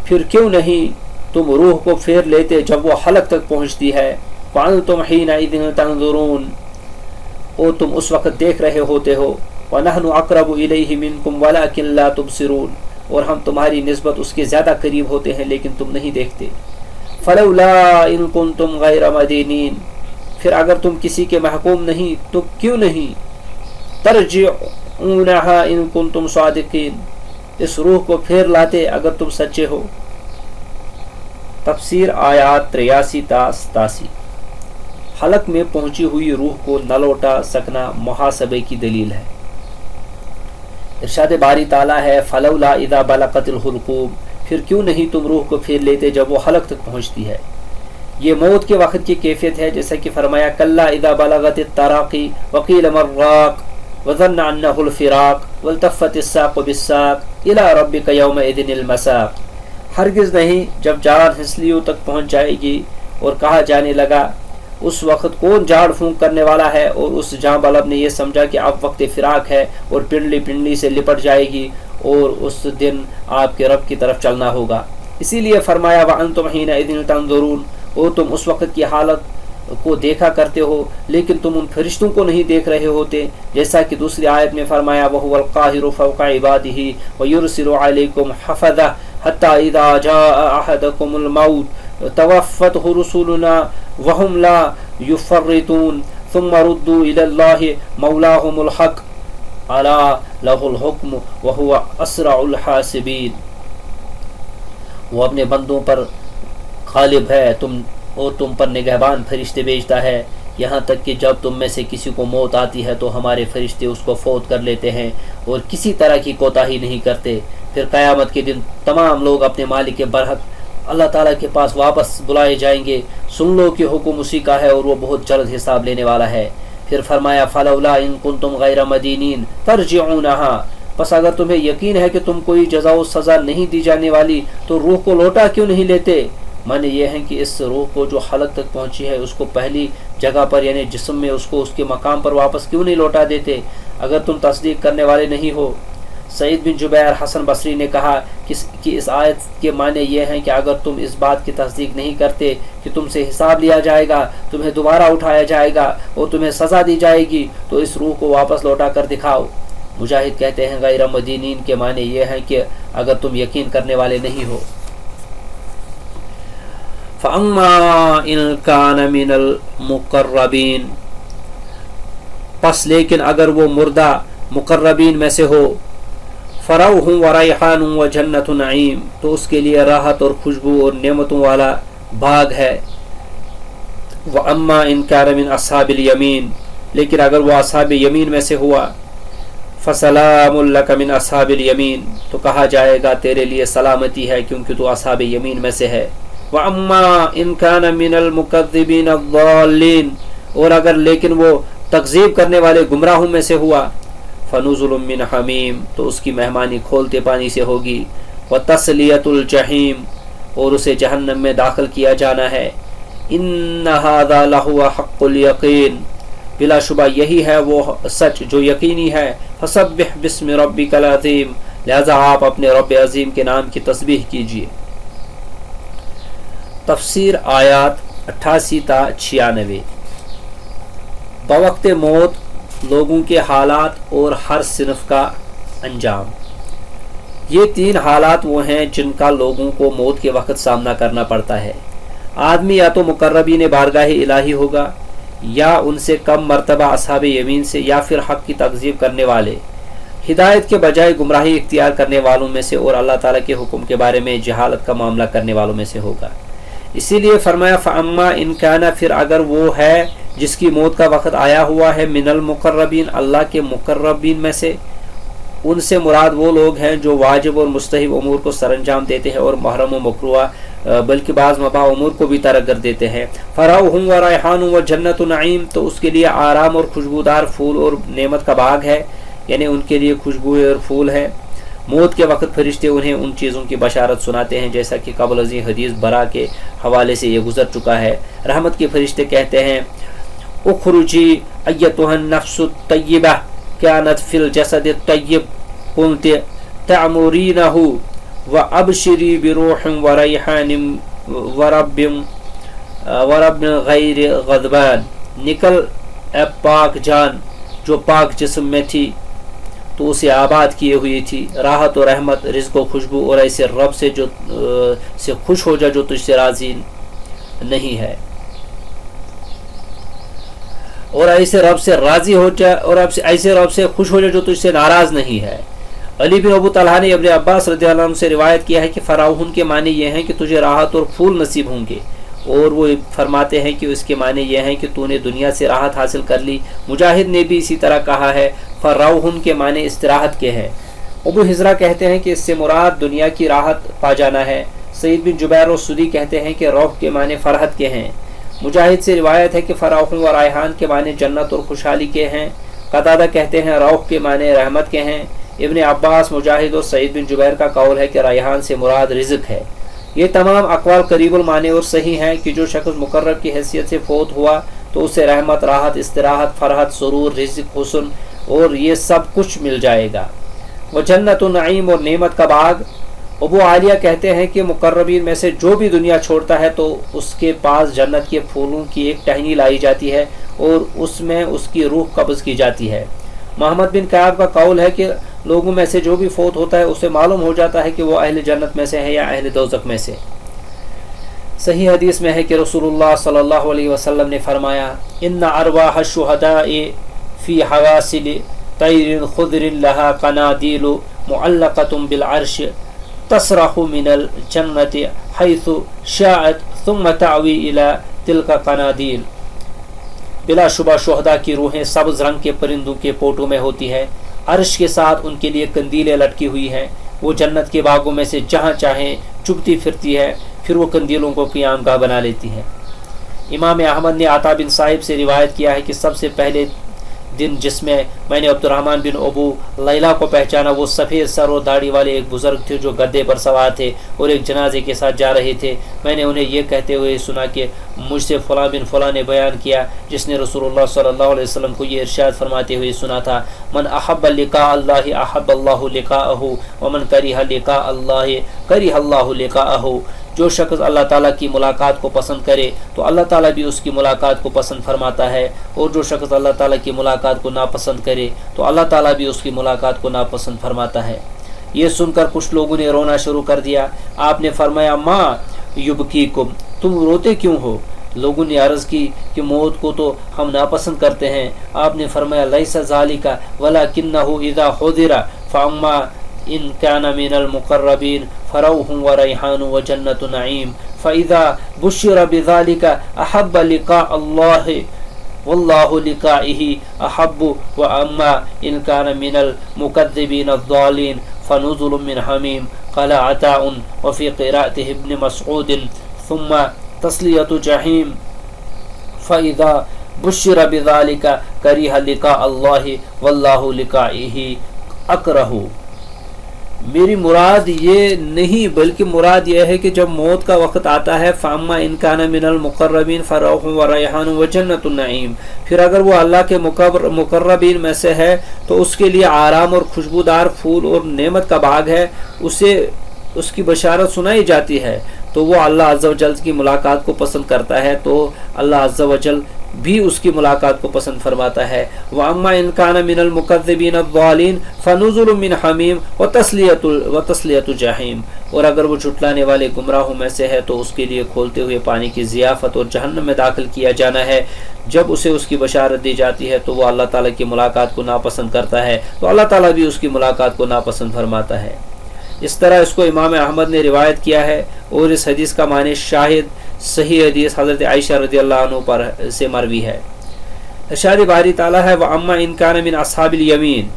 پھر کیوں نہیں تم روح کو پھیر لیتے جب وہ حلق تک پہنچتی ہے، وانتم حینئذ تنظرون، اور تم اس وقت دیکھ رہے ہوتے ہو، ونحن اقرب الیہ منکم ولکن لا تبصرون، اور ہم تمہاری نسبت اس کے زیادہ قریب ہوتے ہیں لیکن تم نہیں دیکھتے۔ فلولا ان کنتم غیر مدینین، پھر اگر تم کسی کے محکوم نہیں تو کیوں نہیں فترجعونها ان کنتم صادقین، اس روح کو پھر لاتے اگر تم سچے ہو۔ تفسیر آیات 83 تا 87۔ حلق میں پہنچی ہوئی روح کو نہ لوٹا سکنا محاسبے کی دلیل ہے۔ ارشاد باری تعالیٰ ہے فلولا اذا بلغت الحلقوم، پھر کیوں نہیں تم روح کو پھیر لیتے جب وہ حلق تک پہنچتی ہے۔ یہ موت کے وقت کی کیفیت ہے، جیسا کہ فرمایا کلا اذا بلغت التراقی وقیل مراق وظن انہ الفراق والتفت الساق بالساق الی ربک یومئذ المساق۔ ہرگز نہیں جب جان ہنسلیوں تک پہنچ جائے گی اور کہا جانے لگا اس وقت کون جھاڑ پھونک کرنے والا ہے، اور اس جاں بلب نے یہ سمجھا کہ اب وقت فراق ہے اور پنڈلی پنڈلی سے لپٹ جائے گی اور اس دن آپ کے رب کی طرف چلنا ہوگا۔ اسی لیے فرمایا وَأَنْتُمْ حِينَئِذٍ تَنظُرُونَ، اور تم اس وقت کی حالت کو دیکھا کرتے ہو لیکن تم ان فرشتوں کو نہیں دیکھ رہے ہوتے، جیسا کہ دوسری آیت میں فرمایا وَهُوَ الْقَاهِرُ فَوْقَ عِبَادِهِ وَيُرْسِلُ عَلَيْكُمْ حَفَظَةً حَتَّى إِذَا جَاءَ أَحَدَكُمُ الْمَوْتُ توفته رسلنا وهم لا يفرطون ثم ردوا إلى الله مولاهم الحق ألا له الحكم وهو أسرع الحاسبين۔ وہ اپنے بندوں پر غالب ہے اور تم پر نگہبان فرشتے بھیجتا ہے، یہاں تک کہ جب تم میں سے کسی کو موت آتی ہے تو ہمارے فرشتے اس کو فوت کر لیتے ہیں اور کسی طرح کی کوتاہی نہیں کرتے۔ پھر قیامت کے دن تمام لوگ اپنے مالک کے برحق اللہ تعالیٰ کے پاس واپس بلائے جائیں گے۔ سن لو کہ حکم اسی کا ہے اور وہ بہت جلد حساب لینے والا ہے۔ پھر فرمایا فلولا ان کنتم غیر مدینین ترجعونها، پس اگر تمہیں یقین ہے کہ تم کوئی جزا و سزا نہیں دی جانے والی تو روح کو لوٹا کیوں نہیں لیتے؟ معنی یہ ہے کہ اس روح کو جو حلق تک پہنچی ہے اس کو پہلی جگہ پر یعنی جسم میں اس کو اس کے مقام پر واپس کیوں نہیں لوٹا دیتے اگر تم تصدیق کرنے والے نہیں ہو۔ سعید بن جبیر حسن بصری نے کہا کہ اس آیت کے معنی یہ ہیں کہ اگر تم اس بات کی تصدیق نہیں کرتے کہ تم سے حساب لیا جائے گا، تمہیں دوبارہ اٹھایا جائے گا اور تمہیں سزا دی جائے گی تو اس روح کو واپس لوٹا کر دکھاؤ۔ مجاہد کہتے ہیں غیر مدینین کے معنی یہ ہیں کہ اگر تم یقین کرنے والے نہیں ہو۔ فَأَمَّا إِن كَانَ مِنَ الْمُقَرَّبِينَ، پس لیکن اگر وہ مردہ مقربین میں سے ہو، فَرَوْحٌ وَرَيْحَانٌ وَجَنَّةُ نَعِيمٌ، تو اس کے لیے راحت اور خوشبو اور نعمتوں والا باغ ہے۔ وَأَمَّا إِن كَانَ مِنْ أَصْحَابِ الْيَمِينَ، لیکن اگر وہ اصحاب یمین میں سے ہوا، فَسَلَامٌ لَكَ مِنْ أَصْحَابِ الْيَمِينَ، تو کہا جائے گا تیرے لیے سلامتی ہے کیونکہ تو اصحاب یمین میں سے ہے۔ وَأَمَّا إِن كَانَ مِنَ الْمُكَذِّبِينَ الضَّالِّينَ، اور اگر لیکن وہ تکذیب کرنے والے گمراہوں میں سے ہوا، فَنُزُلٌ مِّنْ حَمِيمٍ، تو اس کی مہمانی کھولتے پانی سے ہوگی۔ وَتَصْلِيَةُ الْجَحِيمِ، اور اسے جہنم میں داخل کیا جانا ہے۔ إِنَّ هَذَا لَهُوَ حَقُّ الْيَقِينِ، بلا شبہ یہی ہے وہ سچ جو یقینی ہے۔ فَسَبِّحْ بِاسْمِ رَبِّكَ الْعَظِيمِ، لہذا آپ اپنے رب عظیم کے نام کی تسبیح کیجیے۔ تفسیر آیات 88 تا 96۔ بوقت موت لوگوں کے حالات اور ہر صنف کا انجام۔ یہ تین حالات وہ ہیں جن کا لوگوں کو موت کے وقت سامنا کرنا پڑتا ہے۔ آدمی یا تو مقربین بارگاہ الہی ہوگا، یا ان سے کم مرتبہ اصحاب یمین سے، یا پھر حق کی تکذیب کرنے والے، ہدایت کے بجائے گمراہی اختیار کرنے والوں میں سے، اور اللہ تعالیٰ کے حکم کے بارے میں جہالت کا معاملہ کرنے والوں میں سے ہوگا۔ اسی لیے فرمایا فَأَمَّا إِن كَانَ، پھر اگر وہ ہے جس کی موت کا وقت آیا ہوا ہے، من المقربین، اللہ کے مقربین میں سے، ان سے مراد وہ لوگ ہیں جو واجب اور مستحب امور کو سر انجام دیتے ہیں اور محرم و مکروہ بلکہ بعض مباح امور کو بھی ترک کر دیتے ہیں۔ فَرَوْحٌ وَرَيْحَانٌ وَجَنَّةُ نَعِيمٌ، تو اس کے لیے آرام اور خوشبودار پھول اور نعمت کا باغ ہے، یعنی ان کے لیے خوشبو اور پھول ہے۔ موت کے وقت فرشتے انہیں ان چیزوں کی بشارت سناتے ہیں جیسا کہ قبل ازیں حدیث برا کے حوالے سے یہ گزر چکا ہے۔ رحمت کے فرشتے کہتے ہیں اخرجی ایتها النفس الطیبہ کانت فی الجسد الطیب قلت تعمرینہ وابشری بروح وریحان ورب غیر غضبان، نکل اے پاک جان جو پاک جسم میں تھی تو اسے آباد کیے ہوئی تھی، راحت و رحمت، رزق و خوشبو، اور ایسے رب سے خوش ہو جا جو تجھ سے راضی نہیں ہے۔ اور ایسے رب سے راضی ہو جائے اور ایسے رب سے خوش ہو جائے جو تجھ سے ناراض نہیں ہے۔ علی بن ابو طلحہ نے ابن عباس رضی اللہ عنہ سے روایت کیا ہے کہ فراہن کے معنی یہ ہیں کہ تجھے راحت اور پھول نصیب ہوں گے، اور وہ فرماتے ہیں کہ اس کے معنی یہ ہیں کہ تو نے دنیا سے راحت حاصل کر لی۔ مجاہد نے بھی اسی طرح کہا ہے، فراہن کے معنی استراحت کے ہیں۔ ابو حزرہ کہتے ہیں کہ اس سے مراد دنیا کی راحت پا جانا ہے۔ سعید بن جبیر اور سدی کہتے ہیں کہ روح کے معنی فرحت کے ہیں۔ مجاہد سے روایت ہے کہ فراہن و ریحان کے معنی جنت اور خوشحالی کے ہیں۔ قتادہ کہتے ہیں روح کے معنی رحمت کے ہیں۔ ابن عباس، مجاہد اور سعید بن جبیر کا قول ہے کہ ریحان سے مراد رزق ہے۔ یہ تمام اقوال قریب المعنی اور صحیح ہیں کہ جو شخص مقرب کی حیثیت سے فوت ہوا تو اسے رحمت، راحت، استراحت، فرحت، سرور، رزق، حسن اور یہ سب کچھ مل جائے گا۔ وہ جنت و نعیم اور نعمت کا باغ۔ ابو عالیہ کہتے ہیں کہ مقربین میں سے جو بھی دنیا چھوڑتا ہے تو اس کے پاس جنت کے پھولوں کی ایک ٹہنی لائی جاتی ہے اور اس میں اس کی روح قبض کی جاتی ہے۔ محمد بن کعب کا قول ہے کہ لوگوں میں سے جو بھی فوت ہوتا ہے اسے معلوم ہو جاتا ہے کہ وہ اہل جنت میں سے ہے یا اہل دوزخ میں سے۔ صحیح حدیث میں ہے کہ رسول اللہ صلی اللہ علیہ وسلم نے فرمایا، ان ارواح الشہداء فی حواسل طیر خضر لها قنادیل معلقۃ بالعرش تصرخ من الجنت حیث شاءت ثم تعوی الی تلک قنادیل۔ بلا شبہ شہداء کی روحیں سبز رنگ کے پرندوں کے پوٹوں میں ہوتی ہے، عرش کے ساتھ ان کے لیے قندیلیں لٹکی ہوئی ہیں، وہ جنت کے باغوں میں سے جہاں چاہیں چبھتی پھرتی ہے، پھر وہ قندیلوں کو قیام گاہ بنا لیتی ہے۔ امام احمد نے عطا بن صاحب سے روایت کیا ہے کہ سب سے پہلے دن جس میں نے عبد الرحمن بن ابو لیلہ کو پہچانا، وہ سفید سر اور داڑھی والے ایک بزرگ تھے جو گدے پر سوار تھے اور ایک جنازے کے ساتھ جا رہے تھے۔ میں نے انہیں یہ کہتے ہوئے سنا کہ مجھ سے فلاں بن فلاں نے بیان کیا جس نے رسول اللہ صلی اللہ علیہ وسلم کو یہ ارشاد فرماتے ہوئے سنا تھا، من احب لقاء اللہ احب اللہ لقاءہ ومن کرہ لقاء اللہ کرہ اللہ لقاءہ۔ جو شخص اللہ تعالیٰ کی ملاقات کو پسند کرے تو اللہ تعالیٰ بھی اس کی ملاقات کو پسند فرماتا ہے، اور جو شخص اللہ تعالیٰ کی ملاقات کو ناپسند کرے تو اللہ تعالیٰ بھی اس کی ملاقات کو ناپسند فرماتا ہے۔ یہ سن کر کچھ لوگوں نے رونا شروع کر دیا۔ آپ نے فرمایا، ما یبکیکم، تم روتے کیوں ہو؟ لوگوں نے عرض کی کہ موت کو تو ہم ناپسند کرتے ہیں۔ آپ نے فرمایا، لیس ذالک ولکنہ اذا حضر فاما ان کان من المقربین فروح وریحان وجنت نعیم فاذا بشر بذلک احب لقاء اللہ واللہ لقائہ احب واما ان کان من المکذبین الضالین فنزل من حمیم۔ قال عطاء وفی قراءته ابن مسعود ثم تسلیۃ جحیم فاذا بشر بذلک کرہ لقاء اللہ واللہ لقائہ اکرہ۔ میری مراد یہ نہیں بلکہ مراد یہ ہے کہ جب موت کا وقت آتا ہے، فاما ان کان من المقربین فروح وریحان وجنت النعیم، پھر اگر وہ اللہ کے مقربین میں سے ہے تو اس کے لیے آرام اور خوشبودار پھول اور نعمت کا باغ ہے، اسے اس کی بشارت سنائی جاتی ہے تو وہ اللہ عز و جل کی ملاقات کو پسند کرتا ہے، تو اللہ عز و جل بھی اس کی ملاقات کو پسند فرماتا ہے۔ وَأَمَّا إِن كَانَ مِنَ الْمُكَذِّبِينَ الضَّالِينَ فَنُزُلٌ مِّنْ حَمِيمٍ وَتَصْلِيَةُ جَحِيمٍ، اور اگر وہ جھٹلانے والے گمراہوں میں سے ہے تو اس کے لیے کھولتے ہوئے پانی کی ضیافت اور جہنم میں داخل کیا جانا ہے۔ جب اسے اس کی بشارت دی جاتی ہے تو وہ اللہ تعالیٰ کی ملاقات کو ناپسند کرتا ہے تو اللہ تعالیٰ بھی اس کی ملاقات کو ناپسند فرماتا ہے۔ اس طرح اس کو امام احمد نے روایت کیا ہے، اور اس حدیث کا معنی شاہد صحیح حدیث حضرت عائشہ رضی اللہ عنہ پر سے مروی ہے۔ ارشاد باری تعالیٰ ہے، وَأَمَّا إِن كَانَ مِنْ أَصْحَابِ الْيَمِينِ،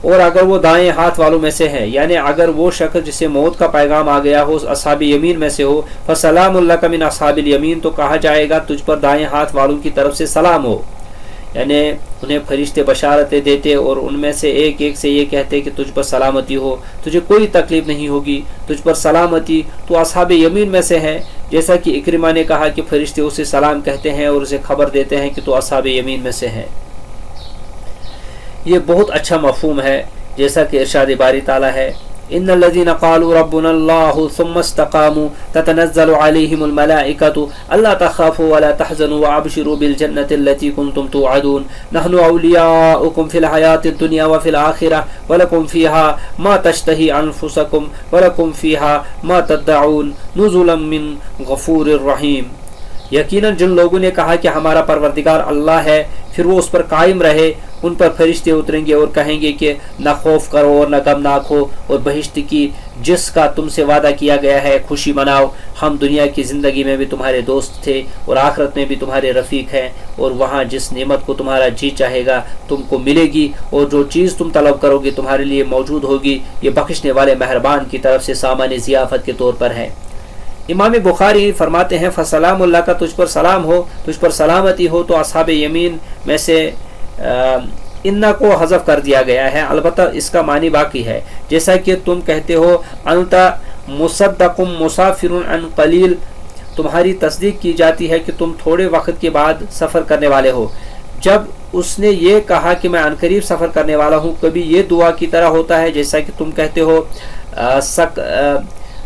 اور اگر وہ دائیں ہاتھ والوں میں سے ہے، یعنی اگر وہ شخص جسے موت کا پیغام آ گیا ہو اصحاب یمین میں سے ہو، فَسَلَامٌ لَكَ مِنْ أَصْحَابِ الْيَمِينِ، تو کہا جائے گا تجھ پر دائیں ہاتھ والوں کی طرف سے سلام ہو، یعنی انہیں فرشتے بشارتیں دیتے اور ان میں سے ایک ایک سے یہ کہتے کہ تجھ پر سلامتی ہو، تجھے کوئی تکلیف نہیں ہوگی، تجھ پر سلامتی، تو اصحاب یمین میں سے ہے، جیسا کہ اکرمہ نے کہا کہ فرشتے اسے سلام کہتے ہیں اور اسے خبر دیتے ہیں کہ تو اصحاب یمین میں سے ہے۔ یہ بہت اچھا مفہوم ہے، جیسا کہ ارشاد باری تعالیٰ ہے، ان الذين قالوا ربنا الله ثم استقاموا تتنزل عليهم الملائكة الا تخافوا ولا تحزنوا وابشروا بالجنة التي كنتم توعدون نحن اولياؤكم في الحياة الدنيا وفي الآخرة ولكم فيها ما تشتهي انفسكم ولكم فيها ما تدعون نزلا من غفور رحيم۔ یقیناً جن لوگوں نے کہا کہ ہمارا پروردگار اللہ ہے، پھر وہ اس پر قائم رہے، ان پر فرشتے اتریں گے اور کہیں گے کہ نہ خوف کرو اور نہ غمناک ہو، اور بہشت کی جس کا تم سے وعدہ کیا گیا ہے خوشی مناؤ، ہم دنیا کی زندگی میں بھی تمہارے دوست تھے اور آخرت میں بھی تمہارے رفیق ہیں، اور وہاں جس نعمت کو تمہارا جی چاہے گا تم کو ملے گی، اور جو چیز تم طلب کرو گے تمہارے لیے موجود ہوگی، یہ بخشنے والے مہربان کی طرف سے سامان ضیافت کے طور پر ہے۔ امام بخاری فرماتے ہیں فسلام اللہ کا تجھ پر سلام ہو، تجھ پر سلامتی ہو، تو اصحاب یمین میں سے ان کو حذف کر دیا گیا ہے، البتہ اس کا معنی باقی ہے، جیسا کہ تم کہتے ہو انت مصدق مسافر عن قلیل، تمہاری تصدیق کی جاتی ہے کہ تم تھوڑے وقت کے بعد سفر کرنے والے ہو۔ جب اس نے یہ کہا کہ میں عنقریب سفر کرنے والا ہوں، کبھی یہ دعا کی طرح ہوتا ہے جیسا کہ تم کہتے ہو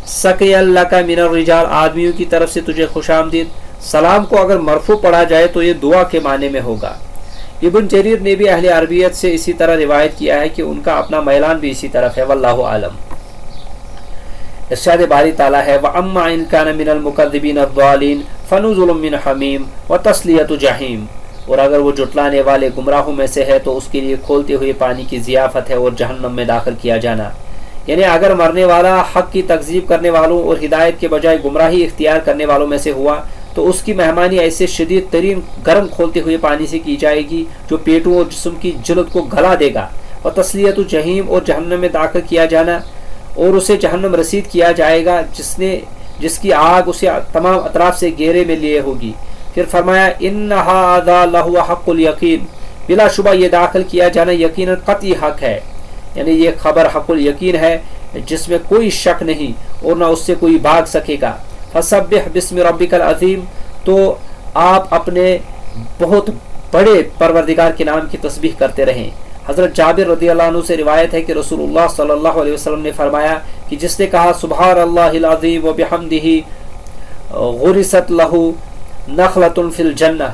سقی اللہ کا من الرجال، آدمیوں کی طرف سے تجھے خوش آمدید۔ سلام کو اگر مرفوع پڑھا جائے تو یہ دعا کے معنی میں ہوگا۔ ابن جریر نے بھی اہل عربیت سے اسی طرح روایت کیا ہے کہ ان کا اپنا میلان بھی اسی طرف ہے، واللہ عالم۔ ارشاد باری تعالیٰ ہے وَأَمَّا إِن كَانَ مِنَ الْمُكَذِّبِينَ الضَّالِينَ فَنُزُلٌ مِّنْ حَمِيمٍ وَتَصْلِيَةُ جَحِيمٍ، اور اگر وہ جھٹلانے والے گمراہوں میں سے ہے تو اس کے لیے کھولتے ہوئے پانی کی ضیافت ہے اور جہنم میں داخل کیا جانا۔ یعنی اگر مرنے والا حق کی تکذیب کرنے والوں اور ہدایت کے بجائے گمراہی اختیار کرنے والوں میں سے ہوا تو اس کی مہمانی ایسے شدید ترین گرم کھولتے ہوئے پانی سے کی جائے گی جو پیٹوں اور جسم کی جلد کو گلا دے گا، اور تسلیت جہیم، اور جہنم میں داخل کیا جانا، اور اسے جہنم رسید کیا جائے گا جس کی آگ اسے تمام اطراف سے گھیرے میں لیے ہوگی۔ پھر فرمایا ان ھذا لہو حق الیقین، بلا شبہ یہ داخل کیا جانا یقیناً قطعی حق ہے، یعنی یہ خبر حق الیقین ہے جس میں کوئی شک نہیں اور نہ اس سے کوئی بھاگ سکے گا۔ فسبح بسم ربک العظیم، تو آپ اپنے بہت بڑے پروردگار کے نام کی تسبیح کرتے رہیں۔ حضرت جابر رضی اللہ عنہ سے روایت ہے کہ رسول اللہ صلی اللہ علیہ وسلم نے فرمایا کہ جس نے کہا سبحان اللہ العظیم و بحمدہ غرست لہ نخلۃ فی الجنہ،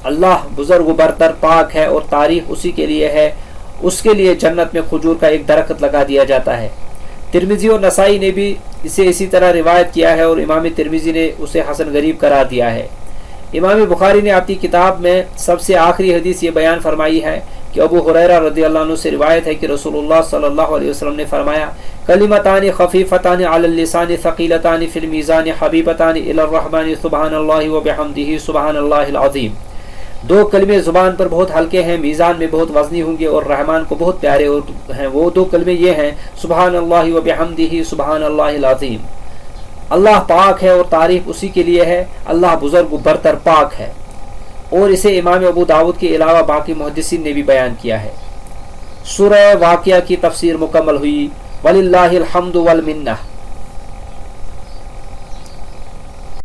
اللہ بزرگ و برتر پاک ہے اور تعریف اسی کے لیے ہے، اس کے لیے جنت میں کھجور کا ایک درخت لگا دیا جاتا ہے۔ ترمذی اور نسائی نے بھی اسے اسی طرح روایت کیا ہے اور امام ترمذی نے اسے حسن غریب قرار دیا ہے۔ امام بخاری نے اپنی کتاب میں سب سے آخری حدیث یہ بیان فرمائی ہے کہ ابو ہریرہ رضی اللہ عنہ سے روایت ہے کہ رسول اللہ صلی اللہ علیہ وسلم نے فرمایا کلمتان خفیفتان علی اللسان ثقیلتان فی المیزان حبیبتان الی الرحمن سبحان اللہ و بحمدہ سبحان اللہ العظیم، دو کلمے زبان پر بہت ہلکے ہیں، میزان میں بہت وزنی ہوں گے اور رحمان کو بہت پیارے ہیں، وہ دو کلمے یہ ہیں سبحان اللہ و بحمدہ سبحان اللہ العظیم، اللہ پاک ہے اور تعریف اسی کے لیے ہے، اللہ بزرگ و برتر پاک ہے۔ اور اسے امام ابو داود کے علاوہ باقی محدثین نے بھی بیان کیا ہے۔ سورہ واقعہ کی تفسیر مکمل ہوئی، وللہ الحمد والمنہ۔